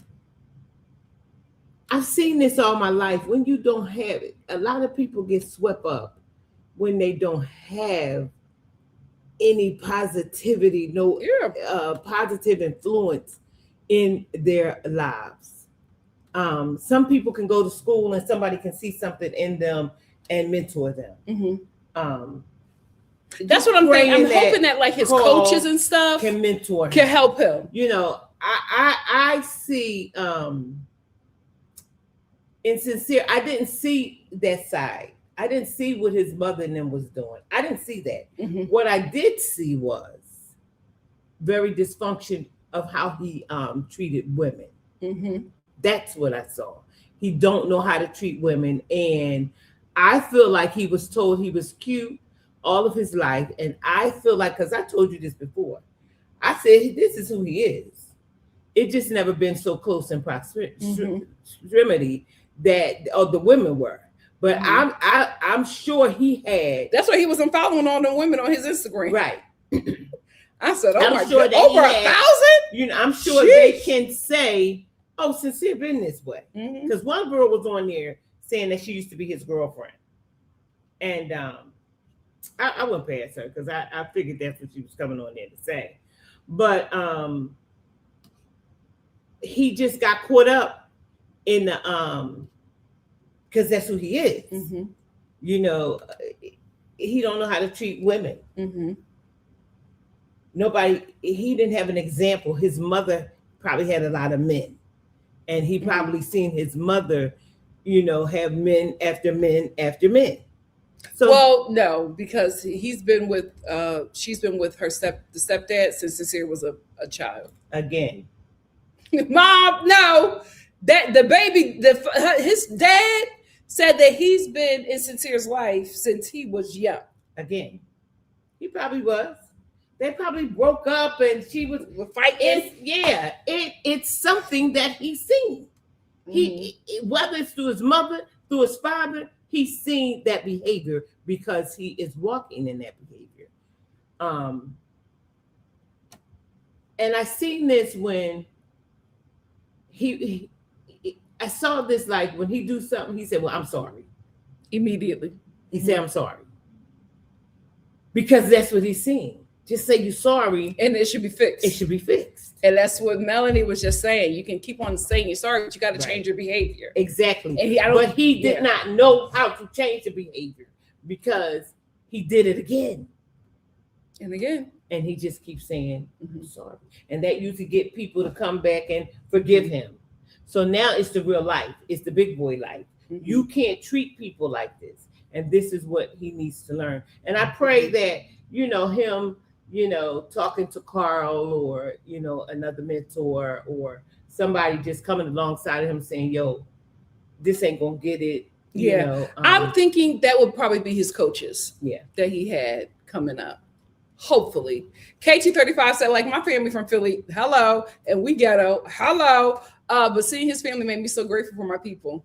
I've seen this all my life, when you don't have it, a lot of people get swept up when they don't have any positivity, positive influence in their lives. Some people can go to school and somebody can see something in them and mentor them. That's what I'm thinking. I'm hoping that like his coaches and stuff can mentor him, can help him. I see in Sincere, I didn't see that side. I didn't see what his mother and them was doing. I didn't see that. What I did see was very dysfunction of how he treated women. That's what I saw. He don't know how to treat women. And I feel like he was told he was cute all of his life. And I feel like, because I told you this before, I said, this is who he is. It just never been so close in proximity that the women were. But I'm sure he had. That's why he wasn't following all the women on his Instagram. Right. I said, I'm sure God, over 1,000? I'm sure they can say, Sincere been this way. Because one girl was on there saying that she used to be his girlfriend. And I went past her because I figured that's what she was coming on there to say. But he just got caught up in the because that's who he is. He don't know how to treat women. he didn't have an example. His mother probably had a lot of men, and he probably seen his mother, have men after men after men. So, well, no, because she's been with the stepdad since Sincere was a child. again, Mom, no, that the baby, his dad said that he's been in Sincere's life since he was young. Again, he probably was. They probably broke up, and she was fighting. It's something that he's seen. He, whether it's through his mother, through his father, he's seen that behavior because he is walking in that behavior. And I seen this when I saw this, like when he do something, he said, "Well, I'm sorry." Immediately, he said, "I'm sorry," because that's what he's seeing. Just say you're sorry, and it should be fixed. It should be fixed. And that's what Melanie was just saying. You can keep on saying you're sorry, but you got to change your behavior. Exactly. And he did not know how to change the behavior because he did it again and again. And he just keeps saying, "I'm sorry." And that usually get people to come back and forgive him. So now it's the real life. It's the big boy life. You can't treat people like this. And this is what he needs to learn. And I pray that, him, talking to Carl or, another mentor or somebody just coming alongside of him saying, "Yo, this ain't going to get it." I'm thinking that would probably be his coaches. Yeah. That he had coming up. Hopefully. KT35 said, like, my family from Philly, hello, and we ghetto, hello. But seeing his family made me so grateful for my people.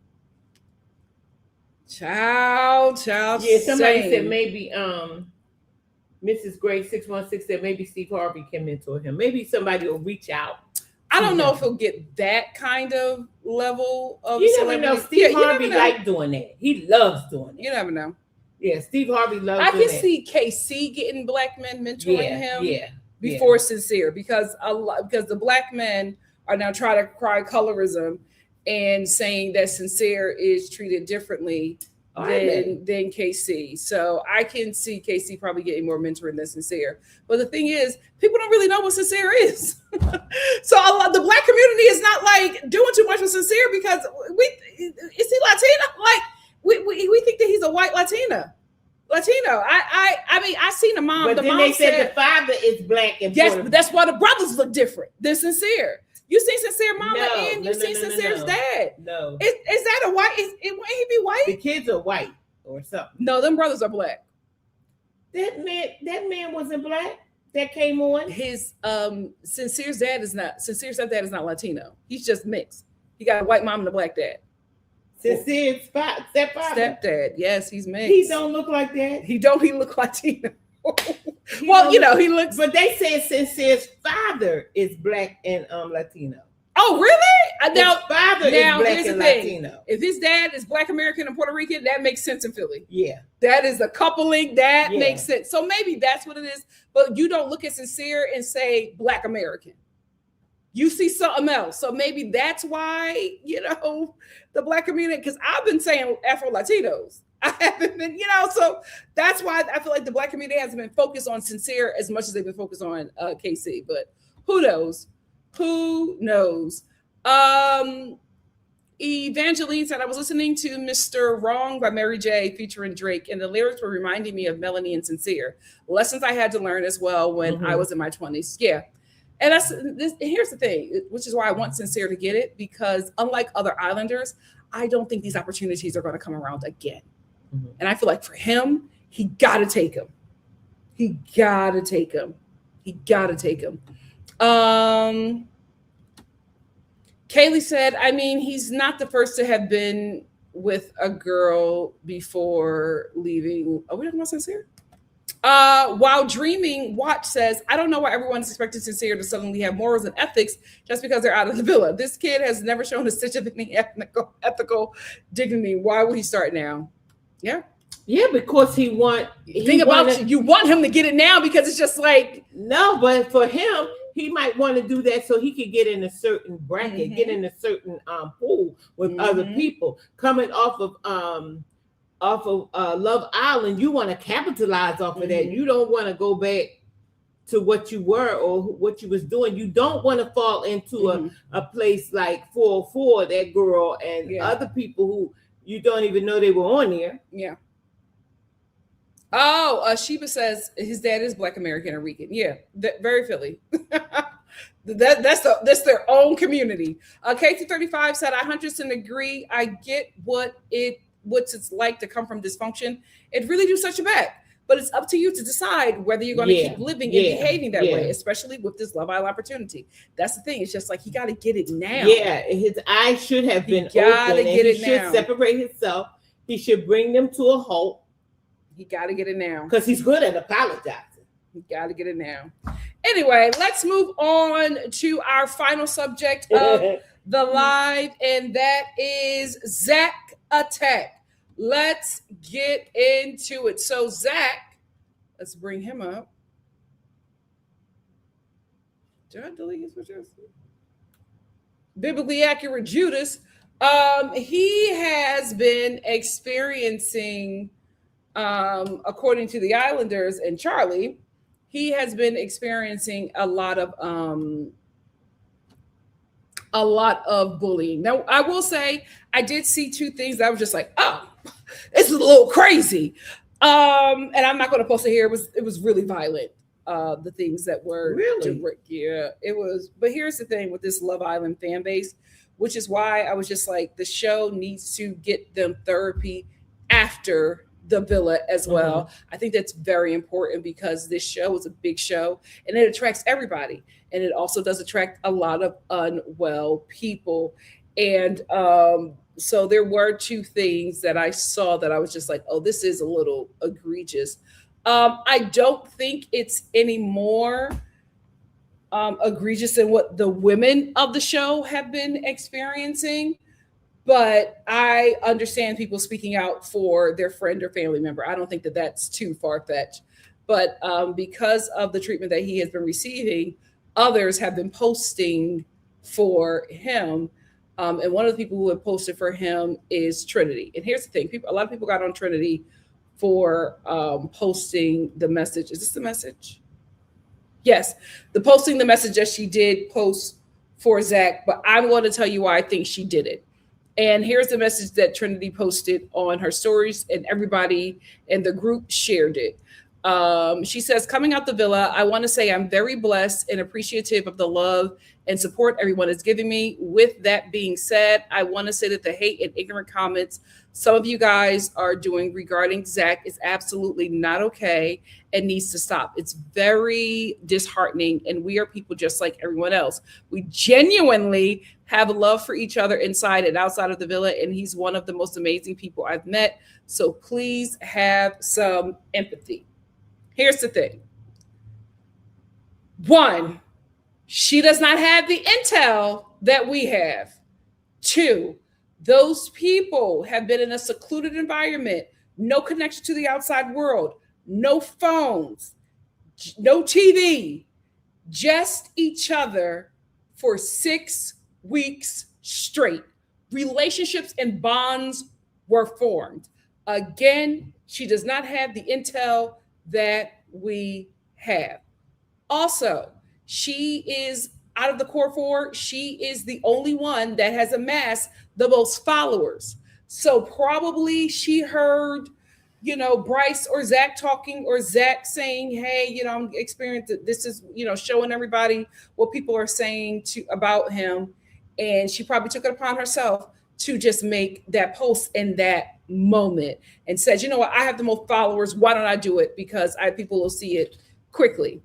Child. Yeah, somebody said maybe Mrs. Gray 616 said maybe Steve Harvey can mentor him. Maybe somebody will reach out. I don't know if he'll get that kind of level of You never know. Steve Harvey like doing that. He loves doing it. You never know. Yeah, Steve Harvey loves I doing can see KC getting black men mentoring him before Sincere because the black men are now trying to cry colorism and saying that Sincere is treated differently than KC. So I can see KC probably getting more mentoring than Sincere. But the thing is, people don't really know what Sincere is. So the black community is not like doing too much with Sincere because is he Latino? Like we think that he's a white Latino. I mean, I seen the mom. But then they said the father is black and yes, but that's why the brothers look different than Sincere. You see Sincere mama and you see Sincere's dad. No. Is that a white? Wouldn't he be white? The kids are white or something. No, them brothers are black. That man wasn't black. That came on. His Sincere's dad is not. Sincere's stepdad is not Latino. He's just mixed. He got a white mom and a black dad. Sincere's stepdad. Yes, he's mixed. He don't look like that. He look Latino. Well, he looks. But they said Sincere's father is black and Latino. Oh, really? His father is black and Latino. If his dad is Black American and Puerto Rican, that makes sense in Philly. Yeah. That is a coupling. That makes sense. So maybe that's what it is. But you don't look at Sincere and say Black American. You see something else. So maybe that's why, the Black community, because I've been saying Afro-Latinos. I haven't been, so that's why I feel like the Black community hasn't been focused on Sincere as much as they've been focused on KC. But who knows? Who knows? Evangeline said, I was listening to Mr. Wrong by Mary J. featuring Drake, and the lyrics were reminding me of Melanie and Sincere. Lessons I had to learn as well when I was in my 20s. Yeah. And here's the thing, which is why I want Sincere to get it, because unlike other Islanders, I don't think these opportunities are going to come around again. And I feel like for him, he got to take him. Kaylee said, I mean, he's not the first to have been with a girl before leaving. Are we talking about Sincere? While Dreaming Watch says, I don't know why everyone's expecting Sincere to suddenly have morals and ethics just because they're out of the villa. This kid has never shown a stitch of any ethical dignity. Why would he start now? Yeah, because you want him to get it now because it's just like no, but for him, he might want to do that so he could get in a certain bracket, get in a certain pool with other people. Coming off of Love Island, you want to capitalize off of that. You don't want to go back to what you were or what you was doing. You don't want to fall into a place like 404, that girl and other people who you don't even know they were on there. Yeah. Oh, Sheba says his dad is Black American and Rican. Yeah, very Philly. That's their own community. K235 said, I 100% agree. I get what it's like to come from dysfunction. It really do such a bad. But it's up to you to decide whether you're going to keep living and behaving that way, especially with this Love Island opportunity. That's the thing. It's just like he got to get it now. Yeah, his eyes should have been open. And he should separate himself. He should bring them to a halt. He got to get it now. Because he's good at apologizing. He got to get it now. Anyway, let's move on to our final subject of the live, and that is Zach attack. Let's get into it. So Zach, let's bring him up. Did I delete his picture? Biblically accurate Judas. He has been experiencing, according to the Islanders and Charlie, he has been experiencing a lot of bullying. Now, I will say I did see two things that I was just like, oh, it's a little crazy. And I'm not going to post it here. It was really violent. The things that were really, it was. But here's the thing with this Love Island fan base, which is why I was just like, the show needs to get them therapy after the villa as well. I think that's very important because this show is a big show and it attracts everybody. And it also does attract a lot of unwell people. And so there were two things that I saw that I was just like, oh, this is a little egregious. I don't think it's any more egregious than what the women of the show have been experiencing. But I understand people speaking out for their friend or family member. I don't think that that's too far-fetched. But because of the treatment that he has been receiving, others have been posting for him. And one of the people who have posted for him is Trinity. And here's the thing. A lot of people got on Trinity for posting the message. Is this the message? Yes. Posting the message that she did post for Zach. But I'm going to tell you why I think she did it. And here's the message that Trinity posted on her stories, and everybody in the group shared it. She says, coming out the villa, I want to say I'm very blessed and appreciative of the love and support everyone is giving me. With that being said, I want to say that the hate and ignorant comments some of you guys are doing regarding Zach is absolutely not okay and needs to stop. It's very disheartening, and we are people just like everyone else. We genuinely have a love for each other inside and outside of the villa, and he's one of the most amazing people I've met. So please have some empathy. Here's the thing. One, she does not have the intel that we have. Two, those people have been in a secluded environment, no connection to the outside world, no phones, no TV, just each other for 6 weeks straight. Relationships and bonds were formed. Again, she does not have the intel that we have. Also, she is out of the core four. She is the only one that has amassed the most followers. So probably she heard, Bryce or Zach talking, or Zach saying, hey, I'm experiencing this is, showing everybody what people are saying about him. And she probably took it upon herself to just make that post in that moment and said, you know what, I have the most followers. Why don't I do it? Because people will see it quickly.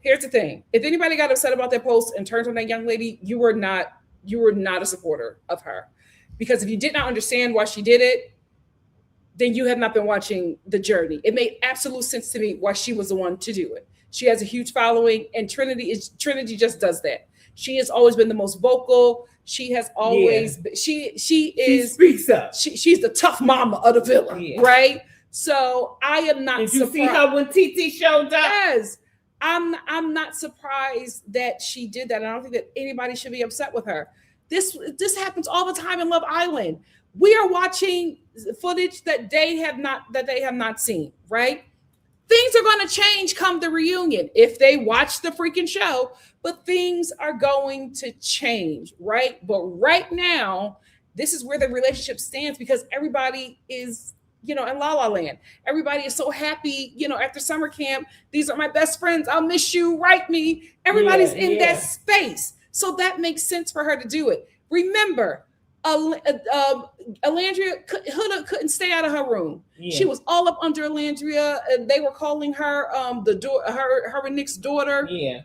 Here's the thing. If anybody got upset about that post and turned on that young lady, you were not a supporter of her. Because if you did not understand why she did it, then you have not been watching the journey. It made absolute sense to me why she was the one to do it. She has a huge following, and Trinity just does that. She has always been the most vocal. She has always been, she speaks up. She's the tough mama of the villa, right? So I am not surprised. Did you see her when TT showed up? Yes. I'm not surprised that she did that. I don't think that anybody should be upset with her. This happens all the time in Love Island. We are watching footage that they have not seen, right? Things are going to change come the reunion if they watch the freaking show, but things are going to change, right? But right now, this is where the relationship stands because everybody is, in La La Land. Everybody is so happy, after summer camp. These are my best friends. I'll miss you. Write me. Everybody's in that space. So that makes sense for her to do it. Remember, Alandria couldn't stay out of her room. Yeah. She was all up under Alandria, and they were calling her her and Nick's daughter. Yeah,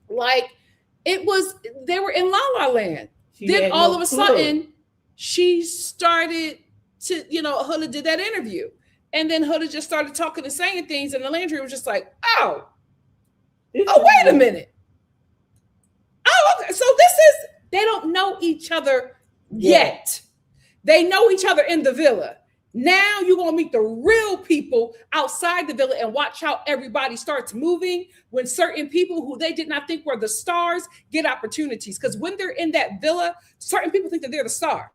like it was. They were in La La Land. Then all of a sudden, she started to, Huda did that interview, and then Huda just started talking and saying things, and Alandria was just like, "Oh, wait a minute. Oh, okay. So this is they don't know each other." Yet they know each other in the villa. Now you're going to meet the real people outside the villa and watch how everybody starts moving when certain people who they did not think were the stars get opportunities. Because when they're in that villa, certain people think that they're the star.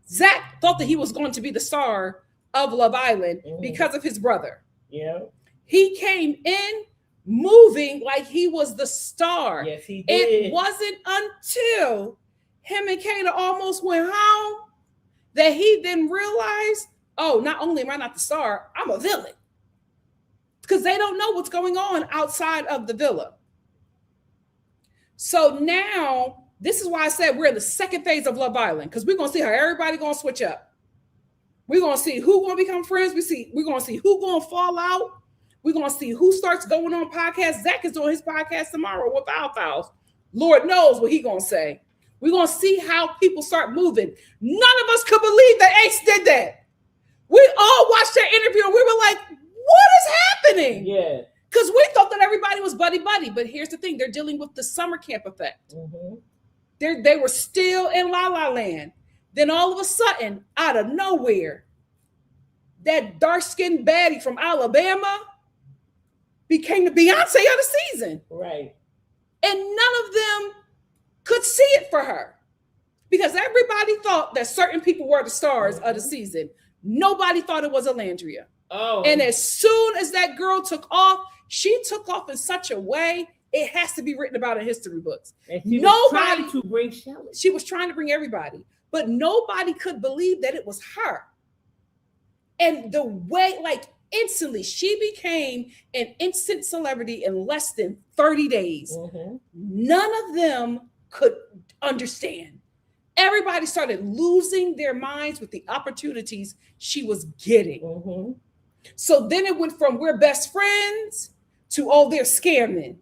Zach thought that he was going to be the star of Love Island because of his brother. Yeah. He came in moving like he was the star. Yes, he did. It wasn't until him and Kata almost went home that he then realized, oh, not only am I not the star, I'm a villain. Because they don't know what's going on outside of the villa. So now, this is why I said we're in the second phase of Love Island, because we're going to see how everybody going to switch up. We're going to see who going to become friends. We're going to see who going to fall out. We're going to see who starts going on podcasts. Zach is doing his podcast tomorrow with Alphaus. Lord knows what he's going to say. We're going to see how people start moving. None of us could believe that Ace did that. We all watched that interview and we were like, what is happening? Yeah. Because we thought that everybody was buddy-buddy. But here's the thing. They're dealing with the summer camp effect. Mm-hmm. They were still in La La Land. Then all of a sudden, out of nowhere, that dark-skinned baddie from Alabama became the Beyonce of the season. Right. And none of them could see it for her because everybody thought that certain people were the stars of the season. Nobody thought it was Alandria. Oh. And as soon as that girl took off, she took off in such a way, it has to be written about in history books. And she was trying to bring Shelly. She was trying to bring everybody, but nobody could believe that it was her. And the way, like, instantly, she became an instant celebrity in less than 30 days. Mm-hmm. None of them could understand. Everybody started losing their minds with the opportunities she was getting. Mm-hmm. So then it went from we're best friends to, oh, they're scamming.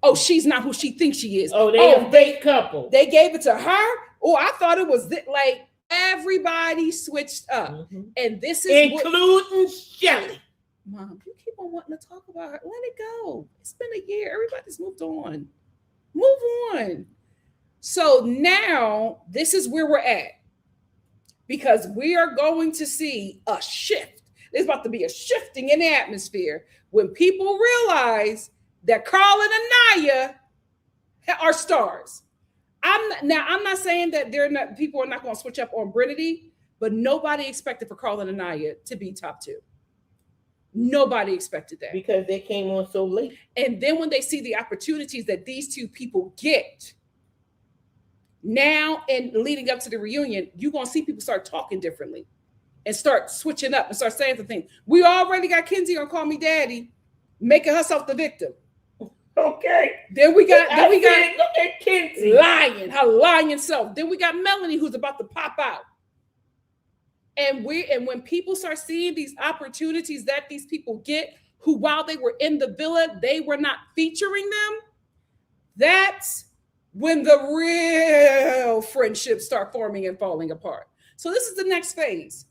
Oh, she's not who she thinks she is. Oh, they're a fake couple. They gave it to her. Oh, I thought it was like everybody switched up. Mm-hmm. And this is including Shelly. Mom, you keep on wanting to talk about her. Let it go. It's been a year. Everybody's moved on. Move on. So now this is where we're at because we are going to see a shift. There's about to be a shifting in the atmosphere when people realize that Carl and Anaya are stars. I'm not saying that people are not going to switch up on Brinity, but nobody expected for Carl and Anaya to be top two. Nobody expected that. Because they came on so late. And then when they see the opportunities that these two people get, now and leading up to the reunion, you're going to see people start talking differently and start switching up and start saying the thing. We already got Kenzie on Call Me Daddy, making herself the victim. Okay. Then we got Kenzie lying, her lying self. Then we got Melanie who's about to pop out. And when people start seeing these opportunities that these people get, who while they were in the villa, they were not featuring them, that's when the real friendships start forming and falling apart. So this is the next phase.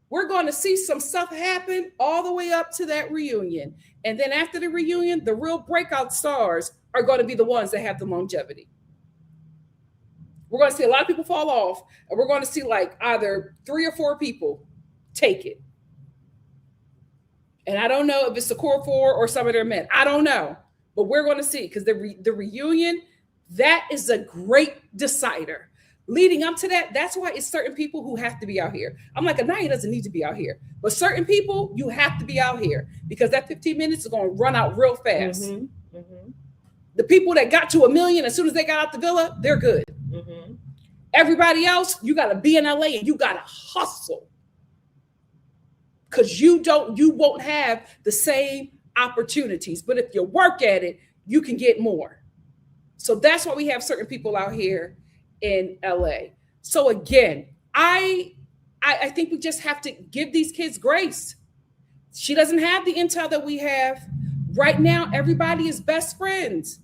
We're going to see some stuff happen all the way up to that reunion. And then after the reunion, the real breakout stars are going to be the ones that have the longevity. We're going to see a lot of people fall off, and we're going to see like either 3 or 4 people take it. And I don't know if it's the core 4 or some of their men. I don't know. But we're going to see because the reunion, that is a great decider. leading up to that, that's why it's certain people who have to be out here. I'm like, Anaya doesn't need to be out here. But certain people, you have to be out here because that 15 minutes is going to run out real fast. Mm-hmm. Mm-hmm. The people that got to 1 million, as soon as they got out the villa, they're good. Mm-hmm. Everybody else, you got to be in LA and you got to hustle. Because you won't have the same opportunities. But if you work at it, you can get more. So that's why we have certain people out here in LA. So again, I think we just have to give these kids grace. She doesn't have the intel that we have. Right now, everybody is best friends.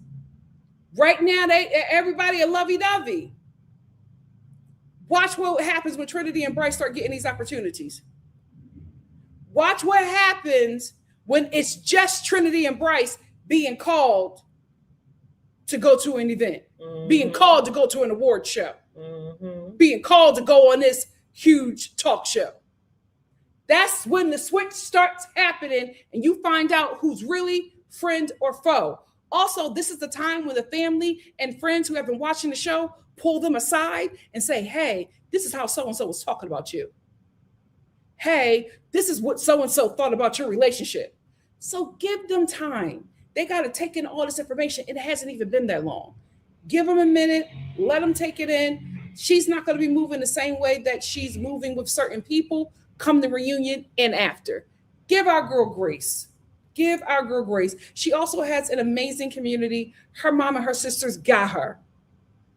Right now, everybody a lovey-dovey. Watch what happens when Trinity and Bryce start getting these opportunities. Watch what happens when it's just Trinity and Bryce being called to go to an event, being called to go to an award show, being called to go on this huge talk show. That's when the switch starts happening and you find out who's really friend or foe. Also, this is the time when the family and friends who have been watching the show pull them aside and say, hey, this is how so-and-so was talking about you. Hey, this is what so-and-so thought about your relationship. So give them time. They got to take in all this information. It hasn't even been that long. Give them a minute. Let them take it in. She's not going to be moving the same way that she's moving with certain people come the reunion and after. Give our girl grace. Give our girl grace. She also has an amazing community. Her mom and her sisters got her.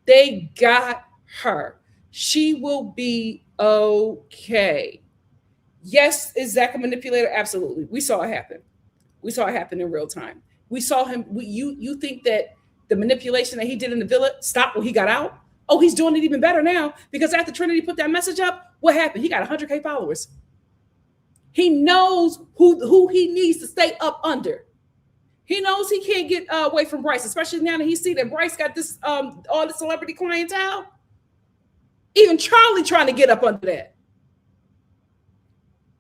They got her. She will be okay. Yes, is Zach a manipulator? Absolutely. We saw it happen. We saw it happen in real time. We saw him. You think that the manipulation that he did in the villa stopped when he got out? Oh, he's doing it even better now because after Trinity put that message up, what happened? He got 100K followers. He knows who he needs to stay up under. He knows he can't get away from Bryce, especially now that he see that Bryce got this all the celebrity clientele. Even Charlie trying to get up under that.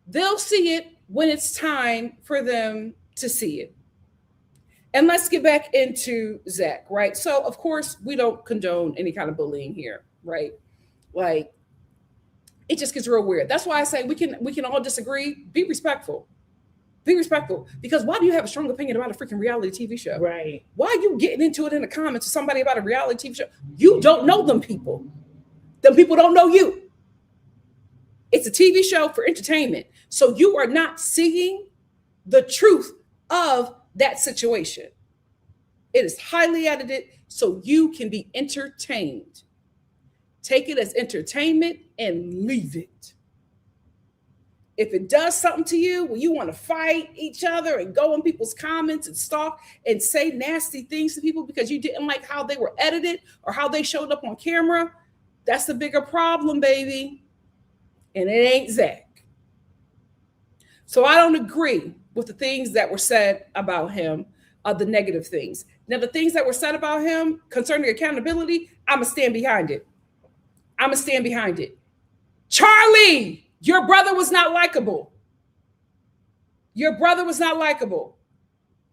They'll see it when it's time for them to see it. And let's get back into Zach, right? So, of course, we don't condone any kind of bullying here, right? Like, it just gets real weird. That's why I say we can all disagree. Be respectful. Be respectful. Because why do you have a strong opinion about a freaking reality TV show? Right. Why are you getting into it in the comments with somebody about a reality TV show? You don't know them people. Them people don't know you. It's a TV show for entertainment. So you are not seeing the truth of that situation. It is highly edited so you can be entertained. Take it as entertainment and leave it. If it does something to you, when you want to fight each other and go in people's comments and stalk and say nasty things to people because you didn't like how they were edited or how they showed up on camera, that's the bigger problem, baby. And it ain't Zach. So I don't agree with the things that were said about him, the negative things. Now, the things that were said about him concerning accountability, I'm going to stand behind it. I'm going to stand behind it. Charlie, your brother was not likable. Your brother was not likable.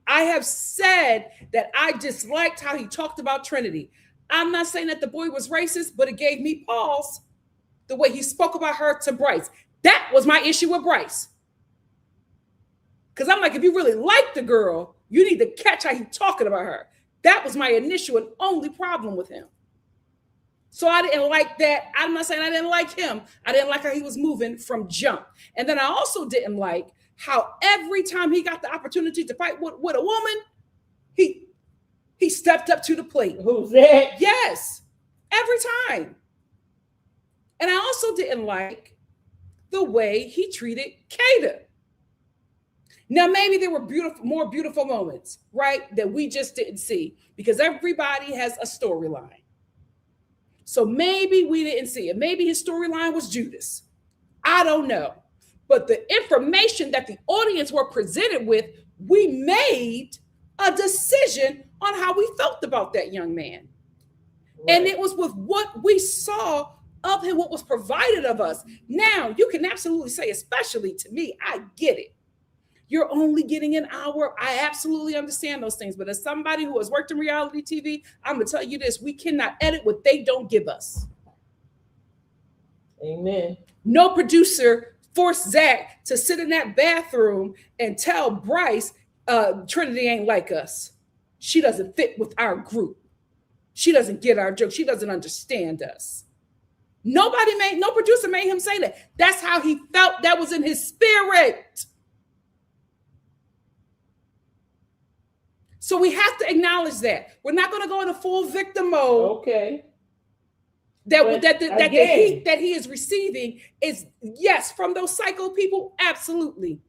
I have said that I disliked how he talked about Trinity. I'm not saying that the boy was racist, but it gave me pause the way he spoke about her to Bryce. That was my issue with Bryce. Because I'm like, if you really like the girl, you need to catch how he's talking about her. That was my initial and only problem with him. So I didn't like that. I'm not saying I didn't like him. I didn't like how he was moving from jump. And then I also didn't like how every time he got the opportunity to fight with a woman, he stepped up to the plate. Who's that? Yes, every time. And I also didn't like the way he treated Kata. Now, maybe there were more beautiful moments, right, that we just didn't see because everybody has a storyline. So maybe we didn't see it. Maybe his storyline was Judas. I don't know. But the information that the audience were presented with, we made a decision on how we felt about that young man. Right. And it was with what we saw of him, what was provided of us. Now, you can absolutely say, especially to me, I get it. You're only getting an hour. I absolutely understand those things. But as somebody who has worked in reality TV, I'm going to tell you this. We cannot edit what they don't give us. Amen. No producer forced Zach to sit in that bathroom and tell Bryce, Trinity ain't like us. She doesn't fit with our group. She doesn't get our joke. She doesn't understand us. No producer made him say that. That's how he felt. That was in his spirit. So we have to acknowledge that. We're not going to go into full victim mode. Okay. The heat that he is receiving is, yes, from those psycho people, absolutely.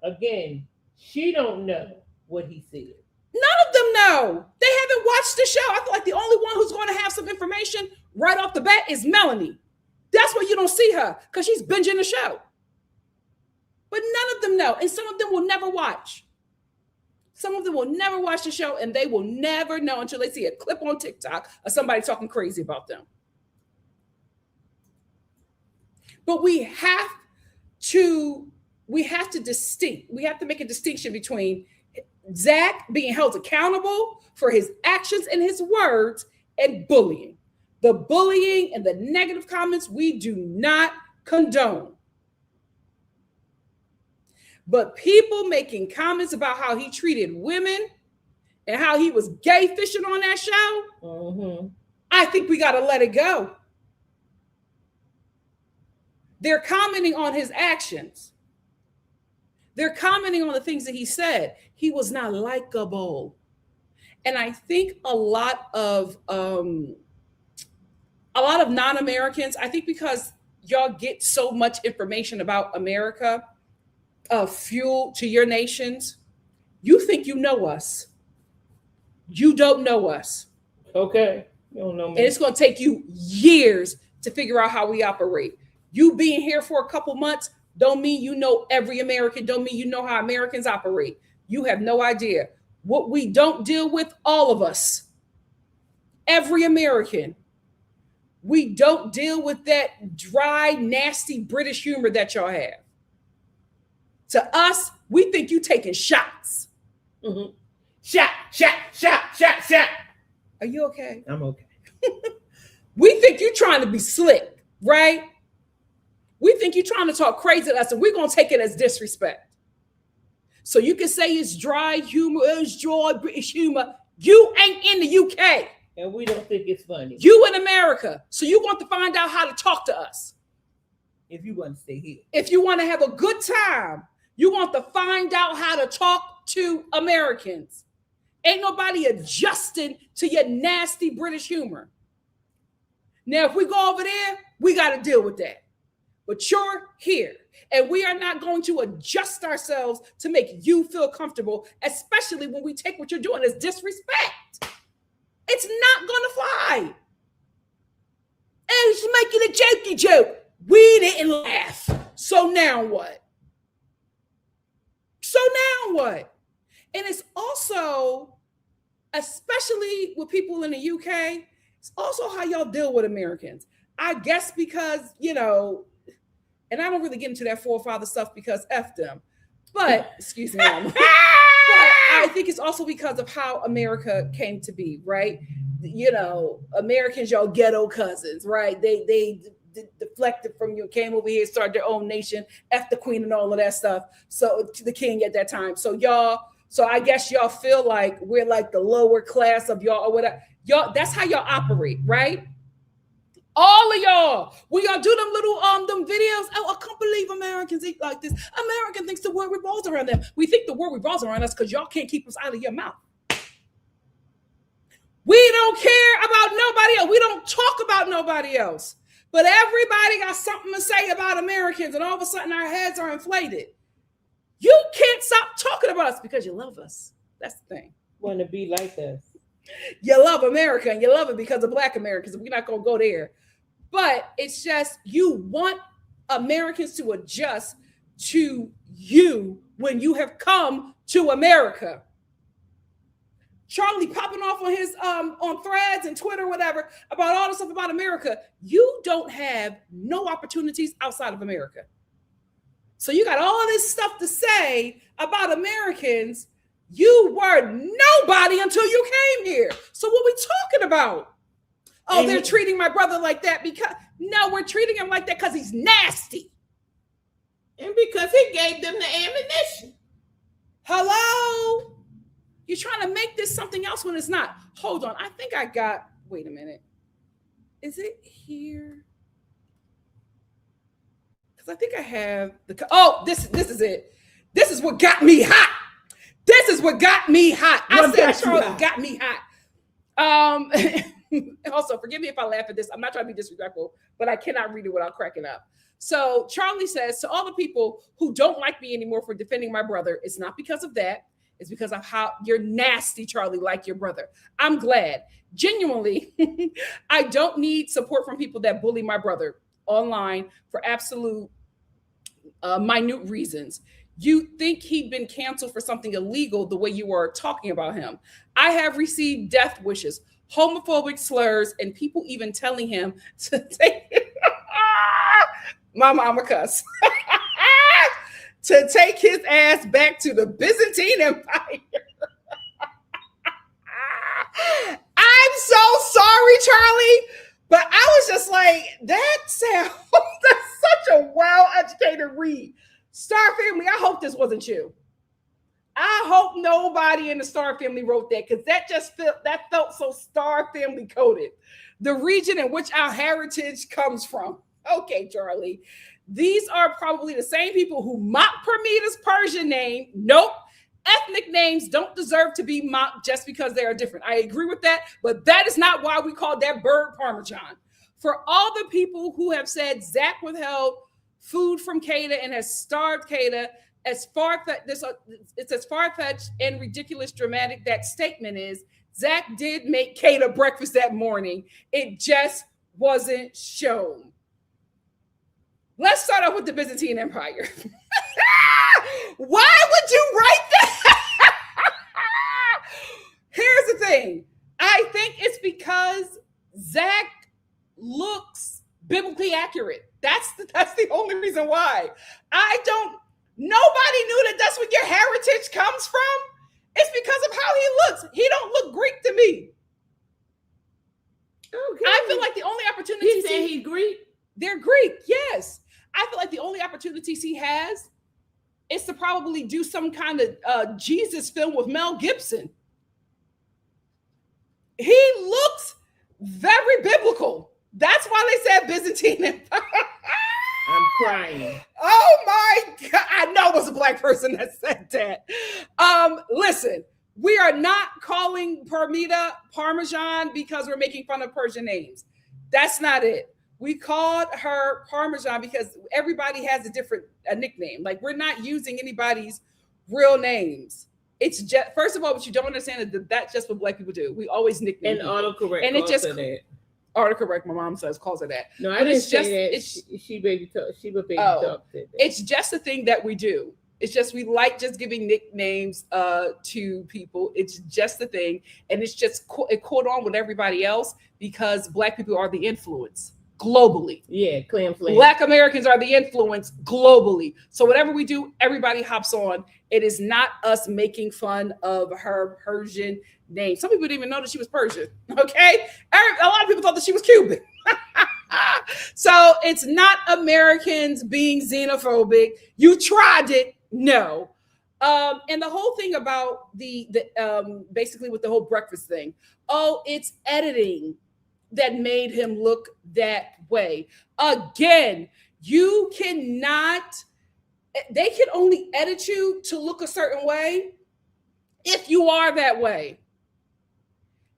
Again, she don't know what he said. None of them know. They haven't watched the show. I feel like the only one who's going to have some information right off the bat is Melanie. That's why you don't see her, because she's binging the show. But none of them know, and some of them will never watch. Some of them will never watch the show, and they will never know until they see a clip on TikTok of somebody talking crazy about them. But we have to make a distinction between Zach being held accountable for his actions and his words and bullying. The bullying and the negative comments we do not condone. But people making comments about how he treated women and how he was gay fishing on that show, I think we got to let it go. They're commenting on his actions. They're commenting on the things that he said. He was not likable. And I think a lot of non-Americans, I think because y'all get so much information about America, fuel to your nations, you think you know us. You don't know us. Okay. You don't know me. And it's going to take you years to figure out how we operate. You being here for a couple months don't mean you know every American, don't mean you know how Americans operate. You have no idea. What we don't deal with, all of us, every American, we don't deal with that dry, nasty British humor that y'all have. To us, we think you taking shots. Mm-hmm. Shot. Are you okay? I'm okay. We think you're trying to be slick, right? We think you're trying to talk crazy to us, and we're going to take it as disrespect. So you can say it's dry humor, it's dry British humor. You ain't in the UK. And we don't think it's funny. You in America. So you want to find out how to talk to us. If you want to stay here. If you want to have a good time, you want to find out how to talk to Americans. Ain't nobody adjusting to your nasty British humor. Now, if we go over there, we got to deal with that. But you're here, and we are not going to adjust ourselves to make you feel comfortable, especially when we take what you're doing as disrespect. It's not going to fly. And she's making a jokey joke. We didn't laugh. So now what? And it's also, especially with people in the UK, it's also how y'all deal with Americans. I guess because, and I don't really get into that forefather stuff because F them. But, excuse me, Mama. But I think it's also because of how America came to be, right? Americans, y'all ghetto cousins, right? They deflected from you, came over here, started their own nation, F the queen and all of that stuff. So to the king at that time. So I guess y'all feel like we're like the lower class of y'all or whatever. Y'all, that's how y'all operate, right? All of y'all, when y'all do them little them videos, I can't believe Americans eat like this. American thinks the world revolves around them. We think the world revolves around us because y'all can't keep us out of your mouth. We don't care about nobody else. We don't talk about nobody else. But everybody got something to say about Americans, and all of a sudden our heads are inflated. You can't stop talking about us because you love us. That's the thing. Want to be like us. You love America, and you love it because of Black Americans. We're not going to go there. But it's just you want Americans to adjust to you when you have come to America. Charlie popping off on his on Threads and Twitter, whatever, about all the stuff about America. You don't have no opportunities outside of America. So you got all this stuff to say about Americans. You were nobody until you came here. So what we talking about? Oh, and they're treating my brother like that because no, we're treating him like that because he's nasty. And because he gave them the ammunition. Hello? You're trying to make this something else when it's not. Hold on. I think I got, wait a minute. Is it here? Because I think I have the, oh, this is it. This is what got me hot. This is what got me hot. I said Charlie got me hot. Also, forgive me if I laugh at this. I'm not trying to be disrespectful, but I cannot read it without cracking up. So Charlie says, to all the people who don't like me anymore for defending my brother, it's not because of that. It's because of how you're nasty, Charlie, like your brother. I'm glad. Genuinely, I don't need support from people that bully my brother online for absolute minute reasons. You think he'd been canceled for something illegal the way you are talking about him. I have received death wishes, homophobic slurs, and people even telling him to take my mama cuss to take his ass back to the Byzantine Empire. I'm so sorry, Charlie, but I was just like, that sounds that's such a well-educated read. Star Family, I hope this wasn't you. I hope nobody in the Star Family wrote that because that felt so Star Family coded. The region in which our heritage comes from. Okay, Charlie. These are probably the same people who mock Permita's Persian name. Nope. Ethnic names don't deserve to be mocked just because they are different. I agree with that, but that is not why we call that bird Parmesan. For all the people who have said Zach withheld food from Kata and has starved Kata, it's as far-fetched and ridiculous dramatic that statement is, Zach did make Kata breakfast that morning. It just wasn't shown. Let's start off with the Byzantine Empire. Why would you write that? Here's the thing. I think it's because Zach looks biblically accurate. That's the only reason why. Nobody knew that that's where your heritage comes from. It's because of how he looks. He don't look Greek to me. Okay. I feel like the only opportunities he's Greek. They're Greek, yes. I feel like the only opportunities he has is to probably do some kind of Jesus film with Mel Gibson. He looks very biblical. That's why they said Byzantine Empire. I'm crying. Oh my God. I know it was a black person that said that. Listen, we are not calling Permita Parmesan because we're making fun of Persian names. That's not it. We called her Parmesan because everybody has a nickname. Like, we're not using anybody's real names. It's just, first of all, what you don't understand is that's just what black people do. We always nickname and autocorrect. And it just autocorrect. My mom calls it that. No, I didn't say that. She baby talk. She a baby talk. It's just a thing that we do. It's just we like just giving nicknames to people. It's just the thing, and it's just it caught on with everybody else because black people are the influence globally. Yeah, clan. Black Americans are the influence globally. So whatever we do, everybody hops on. It is not us making fun of her Persian name. Some people didn't even know that she was Persian. Okay, a lot of people thought that she was Cuban. So it's not Americans being xenophobic. You tried it. No. And the whole thing about the basically with the whole breakfast thing. Oh, it's editing that made him look that way. Again, you cannot, they can only edit you to look a certain way if you are that way.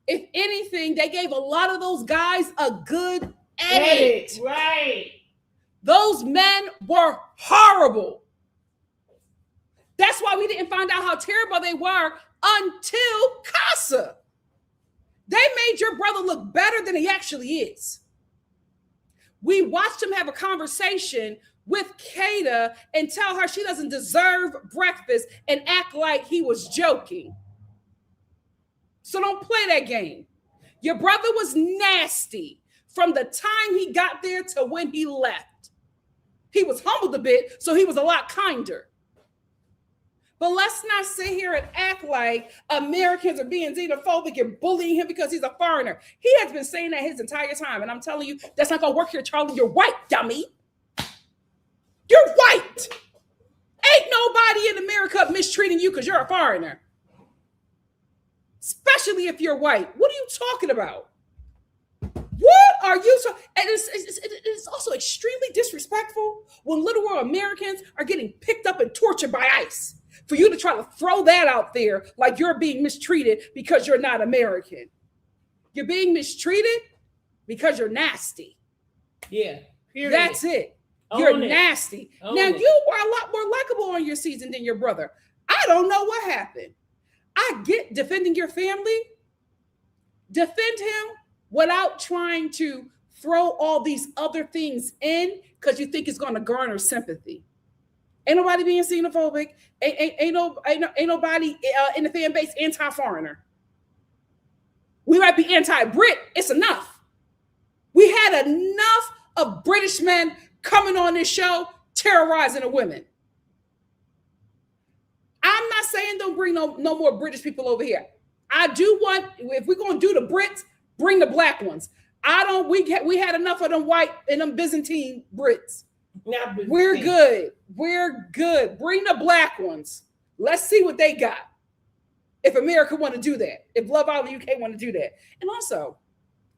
If anything, they gave a lot of those guys a good edit. Right. Those men were horrible. That's why we didn't find out how terrible they were until Casa. They made your brother look better than he actually is. We watched him have a conversation with Kata and tell her she doesn't deserve breakfast and act like he was joking. So don't play that game. Your brother was nasty from the time he got there to when he left. He was humbled a bit, so he was a lot kinder. But let's not sit here and act like Americans are being xenophobic and bullying him because he's a foreigner. He has been saying that his entire time. And I'm telling you, that's not going to work here, Charlie. You're white, dummy. You're white. Ain't nobody in America mistreating you because you're a foreigner. Especially if you're white. What are you talking about? What are you talking? And it's also extremely disrespectful when little world Americans are getting picked up and tortured by ICE. For you to try to throw that out there like you're being mistreated because you're not American. You're being mistreated because you're nasty. Yeah. Period. That's it. You're nasty. Own now, it. you were a lot more likable on your season than your brother. I don't know what happened. I get defending your family. Defend him without trying to throw all these other things in because you think it's going to garner sympathy. Ain't nobody being xenophobic. Ain't nobody in the fan base anti-foreigner. We might be anti-Brit. It's enough. We had enough of British men coming on this show terrorizing the women. I'm not saying don't bring no more British people over here. I do want, if we're going to do the Brits, bring the black ones. We had enough of them white and them Byzantine Brits. We're good. We're good. Bring the black ones. Let's see what they got. If America want to do that. If Love Island UK want to do that. And also,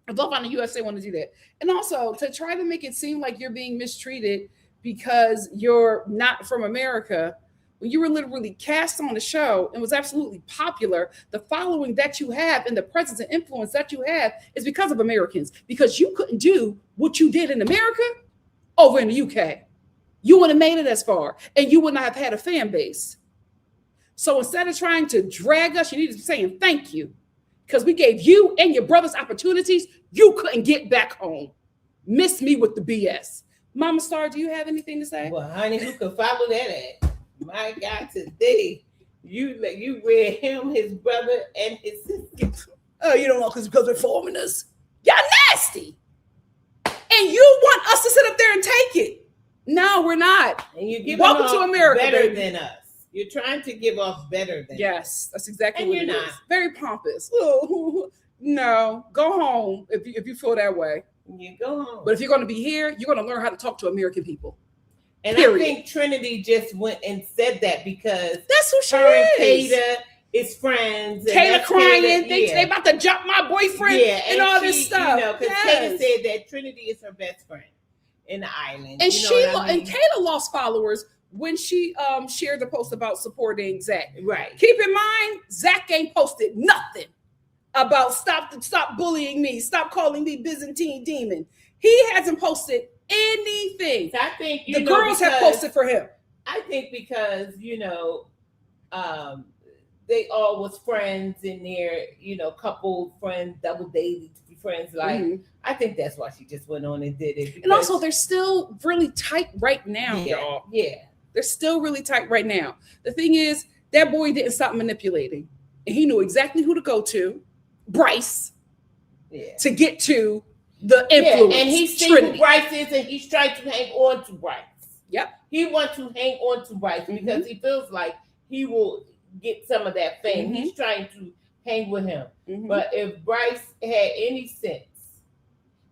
if Love Island USA want to do that. And also, to try to make it seem like you're being mistreated because you're not from America, when you were literally cast on the show and was absolutely popular, the following that you have and the presence and influence that you have is because of Americans. Because you couldn't do what you did in America over in the UK. You wouldn't have made it as far, and you would not have had a fan base. So instead of trying to drag us, you need to be saying thank you. Because we gave you and your brothers opportunities you couldn't get back home. Miss me with the BS. Mama Star, do you have anything to say? Well, honey, who could follow that at? My God, today you read him, his brother, and his sister. Oh, you don't know because we're foreigners. Y'all nasty. And you want us to sit up there and take it. No, we're not. And you give welcome to America, better baby. than us. You're trying to give off better than yes, that's exactly and what you're it not. is. Very pompous. Ooh, no, go home if you feel that way. You go home. But if you're going to be here, you're going to learn how to talk to American people. And period. I think Trinity just went and said that because that's who she her is. and Kata is friends. Kata crying, they about to jump my boyfriend and all this stuff. You know, because Kata said that Trinity is her best friend in the island. And and Kata lost followers when she shared the post about supporting Zach. Right. Keep in mind, Zach ain't posted nothing about stop bullying me, stop calling me Byzantine demon. He hasn't posted anything. I think the girls have posted for him. I think because they all was friends in their couple friends, double dated to be friends. Like I think that's why she just went on and did it. And also, they're still really tight right now, y'all. Yeah, they're still really tight right now. The thing is, that boy didn't stop manipulating, and he knew exactly who to go to, Bryce, to get to the influence. And he sees who Bryce is, and he's trying to hang on to Bryce. Yep. He wants to hang on to Bryce because he feels like he will get some of that fame. He's trying to hang with him. But if Bryce had any sense,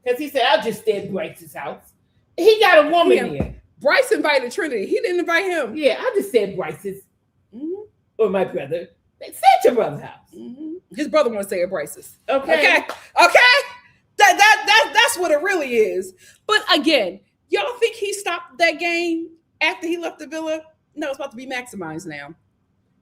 because he said, I'll just stay at Bryce's house. He got a woman here. Bryce invited Trinity. He didn't invite him. Yeah, I'll just stay at Bryce's. Or my brother. Stay at your brother's house. His brother wants to stay at Bryce's. Okay. That's what it really is. But again, y'all think he stopped that game after he left the villa? No, it's about to be maximized now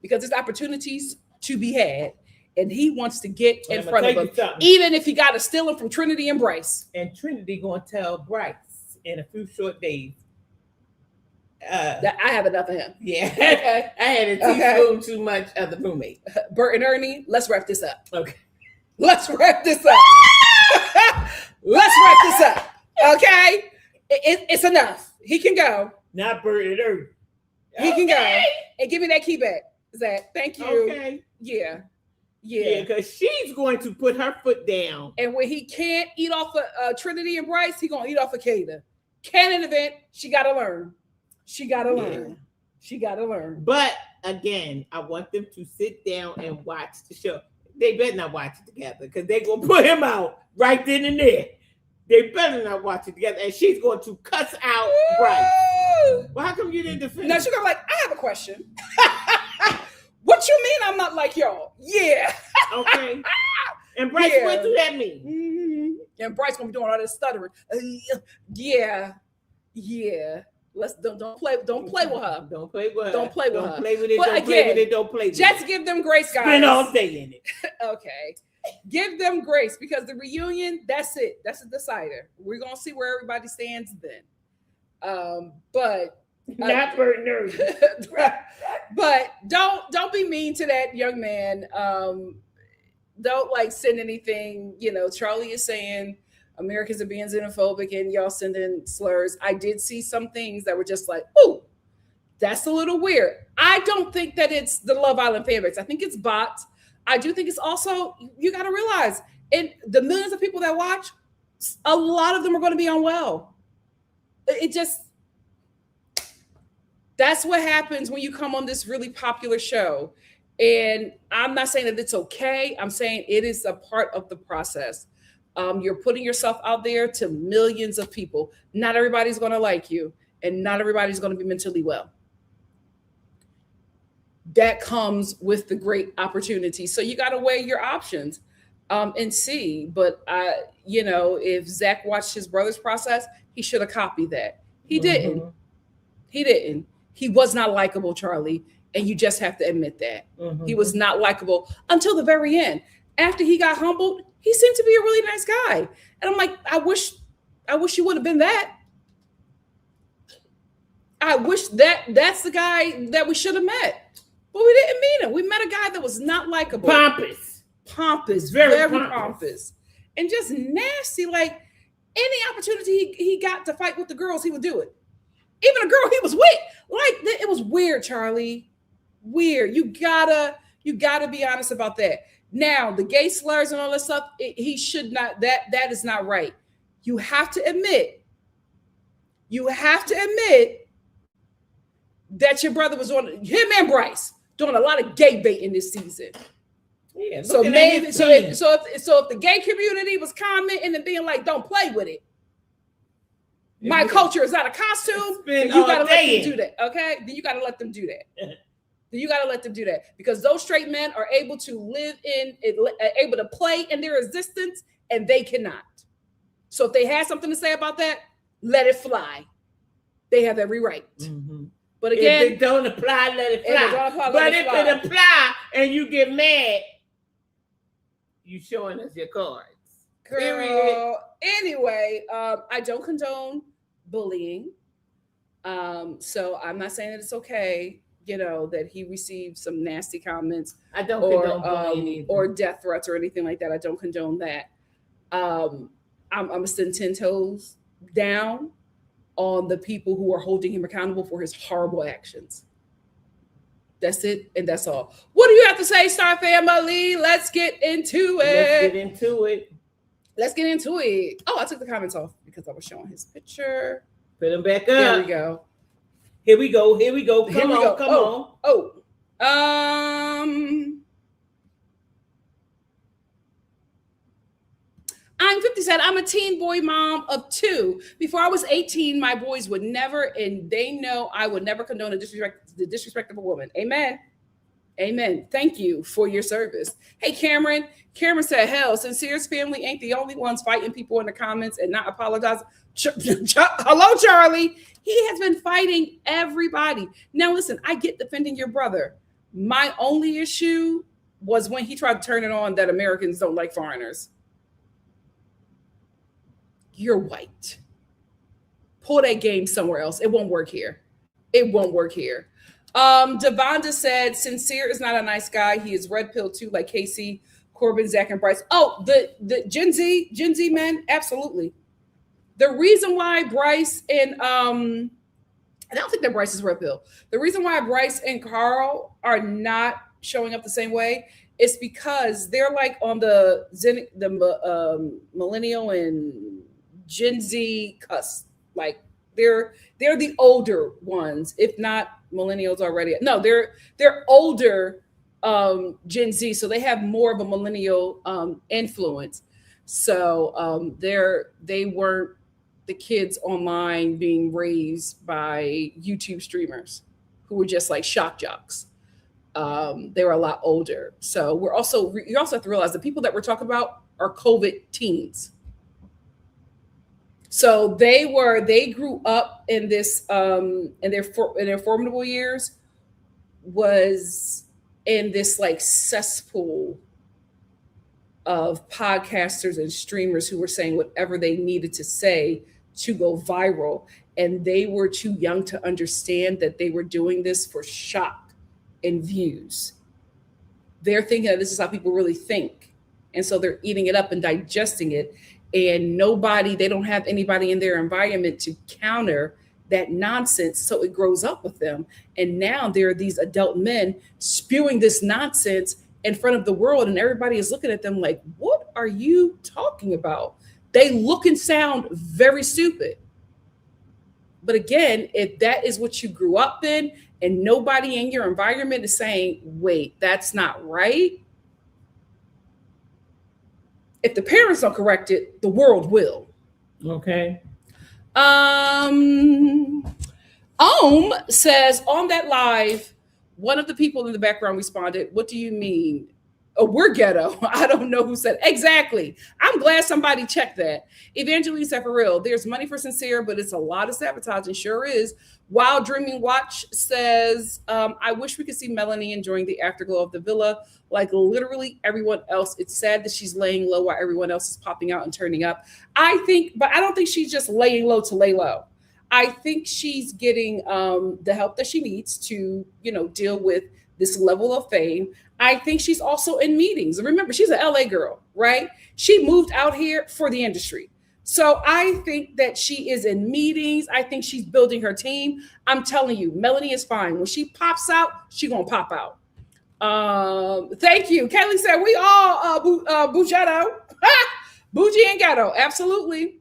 because there's opportunities to be had, and he wants to get in front of them, even if he got to steal him from Trinity and Bryce. And Trinity gonna tell Bryce in a few short days. That I have enough of him. Yeah, okay. I had a teaspoon too much of the roommate. Bert and Ernie, let's wrap this up. Okay, let's wrap this up. Let's wrap this up. Okay, it's enough. He can go. Not Bert and Ernie. He can go and give me that key back, Zach. Thank you. Okay. Yeah, because she's going to put her foot down. And when he can't eat off of Trinity and Bryce, he gonna eat off of Kata. Canon event, she gotta learn. She gotta learn. She gotta learn. But again, I want them to sit down and watch the show. They better not watch it together because they're going to put him out right then and there. They better not watch it together. And she's going to cuss out Bryce. Well, how come you didn't defend Now she's going to be like, I have a question. What you mean I'm not like y'all? Yeah. Okay. And Bryce, what do that mean? Mm-hmm. And Bryce going to be doing all this stuttering. Yeah. Don't play with her. Don't play with her. Don't play with her. Don't play with it. But Don't play with it. Don't play with it. Just give them grace, guys. Spend all day in it. Okay. Give them grace because the reunion, that's it. That's a decider. We're gonna see where everybody stands then. But not very nervous. But don't be mean to that young man. Don't like send anything. You know, Charlie is saying Americans are being xenophobic and y'all sending slurs. I did see some things that were just like, oh, that's a little weird. I don't think that it's the Love Island fan base. I think it's bots. I do think it's also, you got to realize, in the millions of people that watch, a lot of them are going to be unwell. It just, that's what happens when you come on this really popular show. And I'm not saying that it's okay. I'm saying it is a part of the process. You're putting yourself out there to millions of people. Not everybody's going to like you, and not everybody's going to be mentally well. That comes with the great opportunity. So you got to weigh your options and see. But if Zach watched his brother's process, he should have copied that. He didn't. He didn't. He was not likable, Charlie. And you just have to admit that. He was not likable until the very end. After he got humbled, he seemed to be a really nice guy. And I'm like, I wish you would have been that. I wish that's the guy that we should have met. But we didn't meet him. We met a guy that was not likable. Pompous, very pompous. And just nasty. Like any opportunity he got to fight with the girls, he would do it. Even a girl he was with. Like it was weird, Charlie. Weird. You gotta be honest about that. Now, the gay slurs and all that stuff, he should not, that is not right. You have to admit that your brother was on, him and Bryce, doing a lot of gay baiting this season. Yeah, so maybe, so if the gay community was commenting and being like, don't play with it. My culture is not a costume. Then you gotta let them do that. Okay? Then you gotta let them do that. Because those straight men are able to live able to play in their existence, and they cannot. So if they had something to say about that, let it fly. They have every right. But again, if it don't apply, let it fly. But if it apply and you get mad, you showing us your cards. Girl. Anyway, I don't condone bullying. So I'm not saying that it's okay, that he received some nasty comments. I don't condone bullying either. Or death threats or anything like that. I don't condone that. I'm gonna stand 10 toes down on the people who are holding him accountable for his horrible actions. That's it, and that's all. What do you have to say, Star Family? Let's get into it. Let's get into it. Oh, I took the comments off because I was showing his picture. Put them back up. There we go. Here we go. Come on. I'm 50 said, I'm a teen boy mom of 2. Before I was 18, my boys would never, and they know I would never condone the disrespect of a woman. Amen. Thank you for your service. Hey, Cameron. Cameron said, hell, Sincere's family ain't the only ones fighting people in the comments and not apologizing. Hello, Charlie. He has been fighting everybody. Now, listen, I get defending your brother. My only issue was when he tried to turn it on that Americans don't like foreigners. You're white. Pull that game somewhere else. It won't work here. Devonda said, Sincere is not a nice guy. He is red pill too, like Casey, Corbin, Zach, and Bryce. Oh, the Gen Z men, absolutely. The reason why Bryce and I don't think that Bryce is red pill. The reason why Bryce and Carl are not showing up the same way is because they're like on the millennial and Gen Z cusp. Like They're the older ones, if not millennials already. No, they're older Gen Z, so they have more of a millennial influence. So they weren't the kids online being raised by YouTube streamers who were just like shock jocks. They were a lot older. So you also have to realize the people that we're talking about are COVID teens. So they grew up in this in their formidable years was in this like cesspool of podcasters and streamers who were saying whatever they needed to say to go viral, and they were too young to understand that they were doing this for shock and views. They're thinking that this is how people really think, and so they're eating it up and digesting it, and they don't have anybody in their environment to counter that nonsense, so it grows up with them. And now there are these adult men spewing this nonsense in front of the world, and everybody is looking at them like, what are you talking about? They look and sound very stupid. But again, if that is what you grew up in and nobody in your environment is saying, wait, that's not right. If the parents don't correct it, the world will. Okay. Ohm says on that live, one of the people in the background responded, what do you mean? Oh, we're ghetto. I don't know who said exactly. I'm glad somebody checked that. Evangeline said, for real, there's money for sincere, but it's a lot of sabotaging. Sure is. Wild Dreaming Watch says, I wish we could see Melanie enjoying the afterglow of the villa like literally everyone else. It's sad that she's laying low while everyone else is popping out and turning up. But I don't think she's just laying low to lay low. I think she's getting the help that she needs to, deal with this level of fame. I think she's also in meetings. Remember, she's an LA girl, right? She moved out here for the industry. So I think that she is in meetings. I think she's building her team. I'm telling you, Melanie is fine. When she pops out, she's going to pop out. Thank you. Kelly said, we all Bugetto. Bougie and ghetto. Absolutely.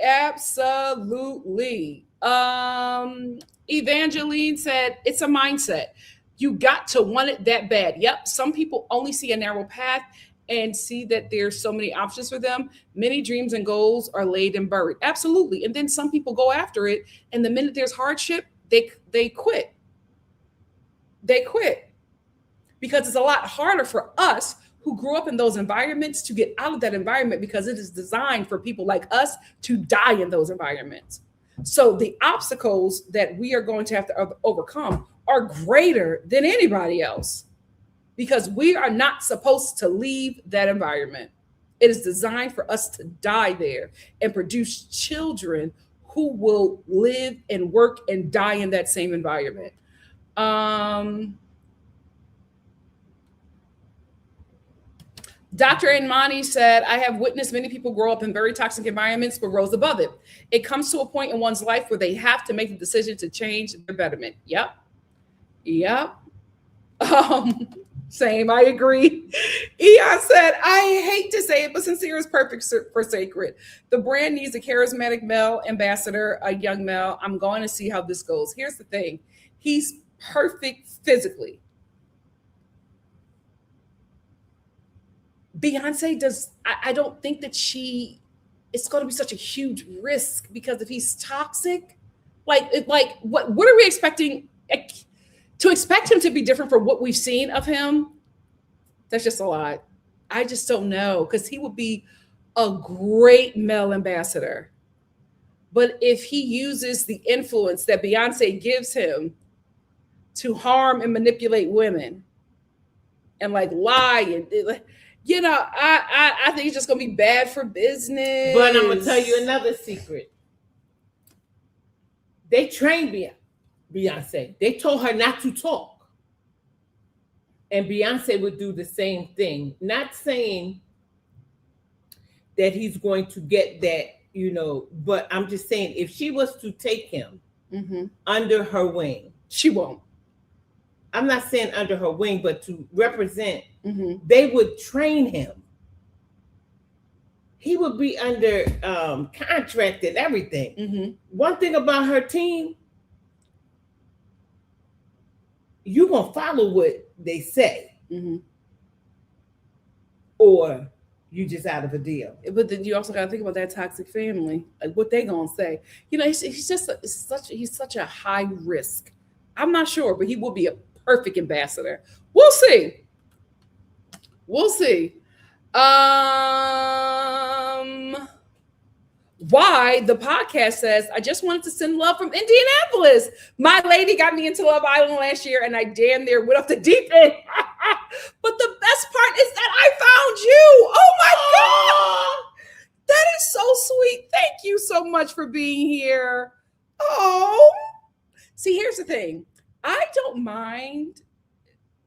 Absolutely. Evangeline said, it's a mindset. You got to want it that bad. Yep. Some people only see a narrow path and see that there's so many options for them. Many dreams and goals are laid and buried. Absolutely. And then some people go after it. And the minute there's hardship, they quit. They quit. Because it's a lot harder for us who grew up in those environments to get out of that environment, because it is designed for people like us to die in those environments. So the obstacles that we are going to have to overcome are greater than anybody else, because we are not supposed to leave that environment. It is designed for us to die there and produce children who will live and work and die in that same environment. Dr. Enmani said, I have witnessed many people grow up in very toxic environments but rose above it. It comes to a point in one's life where they have to make the decision to change their betterment. Yep. Same, I agree. Eon said, I hate to say it, but sincere is perfect for sacred. The brand needs a charismatic male ambassador, a young male. I'm going to see how this goes. Here's the thing. He's perfect physically. Beyonce does, I don't think that it's going to be such a huge risk, because if he's toxic, what are we expecting? To expect him to be different from what we've seen of him, that's just a lot. I just don't know, because he would be a great male ambassador. But if he uses the influence that Beyonce gives him to harm and manipulate women and lie and I think it's just going to be bad for business. But I'm going to tell you another secret. They trained Beyonce. They told her not to talk. And Beyonce would do the same thing. Not saying that he's going to get that, but I'm just saying, if she was to take him under her wing. She won't. I'm not saying under her wing, but to represent, they would train him he would be under contract and everything. Mm-hmm. One thing about her team, you gonna follow what they say, Mm-hmm. or you just out of a deal. But then you also got to think about that toxic family, like what they gonna say. He's just he's such a high risk. I'm not sure, but he will be a perfect ambassador. We'll see. We'll see. Why the podcast says, I just wanted to send love from Indianapolis. My lady got me into Love Island last year, and I damn near went off the deep end. But the best part is that I found you. Oh my God. That is so sweet. Thank you so much for being here. Oh, see, here's the thing. I don't mind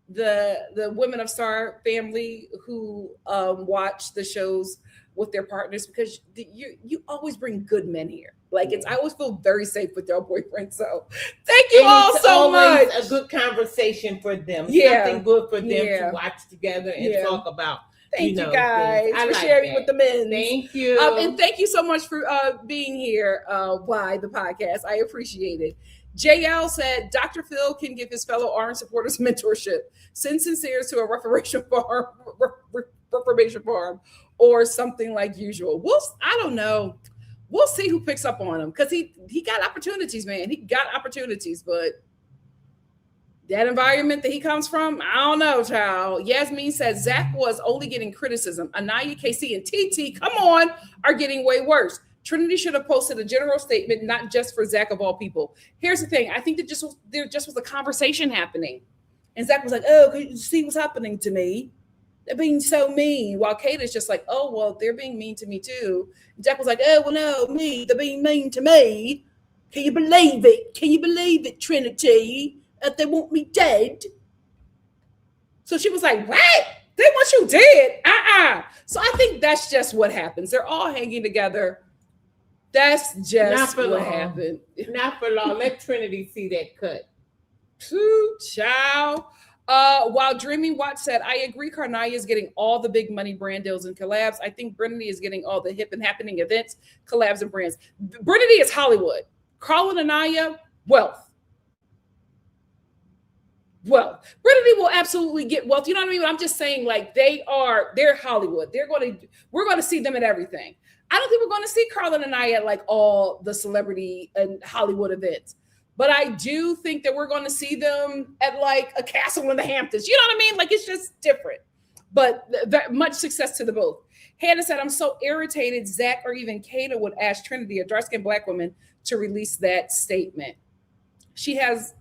the Women of Star family who watch the shows with their partners, because you always bring good men here. Like, I always feel very safe with your boyfriend. So thank you all so much. A good conversation for them. Yeah. Something good for them to watch together and talk about. Thank you guys for sharing with the men. Thank you. And thank you so much for being here. Why the podcast? I appreciate it. JL said Dr. Phil can give his fellow Orange supporters mentorship. Send Sincere to a reformation farm or something like usual. I don't know. We'll see who picks up on him, because he got opportunities, man. He got opportunities, but that environment that he comes from, I don't know, child. Yasmin said Zach was only getting criticism. Anaya, KC, and TT, come on, are getting way worse. Trinity should have posted a general statement, not just for Zach of all people. Here's the thing. I think there just was a conversation happening. And Zach was like, oh, can you see what's happening to me? They're being so mean. While Kate is just like, oh, well, they're being mean to me too. And Jack was like, oh, well, no, they're being mean to me. Can you believe it? Can you believe it, Trinity? That they want me dead? So she was like, what? They want you dead? So I think that's just what happens. They're all hanging together. That's just what happened. Not for long. Let Trinity see that cut. Ciao. While Dreaming Watch said, I agree, Carniya'S is getting all the big money brand deals and collabs. I think Brinity is getting all the hip and happening events, collabs, and brands. Brinity is Hollywood. Carl and Anaya, wealth. Brinity will absolutely get wealth. You know what I mean? But I'm just saying, like, they're Hollywood. We're going to see them at everything. I don't think we're going to see Carl and Anaya at like all the celebrity and Hollywood events. But I do think that we're going to see them at like a castle in the Hamptons. You know what I mean? Like, it's just different. But much success to the both. Hannah said, I'm so irritated Zach or even Kata would ask Trinity, a dark-skinned Black woman, to release that statement. She has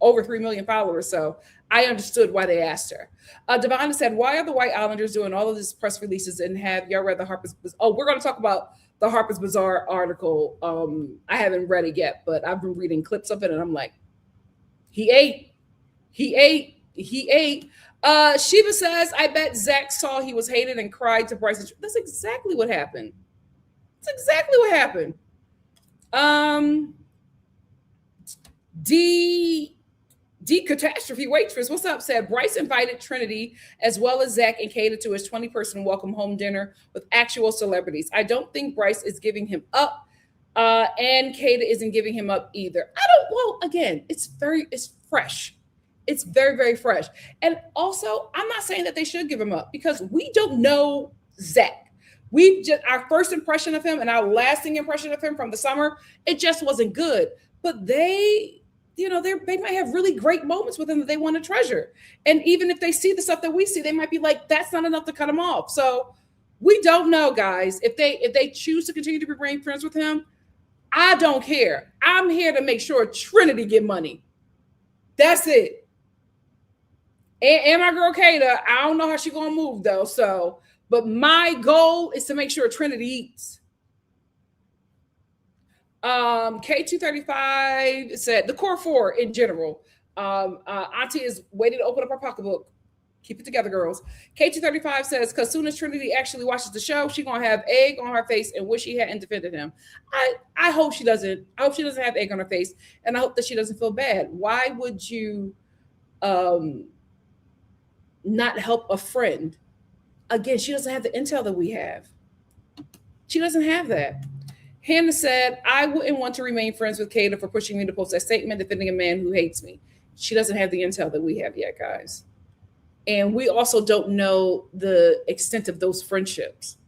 over 3 million followers, so I understood why they asked her. Devonta said, why are the White Islanders doing all of these press releases and have y'all read the Harper's? Oh, we're going to talk about the Harper's Bazaar article. I haven't read it yet, but I've been reading clips of it, and I'm like, he ate. Shiva says, I bet Zach saw he was hated and cried to Bryce. That's exactly what happened. D Catastrophe Waitress, what's up? Said Bryce invited Trinity as well as Zach and Kata to his 20-person welcome home dinner with actual celebrities. I don't think Bryce is giving him up, and Kata isn't giving him up either. Again, it's fresh. It's very, very fresh. And also, I'm not saying that they should give him up, because we don't know Zach. Our first impression of him and our lasting impression of him from the summer, it just wasn't good. But they might have really great moments with him that they want to treasure. And even if they see the stuff that we see, they might be like, that's not enough to cut him off. So we don't know, guys. If they choose to continue to be great friends with him, I don't care. I'm here to make sure Trinity get money. That's it. And my girl Kata, I don't know how she's gonna move though. But my goal is to make sure Trinity eats. K235 said the core four in general. Auntie is waiting to open up her pocketbook. Keep it together, girls. K235 says, because soon as Trinity actually watches the show, she's gonna have egg on her face and wish she hadn't defended him. I hope she doesn't. I hope she doesn't have egg on her face, and I hope that she doesn't feel bad. Why would you not help a friend? Again, she doesn't have the intel that we have. She doesn't have that. Hannah said, I wouldn't want to remain friends with Kata for pushing me to post that statement defending a man who hates me. She doesn't have the intel that we have yet, guys. And we also don't know the extent of those friendships.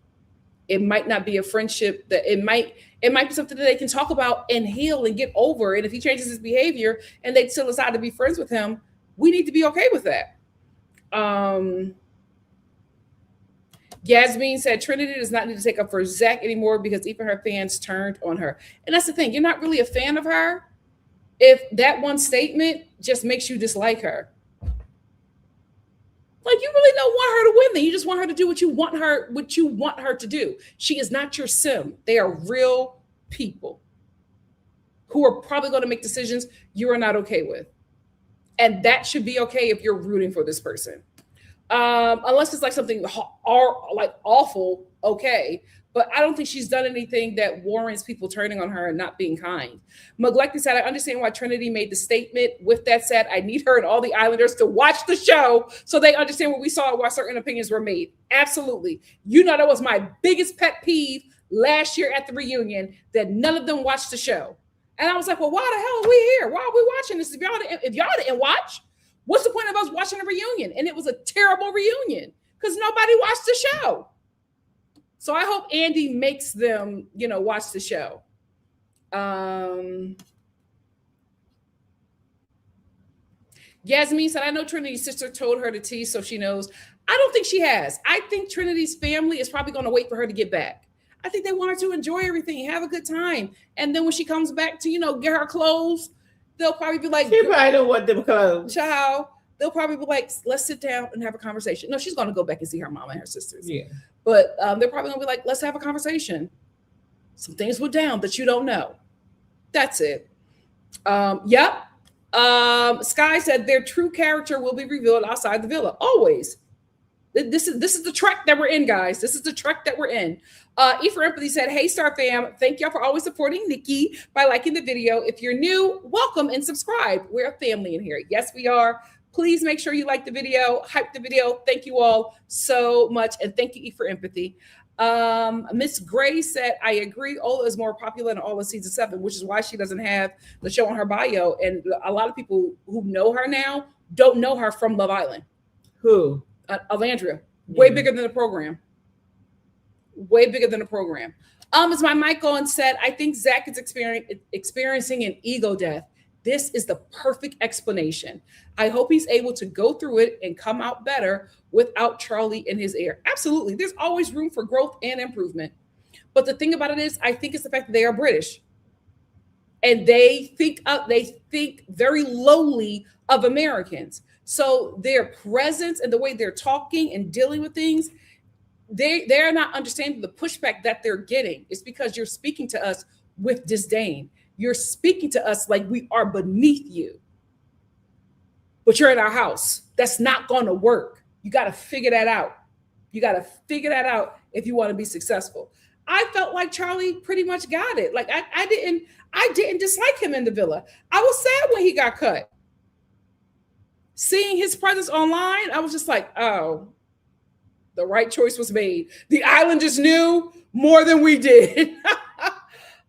It might not be a friendship that it might be something that they can talk about and heal and get over. And if he changes his behavior and they still decide to be friends with him, we need to be okay with that. Yasmin said Trinity does not need to take up for Zach anymore because even her fans turned on her. And that's the thing. You're not really a fan of her if that one statement just makes you dislike her. Like, you really don't want her to win then. You just want her to do what you want her to do. She is not your sim. They are real people who are probably going to make decisions you are not okay with. And that should be okay if you're rooting for this person. Unless it's like something like awful, okay. But I don't think she's done anything that warrants people turning on her and not being kind. Neglected said, I understand why Trinity made the statement. With that said, I need her and all the Islanders to watch the show so they understand what we saw and why certain opinions were made. Absolutely. You know, that was my biggest pet peeve last year at the reunion, that none of them watched the show. And I was like, well, why the hell are we here? Why are we watching this? If y'all didn't watch, what's the point of us watching a reunion? And it was a terrible reunion because nobody watched the show. So I hope Andy makes them, watch the show. Yasmin said, I know Trinity's sister told her to tease, so she knows. I don't think she has. I think Trinity's family is probably going to wait for her to get back. I think they want her to enjoy everything, have a good time. And then when she comes back to, get her clothes, they'll probably be like, she probably don't want them clothes. Child. They'll probably be like, let's sit down and have a conversation. No, she's going to go back and see her mom and her sisters. Yeah. But they're probably going to be like, let's have a conversation. Some things went down that you don't know. That's it. Yep. Sky said their true character will be revealed outside the villa. Always. This is the trek that we're in, guys. This is the trek that we're in. E for Empathy said, hey, Star fam, thank y'all for always supporting Nikki by liking the video. If you're new, welcome and subscribe. We're a family in here. Yes, we are. Please make sure you like the video, hype the video. Thank you all so much. And thank you, E for Empathy. Miss Gray said, I agree. Ola is more popular than all of season 7, which is why she doesn't have the show on her bio. And a lot of people who know her now don't know her from Love Island. Who? Alandria. Way bigger than the program. Way bigger than the program. As my mic on said, I think Zach is experiencing an ego death. This is the perfect explanation. I hope he's able to go through it and come out better without Charlie in his ear. Absolutely. There's always room for growth and improvement. But the thing about it is, I think it's the fact that they are British. And they think very lowly of Americans. So their presence and the way they're talking and dealing with things, they're not understanding the pushback that they're getting. It's because you're speaking to us with disdain. You're speaking to us like we are beneath you. But you're in our house. That's not going to work. You got to figure that out. You got to figure that out if you want to be successful. I felt like Charlie pretty much got it. Like I didn't dislike him in the villa. I was sad when he got cut. Seeing his presence online, I was just like, oh, the right choice was made. The Islanders knew more than we did.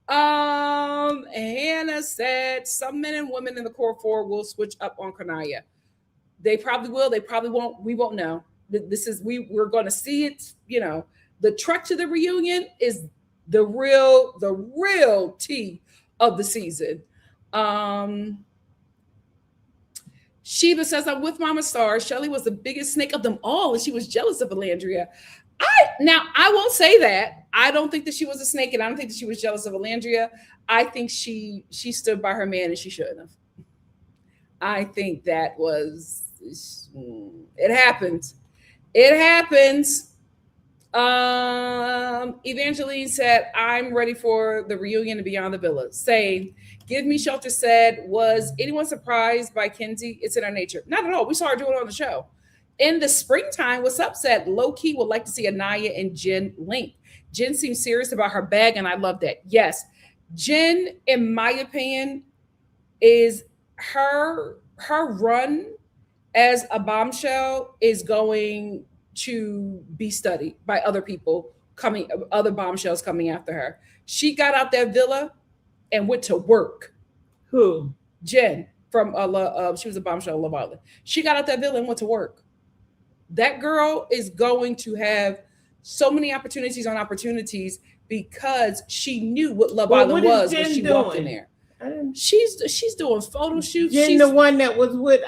Hannah said some men and women in the core 4 will switch up on Carniya. They probably will. They probably won't. We won't know. We're going to see it. The trek to the reunion is the real tea of the season. Sheba says, I'm with Mama Star. Shelly was the biggest snake of them all, and she was jealous of Alandria. I won't say that. I don't think that she was a snake, and I don't think that she was jealous of Alandria. I think she stood by her man, and she shouldn't have. I think that was it happens. It happens. Evangeline said, I'm ready for the reunion to Beyond the Villa. Same. Give Me Shelter said, was anyone surprised by Kenzie? It's in our nature. Not at all. We saw her do it on the show. In the springtime, what's up said, low-key would like to see Anaya and Jen link. Jen seems serious about her bag, and I love that. Yes. Jen, in my opinion, is her run as a bombshell is going to be studied by other people other bombshells coming after her. She got out that villa and went to work. Who? Jen from she was a bombshell in Love Island. She got out that villa and went to work. That girl is going to have so many opportunities on opportunities because she knew what Love Island was when she walked in there. She's doing photo shoots. Jen, she's the one that was with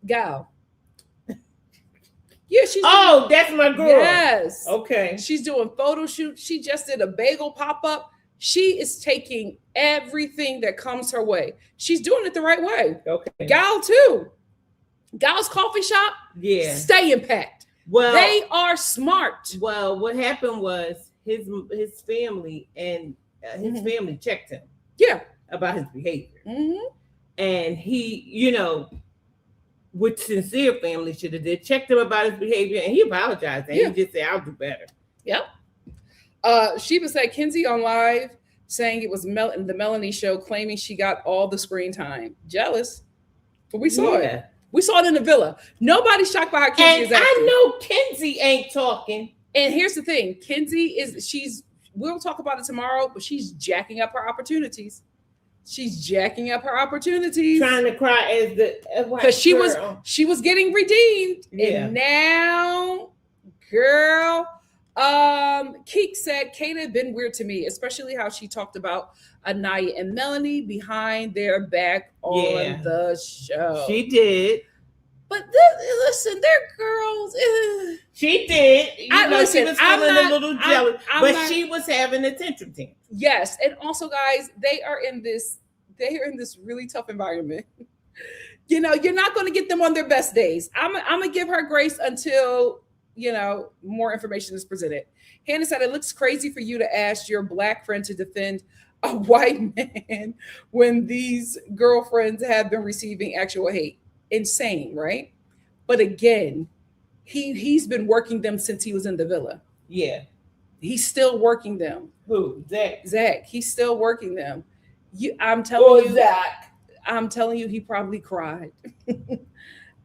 Gal. Yeah, she's. Oh, that's my girl. Yes. Okay. She's doing photo shoots. She just did a bagel pop up. She is taking everything that comes her way. She's doing it the right way. Okay. Gal too. Gal's coffee shop. Yeah. Staying packed. Well, they are smart. Well, what happened was his family and his family checked him. Yeah. About his behavior. Mm-hmm. And he, you know, which sincere family should have did, checked him about his behavior, and he apologized. And he just said, I'll do better. Yep. Sheba said Kenzie on live saying it was the Melanie show, claiming she got all the screen time. Jealous. But we saw it. We saw it in the villa. Nobody's shocked by how Kenzie is acting. I know Kenzie ain't talking. And here's the thing. Kenzie we'll talk about it tomorrow, but she's jacking up her opportunities. She's jacking up her opportunities. Trying to cry as the because she was getting redeemed. Yeah. And now, girl, Keek said Kata had been weird to me, especially how she talked about Anaya and Melanie behind their back on the show. She did. But listen, they're girls. She did. She was feeling a little jealous, but she was having a tantrum. Yes, and also, guys, they are in this really tough environment. You know, you're not going to get them on their best days. I'm gonna give her grace until more information is presented. Hannah said it looks crazy for you to ask your Black friend to defend a white man when these girlfriends have been receiving actual hate. Insane, right? But again, he's been working them since he was in the villa. Yeah. He's still working them. Who? Zach. He's still working them. I'm telling you, Zach. I'm telling you, he probably cried.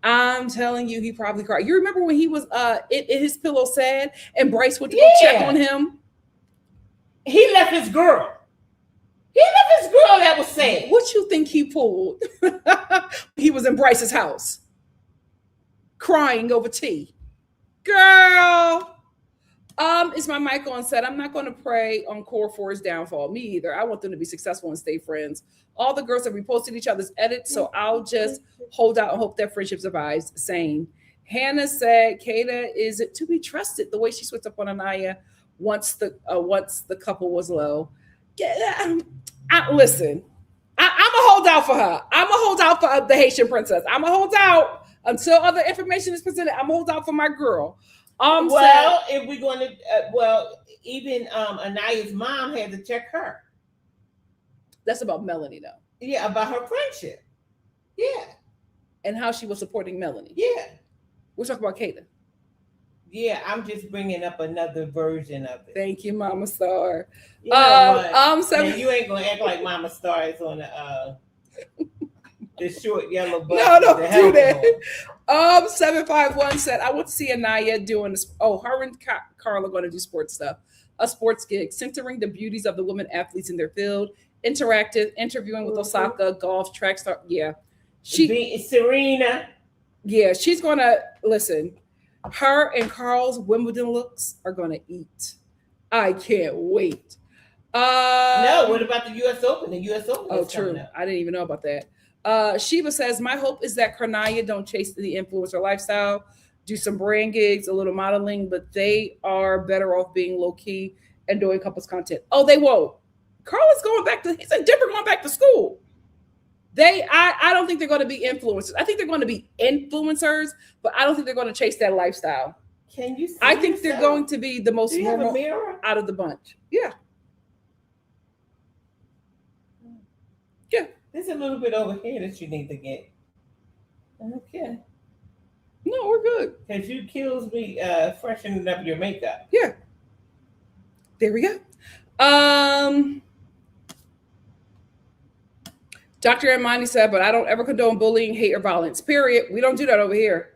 I'm telling you, he probably cried. You remember when he was in his pillow sad and Bryce went to go check on him? He left his girl. That was sad. What you think he pulled? He was in Bryce's house crying over tea. Girl, is my mic on set? I'm not going to pray on Core 4's downfall. Me either. I want them to be successful and stay friends. All the girls have reposted each other's edits, so I'll just hold out and hope that friendship survives. Same. Hannah said Kata is to be trusted the way she switched up on Anaya once the couple was low. Listen, I'm a hold out for her. I'm a hold out for the Haitian princess. I'm a hold out until other information is presented. I'm a hold out for my girl. If we're going to, even Anaya's mom had to check her. That's about Melanie, though. Yeah, about her friendship. Yeah. And how she was supporting Melanie. Yeah. We'll talk about Kata. Yeah, I'm just bringing up another version of it. Thank you, Mama Star. You ain't gonna act like Mama Star is on the short yellow bus. No, don't do that. 751 said, I want to see Anaya doing this. Oh, her and Carl are going to do sports stuff. A sports gig centering the beauties of the women athletes in their field. Interactive, interviewing with Osaka, golf, track star. Yeah. Serena. Yeah, she's going to listen. Her and Carl's Wimbledon looks are going to eat. I can't wait. No, what about the U.S. Open? The U.S. Open. Oh, true. I didn't even know about that. Sheba says, my hope is that Carniya don't chase the influencer lifestyle, do some brand gigs, a little modeling, but they are better off being low key and doing couples content. Oh, they won't. Carl is going back to, he's in Denver going back to school. I don't think they're going to be influencers. I think they're going to be influencers, but I don't think they're going to chase that lifestyle. Can you see I think they're going to be the most normal out of the bunch. Yeah. Yeah. There's a little bit over here that you need to get. Okay. No, we're good. Because you kills me freshening up your makeup. Yeah. There we go. Dr. Armani said, but I don't ever condone bullying, hate, or violence. Period. We don't do that over here.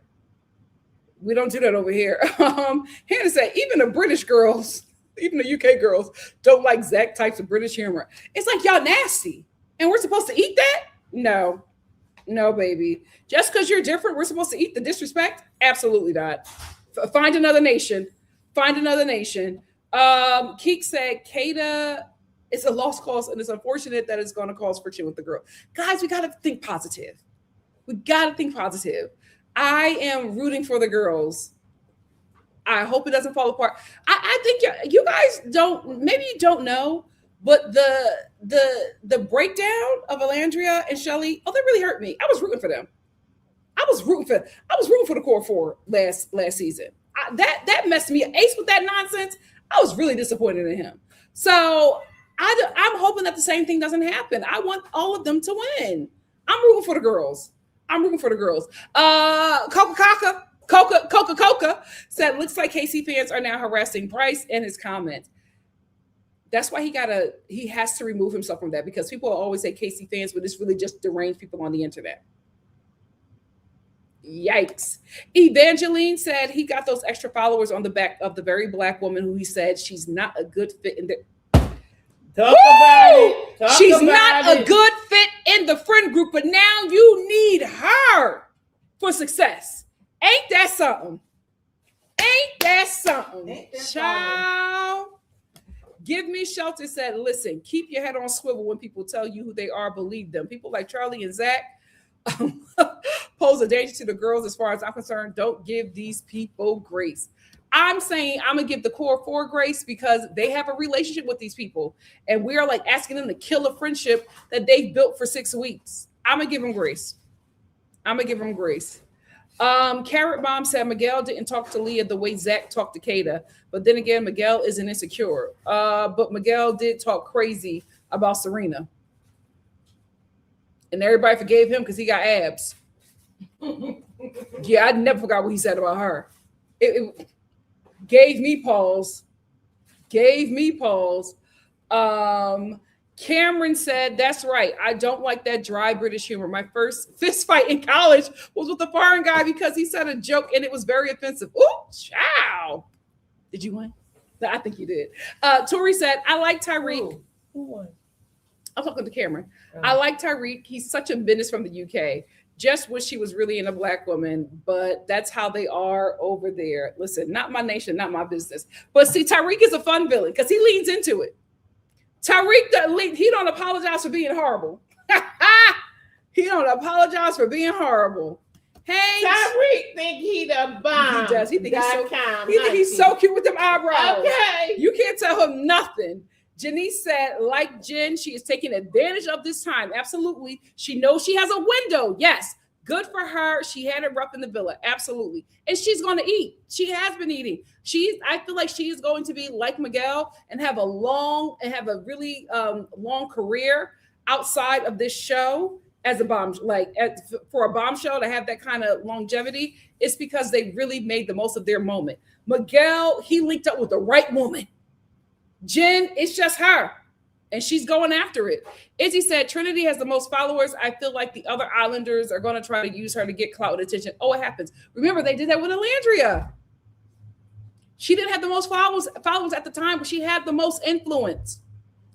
Hannah said, even the British girls Even the UK girls don't like Zach types of British humor. It's like y'all nasty. And we're supposed to eat that? No. No, baby. Just because you're different, we're supposed to eat the disrespect? Absolutely not. Find another nation. Find another nation. Keek said, Kata, it's a lost cause, and it's unfortunate that it's going to cause friction with the girl. Guys, we got to think positive. We got to think positive. I am rooting for the girls. I hope it doesn't fall apart. I think you guys don't, maybe you don't know, but the breakdown of Alandria and Shelly, oh, that really hurt me. I was rooting for them. I was rooting for the core four last season. That messed me up. Ace with that nonsense. I was really disappointed in him. So I'm hoping that the same thing doesn't happen. I want all of them to win. I'm rooting for the girls. Coca said, looks like KC fans are now harassing Bryce in his comments. That's why he has to remove himself from that, because people always say KC fans, but it's really just deranged people on the internet. Yikes. Evangeline said he got those extra followers on the back of the very black woman who he said she's not a good fit in the She's not a good fit in the friend group, but now you need her for success. Ain't that something? Child. Give me shelter said, listen, keep your head on swivel when people tell you who they are, believe them. People like Charlie and Zach pose a danger to the girls as far as I'm concerned. Don't give these people grace. I'm saying I'm going to give the core four grace because they have a relationship with these people. And we are like asking them to kill a friendship that they've built for 6 weeks. I'm going to give them grace. Carrot Mom said Miguel didn't talk to Leah the way Zach talked to Kata. But then again, Miguel isn't insecure. But Miguel did talk crazy about Serena. And everybody forgave him because he got abs. Yeah, I never forgot what he said about her. It gave me pause. Cameron said, that's right. I don't like that dry British humor. My first fist fight in college was with a foreign guy because he said a joke and it was very offensive. Ooh, child. Did you win? I think you did. Tori said, I like Tyreek. Who won? I'm talking to Cameron. Oh. I like Tyreek. He's such a menace from the UK. Just wish he was really in a black woman, but that's how they are over there. Listen, not my nation, not my business. But see, Tyreek is a fun villain because he leans into it. Tyreek, he don't apologize for being horrible. He don't apologize for being horrible. Hey, Tyreek think he the bomb. He does. He think he's so cute with them eyebrows. Okay. You can't tell him nothing. Janice said, like Jen, she is taking advantage of this time. Absolutely. She knows she has a window. Yes. Good for her. She had it rough in the villa. Absolutely. And she's going to eat. She has been eating. I feel like she is going to be like Miguel and have a really long career outside of this show as a bomb. For a bombshell to have that kind of longevity, it's because they really made the most of their moment. Miguel, he linked up with the right woman. Jen, it's just her. And she's going after it. Izzy said, Trinity has the most followers. I feel like the other Islanders are going to try to use her to get clout and attention. Oh, it happens. Remember, they did that with Alandria. She didn't have the most followers at the time, but she had the most influence.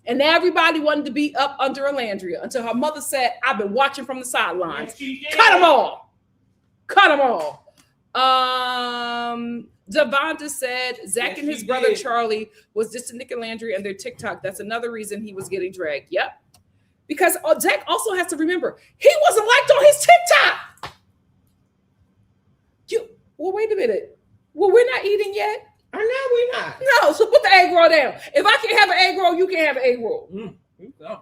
And everybody wanted to be up under Alandria until her mother said, I've been watching from the sidelines. Cut them all. Devonta said Zach and his brother Charlie was just a Nick and Landry and their TikTok. That's another reason he was getting dragged. Yep. Because Zach also has to remember, he wasn't liked on his TikTok. Well, wait a minute. Well, we're not eating yet. I know we're not. No, so put the egg roll down. If I can't have an egg roll, you can't have an egg roll.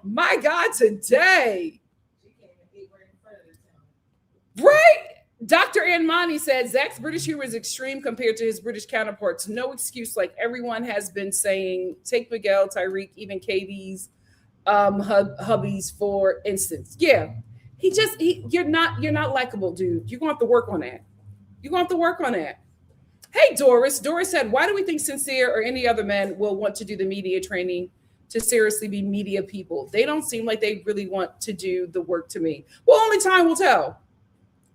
My God, today. Right? Dr. Anmani said, Zach's British humor is extreme compared to his British counterparts. No excuse, like everyone has been saying. Take Miguel, Tyreek, even Katie's hubbies, for instance. Yeah. You're not likable, dude. You're going to have to work on that. Hey, Doris. Doris said, why do we think Sincere or any other men will want to do the media training to seriously be media people? They don't seem like they really want to do the work to me. Well, only time will tell.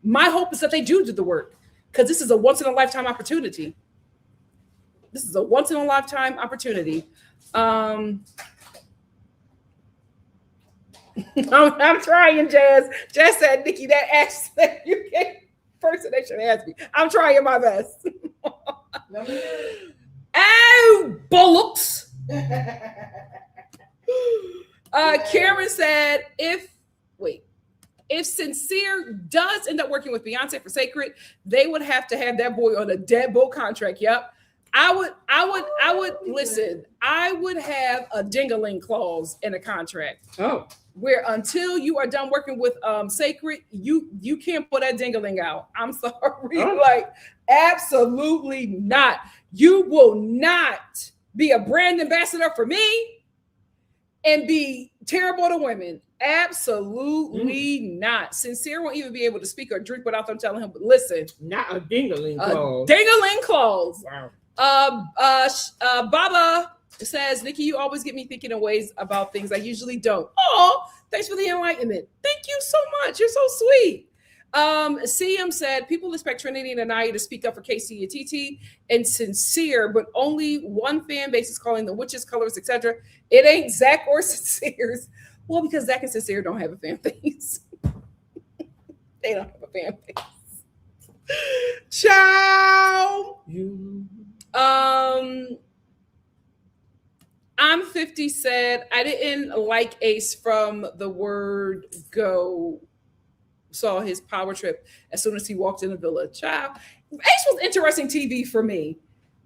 My hope is that they do the work because this is a once-in-a-lifetime opportunity. This is a once in a lifetime opportunity. I'm trying, Jazz. Jazz said, Nikki, that accent you can't impersonation has me. I'm trying my best. Oh, bollocks. Karen said, if Sincere does end up working with Beyonce for Sacred, they would have to have that boy on a deadbolt contract. Yep. I would listen. I would have a ding-a-ling clause in a contract. Oh, where until you are done working with Sacred, you can't put that ding-a-ling out. I'm sorry. Oh. Like, absolutely not. You will not be a brand ambassador for me and be terrible to women. Absolutely not. Sincere won't even be able to speak or drink without them telling him, but listen. not a ding-a-ling clause. Ding-a-ling clause. Wow. Baba says, Nikki, you always get me thinking in ways about things I usually don't. Oh, thanks for the enlightenment. Thank you so much. You're so sweet. CM said, people expect Trinity and Anaya to speak up for KC and TT and Sincere, but only one fan base is calling the witches, colors, etc. It ain't Zach or Sincere's. Well, because Zach and Sincere don't have a fan base. They don't have a fan base. Ciao. I'm 50 said, I didn't like Ace from the word go. Saw his power trip as soon as he walked in the villa. Child, Ace was interesting TV for me.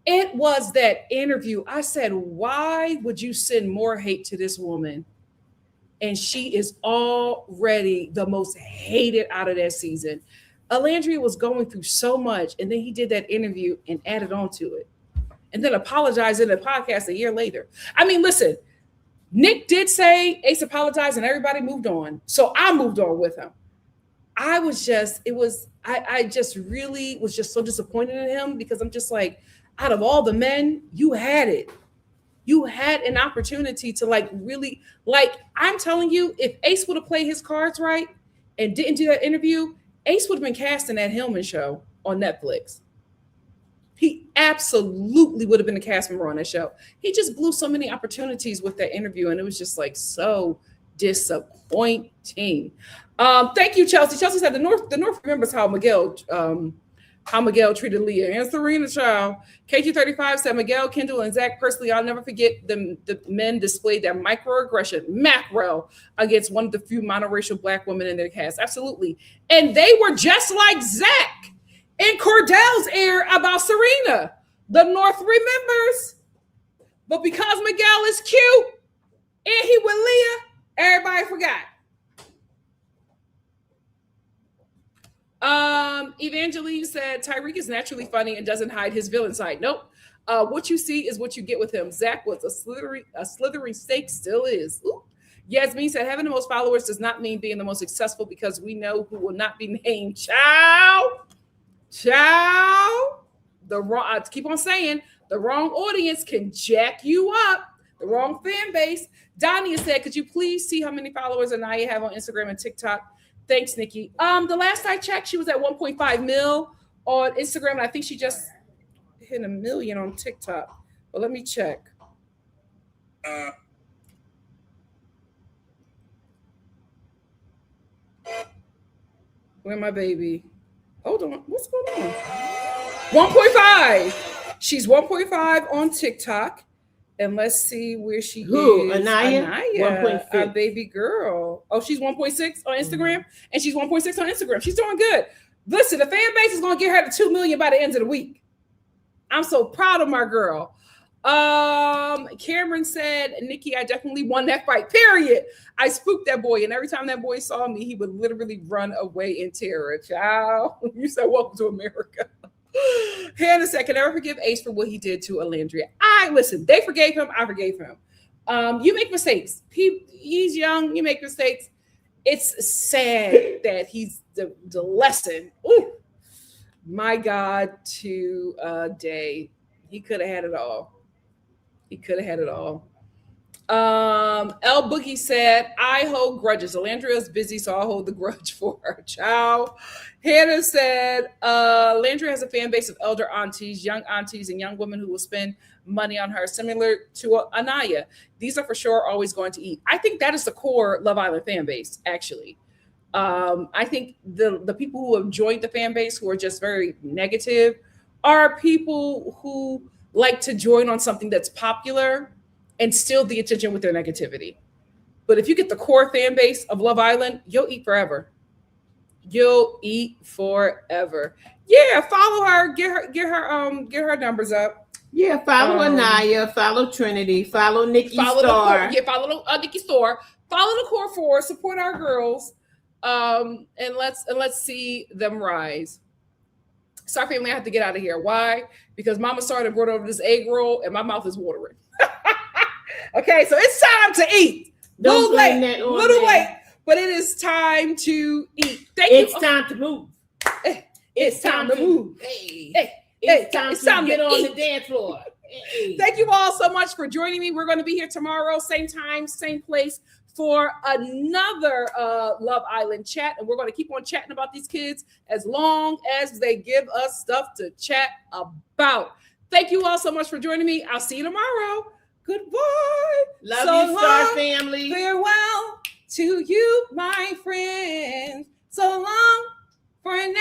It was that interview. I said, why would you send more hate to this woman? And she is already the most hated out of that season. Alandria was going through so much, and then he did that interview and added on to it. And then apologized in a podcast a year later. I mean, listen, Nick did say Ace apologized and everybody moved on. So I moved on with him. I just really was just so disappointed in him because I'm just like, out of all the men, you had it. You had an opportunity to really, I'm telling you, if Ace would have played his cards right and didn't do that interview, Ace would have been cast in that Hillman show on Netflix. He absolutely would have been a cast member on that show. He just blew so many opportunities with that interview, and it was just so disappointing. Thank you, Chelsea. Chelsea said the North remembers how Miguel treated Leah and Serena. Child. KG35 said Miguel, Kendall, and Zach personally, I'll never forget the men displayed that microaggression, macro, against one of the few monoracial Black women in their cast. Absolutely. And they were just like Zach in Cordell's air about Serena. The North remembers. But because Miguel is cute and he with Leah, everybody forgot. Evangeline said Tyreek is naturally funny and doesn't hide his villain side. Nope. What you see is what you get with him. Zach was a slithery snake, still is. Ooh. Yasmin said having the most followers does not mean being the most successful because we know who will not be named. Ciao. The wrong. I keep on saying the wrong audience can jack you up. The wrong fan base. Donnie said, could you please see how many followers Anaya have on Instagram and TikTok? Thanks, Nikki. The last I checked, she was at 1.5 mil on Instagram, and I think she just hit 1 million on TikTok. But let me check. Where my baby? Hold on. What's going on? 1.5. She's 1.5 on TikTok. And let's see where she is. Anaya? 1.6. Our baby girl. Oh, she's 1.6 on Instagram, and she's 1.6 on Instagram. She's doing good. Listen, the fan base is going to get her to 2 million by the end of the week. I'm so proud of my girl. Cameron said, Nikki, I definitely won that fight, period. I spooked that boy, and every time that boy saw me, he would literally run away in terror. Child, you said, welcome to America. Hannah said, can I ever forgive Ace for what he did to Alandria? Listen, they forgave him. I forgave him. You make mistakes. He's young. You make mistakes. It's sad that he's the lesson. Ooh, my God, today. He could have had it all. L Boogie said, I hold grudges. Landria's busy, so I'll hold the grudge for her. Ciao. Hannah said, Landria has a fan base of elder aunties, young aunties, and young women who will spend money on her, similar to Anaya. These are for sure always going to eat. I think that is the core Love Island fan base, actually. I think the people who have joined the fan base who are just very negative are people who like to join on something that's popular and steal the attention with their negativity. But if you get the core fan base of Love Island, you'll eat forever. You'll eat forever. Yeah, follow her. Get her numbers up. Yeah, follow Anaya, follow Trinity, follow Nikki'Star. Follow Nikki'Star. Follow the core four. Support our girls. And let's see them rise. Sorry, family, I have to get out of here. Why? Because Mama started brought over this egg roll, and my mouth is watering. Okay, so it's time to eat. Don't blame late, that on little me. late, but it is time to eat. It's time to move. It's time to move. It's time to get on eat. the dance floor. Hey. Thank you all so much for joining me. We're going to be here tomorrow, same time, same place, for another Love Island chat. And we're going to keep on chatting about these kids as long as they give us stuff to chat about. Thank you all so much for joining me. I'll see you tomorrow. Goodbye. Love so you, Star long. family. Farewell to you, my friends. So long for now.